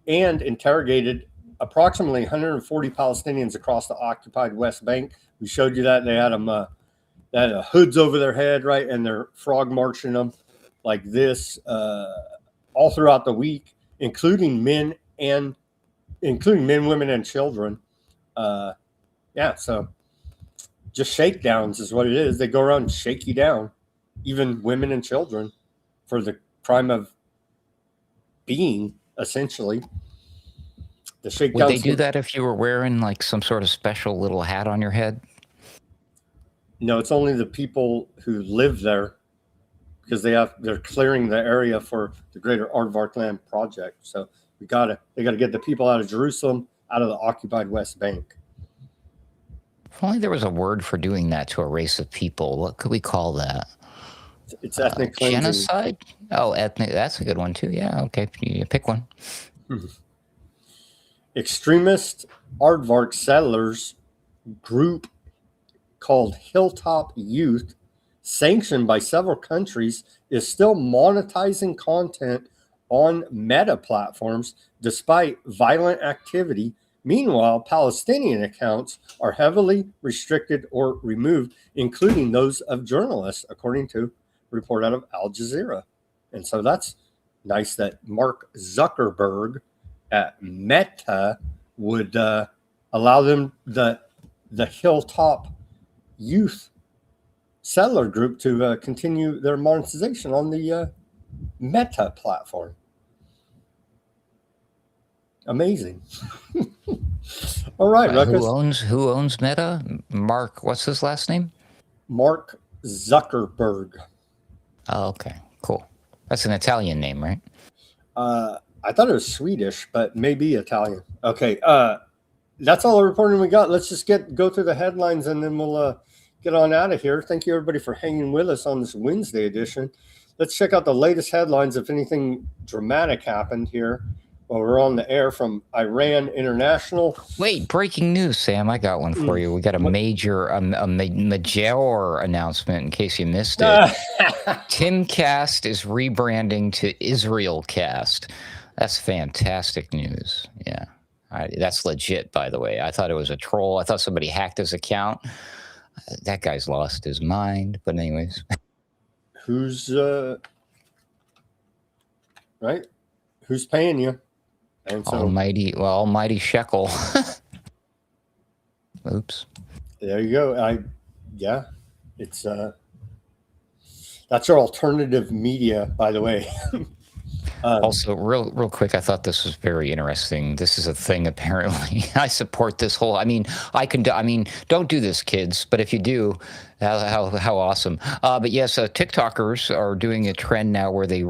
and interrogated approximately 140 Palestinians across the occupied West Bank. We showed you that. They had them they had hoods over their head, right? And they're frog marching them like this all throughout the week, including men, women, and children. Yeah, so just shakedowns is what it is. They go around and shake you down, even women and children, for the crime of being, essentially. The shakedown. Would they do that if you were wearing like some sort of special little hat on your head? No, it's only the people who live there because they're clearing the area for the Greater Aardvark Land Project. So they got to get the people out of Jerusalem, out of the occupied West Bank. If only there was a word for doing that to a race of people. What could we call that? It's ethnic cleansing. Genocide? Oh, ethnic. That's a good one too. Yeah. Okay. You pick one. Extremist Aardvark settlers group called Hilltop Youth, sanctioned by several countries, is still monetizing content on Meta platforms despite violent activity. Meanwhile, Palestinian accounts are heavily restricted or removed, including those of journalists, according to a report out of Al Jazeera. And so that's nice that Mark Zuckerberg at Meta would allow them, the Hilltop Youth settler group, to continue their monetization on the Meta platform. Amazing. All right, Ruckus. Who owns Meta? Mark, what's his last name? Mark Zuckerberg. Oh, okay, cool. That's an Italian name, right? I thought it was Swedish, but maybe Italian. Okay, that's all the reporting we got. Let's just go through the headlines and then we'll get on out of here. Thank you, everybody, for hanging with us on this Wednesday edition. Let's check out the latest headlines if anything dramatic happened here while we're on the air from Iran International. Wait, breaking news, Sam. I got one for you. We got a major announcement in case you missed it. Timcast is rebranding to Israelcast. That's fantastic news. Yeah. That's legit, by the way. I thought it was a troll. I thought somebody hacked his account. That guy's lost his mind. But anyways. Who's right? Who's paying you? And so, almighty shekel. Oops. There you go. It's that's your alternative media, by the way. Also, real quick, I thought this was very interesting. This is a thing, apparently. I support this whole. Don't do this, kids. But if you do, how awesome. But yes, TikTokers are doing a trend now where they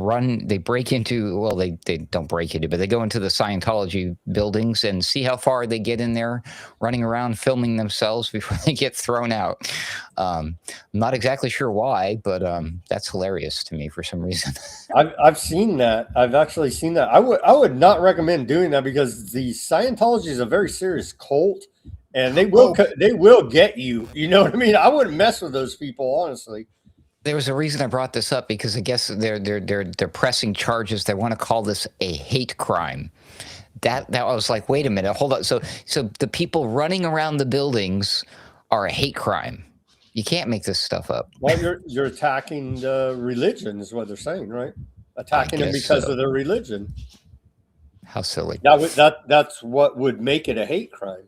break into. Well, they don't break into, but they go into the Scientology buildings and see how far they get in there, running around filming themselves before they get thrown out. I'm not exactly sure why, but that's hilarious to me for some reason. I've seen that. I've actually seen that. I would not recommend doing that because the Scientology is a very serious cult, and they will get you. You know what I mean? I wouldn't mess with those people, honestly. There was a reason I brought this up because I guess they're pressing charges. They want to call this a hate crime. That I was like, wait a minute, hold on. So the people running around the buildings are a hate crime. You can't make this stuff up. Well, you're attacking the religion is what they're saying, right? Attacking them because of their religion. How silly. That's what would make it a hate crime.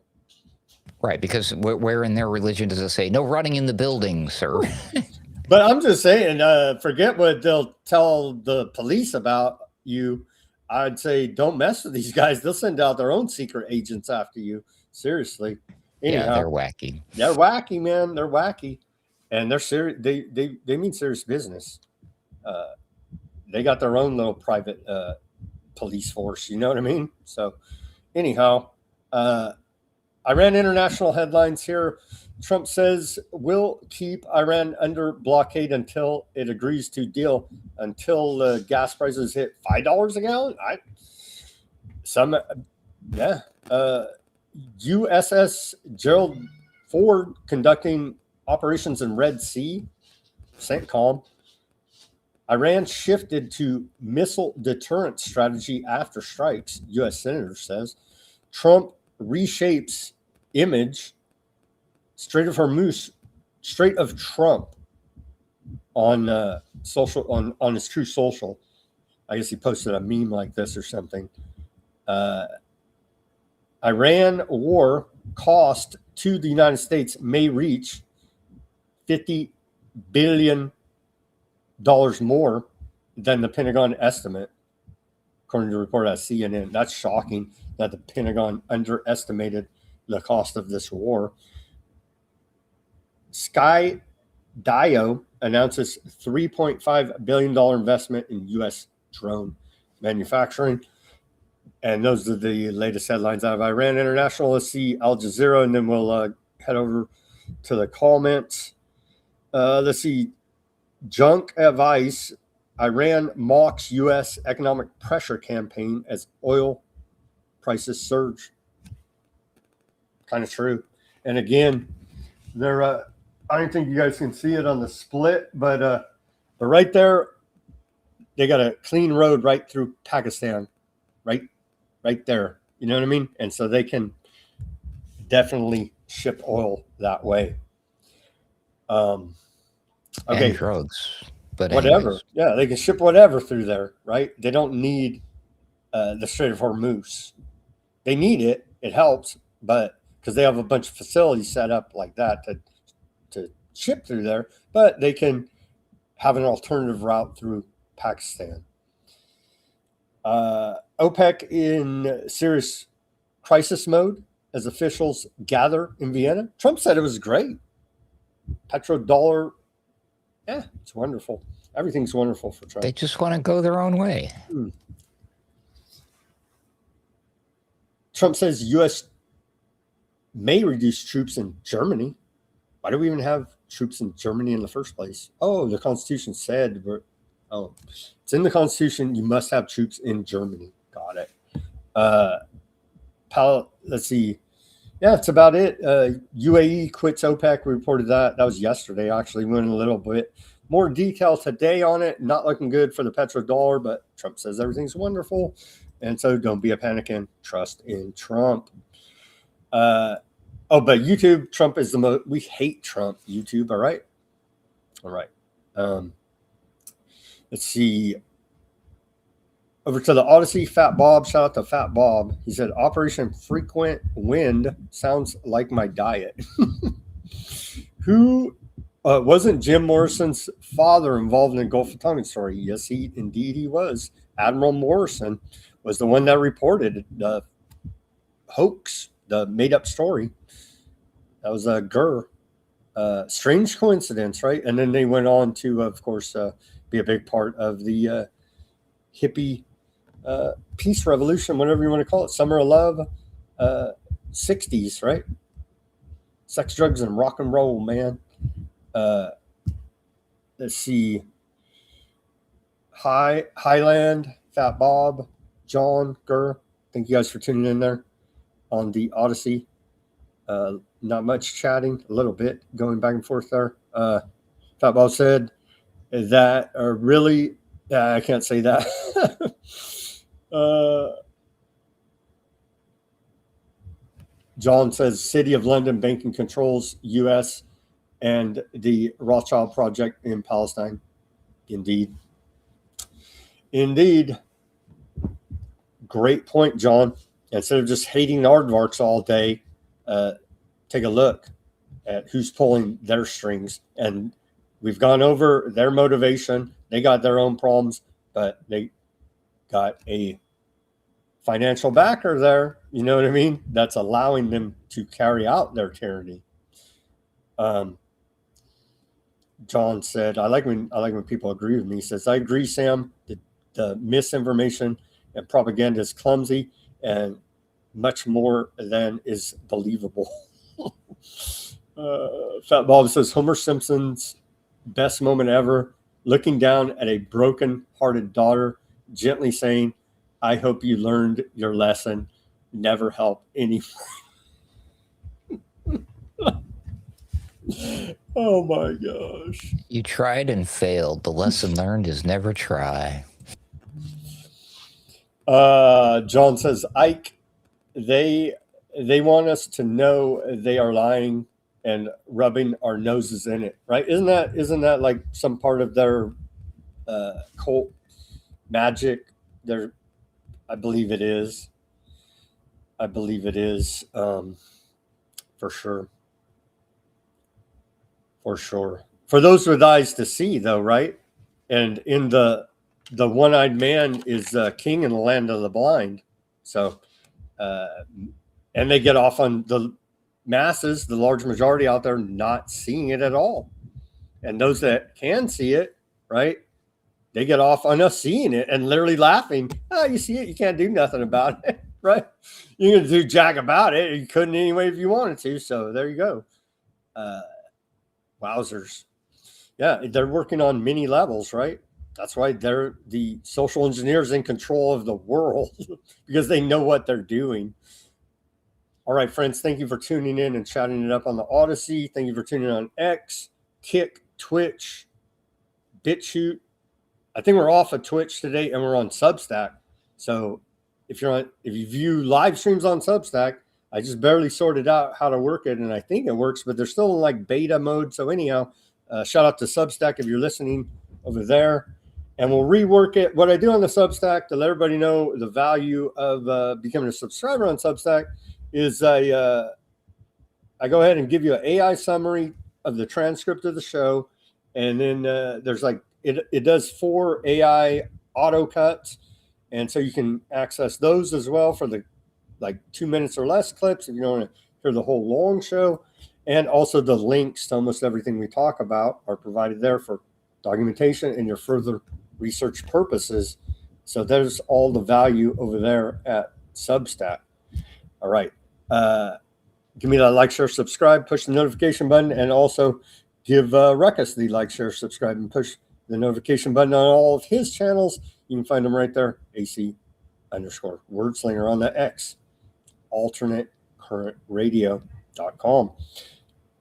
Right, because where in their religion does it say no running in the building, sir? But I'm just saying, forget what they'll tell the police about you. I'd say don't mess with these guys. They'll send out their own secret agents after you. Seriously. Anyhow, yeah, they're wacky. They're wacky, man. They're wacky, and they're serious. They mean serious business. They got their own little private police force. You know what I mean? So anyhow, Iran international headlines here. Trump says we'll keep Iran under blockade until it agrees to deal, until gas prices hit $5 a gallon. USS Gerald Ford conducting operations in Red Sea, CENTCOM. Iran shifted to missile deterrent strategy after strikes, U.S. Senator says. Trump reshapes image. Strait of Trump on social on his True Social. I guess he posted a meme like this or something. Iran war cost to the United States may reach $50 billion more than the Pentagon estimate, according to a report at CNN. That's shocking that the Pentagon underestimated the cost of this war. Sky Dio announces $3.5 billion investment in U.S. drone manufacturing. And those are the latest headlines out of Iran International. Let's see Al Jazeera, and then we'll head over to the comments. Let's see. Junk advice. Iran mocks U.S. economic pressure campaign as oil prices surge. Kind of true. And again, they're I don't think you guys can see it on the split, but right there, they got a clean road right through Pakistan, right there. You know what I mean? And so they can definitely ship oil that way. Okay. And drugs, but whatever. anyways. Yeah, they can ship whatever through there, right? They don't need the Strait of Hormuz. They need it. It helps, but because they have a bunch of facilities set up like that to ship through there, but they can have an alternative route through Pakistan. OPEC in serious crisis mode as officials gather in Vienna. Trump said it was great. Petrodollar, yeah, it's wonderful. Everything's wonderful for Trump. They just want to go their own way. Trump says U.S. may reduce troops in Germany. Why do we even have troops in Germany in the first place? Oh, the Constitution said, it's in the Constitution, you must have troops in Germany. Got it. Let's see. Yeah, that's about it. UAE quits OPEC. We reported that. That was yesterday, actually. Went a little bit more detail today on it. Not looking good for the petrodollar, but Trump says everything's wonderful. And so don't be a panicking. Trust in Trump. But YouTube, Trump is the most. We hate Trump, YouTube. All right. Let's see. Over to the Odysee, Fat Bob. Shout out to Fat Bob. He said, Operation Frequent Wind sounds like my diet. Who wasn't Jim Morrison's father involved in the Gulf of Tonkin story? Yes, indeed he was. Admiral Morrison was the one that reported the hoax, the made-up story. That was a Gurr. Strange coincidence, right? And then they went on to, of course, be a big part of the hippie peace revolution, whatever you want to call it. Summer of Love, 60s, right? Sex, drugs, and rock and roll, man. Let's see. Highland, Fat Bob, John, Gurr. Thank you guys for tuning in there on the Odysee. Not much chatting, a little bit going back and forth there. Fat Bob said that really, I can't say that. John says City of London banking controls U.S. and the Rothschild project in Palestine. Indeed. Great point, John. Instead of just hating the aardvarks all day, take a look at who's pulling their strings. And we've gone over their motivation. They got their own problems, but they got a financial backer there. You know what I mean? That's allowing them to carry out their tyranny. John said, I like when people agree with me. He says, I agree, Sam. The misinformation and propaganda is clumsy and much more than is believable. Fat Bob says Homer Simpson's best moment ever, looking down at a broken-hearted daughter, gently saying, "I hope you learned your lesson. Never help anyone." Oh my gosh. You tried and failed. The lesson learned is never try. John says, Ike, they want us to know they are lying and rubbing our noses in it, right? Isn't that like some part of their cult magic? I believe it is. For sure. For sure. For those with eyes to see, though, right? And in the one-eyed man is king in the land of the blind. So, and they get off on the masses, the large majority out there, not seeing it at all. And those that can see it, right? They get off on us seeing it and literally laughing. Oh, you see it, you can't do nothing about it, right? You're going to do jack about it. You couldn't anyway if you wanted to. So there you go. Wowzers. Yeah, they're working on many levels, right? That's why they're the social engineers in control of the world because they know what they're doing. All right, friends, thank you for tuning in and chatting it up on the Odysee. Thank you for tuning in on X, Kick, Twitch, Bitchute. I think we're off of Twitch today and we're on Substack. So if you view live streams on Substack, I just barely sorted out how to work it, and I think it works, but they're still in like beta mode. So anyhow, shout out to Substack if you're listening over there, and we'll rework it. What I do on the Substack to let everybody know the value of becoming a subscriber on Substack is I go ahead and give you an AI summary of the transcript of the show, and then there's like it does 4 AI auto cuts, and so you can access those as well for the like 2 minutes or less clips if you don't want to hear the whole long show. And also the links to almost everything we talk about are provided there for documentation and your further research purposes. So there's all the value over there at Substack. All right. Give me that like, share, subscribe, push the notification button, and also give Ruckus the like, share, subscribe, and push the notification button on all of his channels. You can find them right there, AC_Wordslinger on the X. AlternateCurrentRadio.com.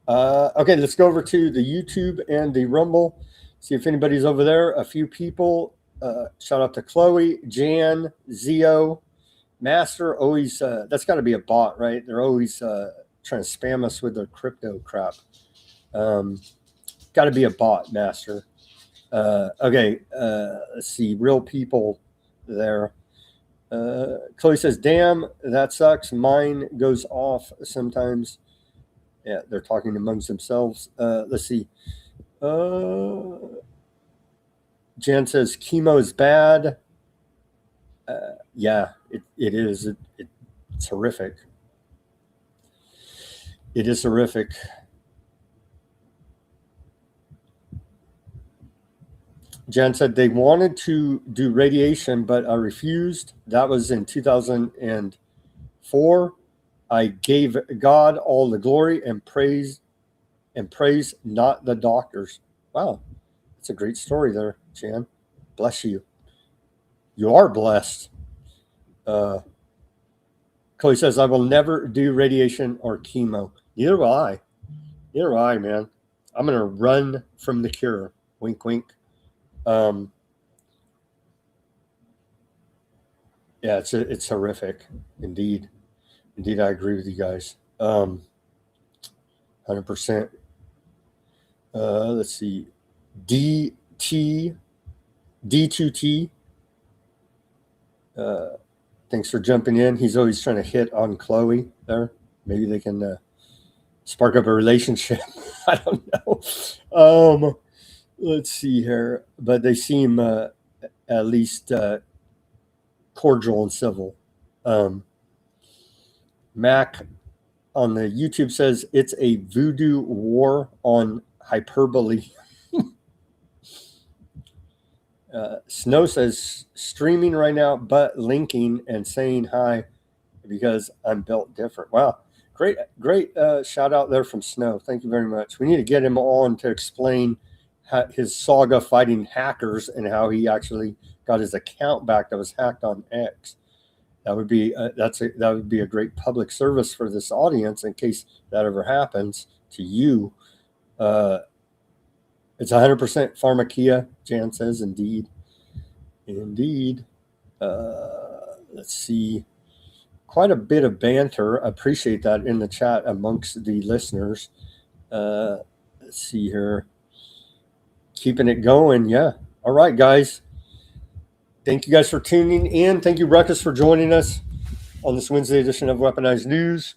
Okay, let's go over to the YouTube and the Rumble. See if anybody's over there. A few people. Shout out to Chloe, Jan, Zio, Master. Always, that's got to be a bot, right? They're always trying to spam us with their crypto crap. Got to be a bot, Master. Okay, let's see. Real people there. Chloe says, damn, that sucks. Mine goes off sometimes. Yeah, they're talking amongst themselves. Let's see. Jan says, chemo is bad. Yeah, it is. It's horrific. It is horrific. Jan said they wanted to do radiation, but I refused. That was in 2004. I gave God all the glory and praise, not the doctors. Wow, that's a great story there, Jan. Bless you. You are blessed. Chloe says, I will never do radiation or chemo. Neither will I. Neither will I, man. I'm going to run from the cure. Wink, wink. Yeah, it's horrific. Indeed, I agree with you guys. 100%. Let's see. D2T. Thanks for jumping in. He's always trying to hit on Chloe there. Maybe they can spark up a relationship. I don't know. Let's see here, but they seem at least cordial and civil. Mac on the YouTube says it's a voodoo war on hyperbole. Snow says streaming right now, but linking and saying hi because I'm built different. Wow. Great shout out there from Snow. Thank you very much. We need to get him on to explain his saga fighting hackers and how he actually got his account back that was hacked on X. That would be that would be a great public service for this audience in case that ever happens to you. It's 100% pharmacia. Jan says, indeed. Let's see. Quite a bit of banter. Appreciate that in the chat amongst the listeners. Let's see here. Keeping it going. Yeah. All right, guys. Thank you guys for tuning in. Thank you, Ruckus, for joining us on this Wednesday edition of Weaponized News.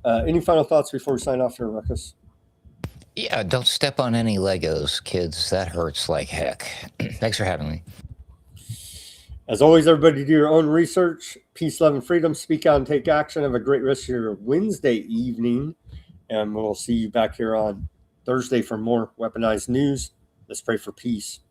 Any final thoughts before we sign off here, Ruckus? Yeah, don't step on any Legos, kids. That hurts like heck. Thanks for having me. As always, everybody do your own research. Peace, love, and freedom. Speak out and take action. Have a great rest of your Wednesday evening. And we'll see you back here on Thursday for more Weaponized News. Let's pray for peace.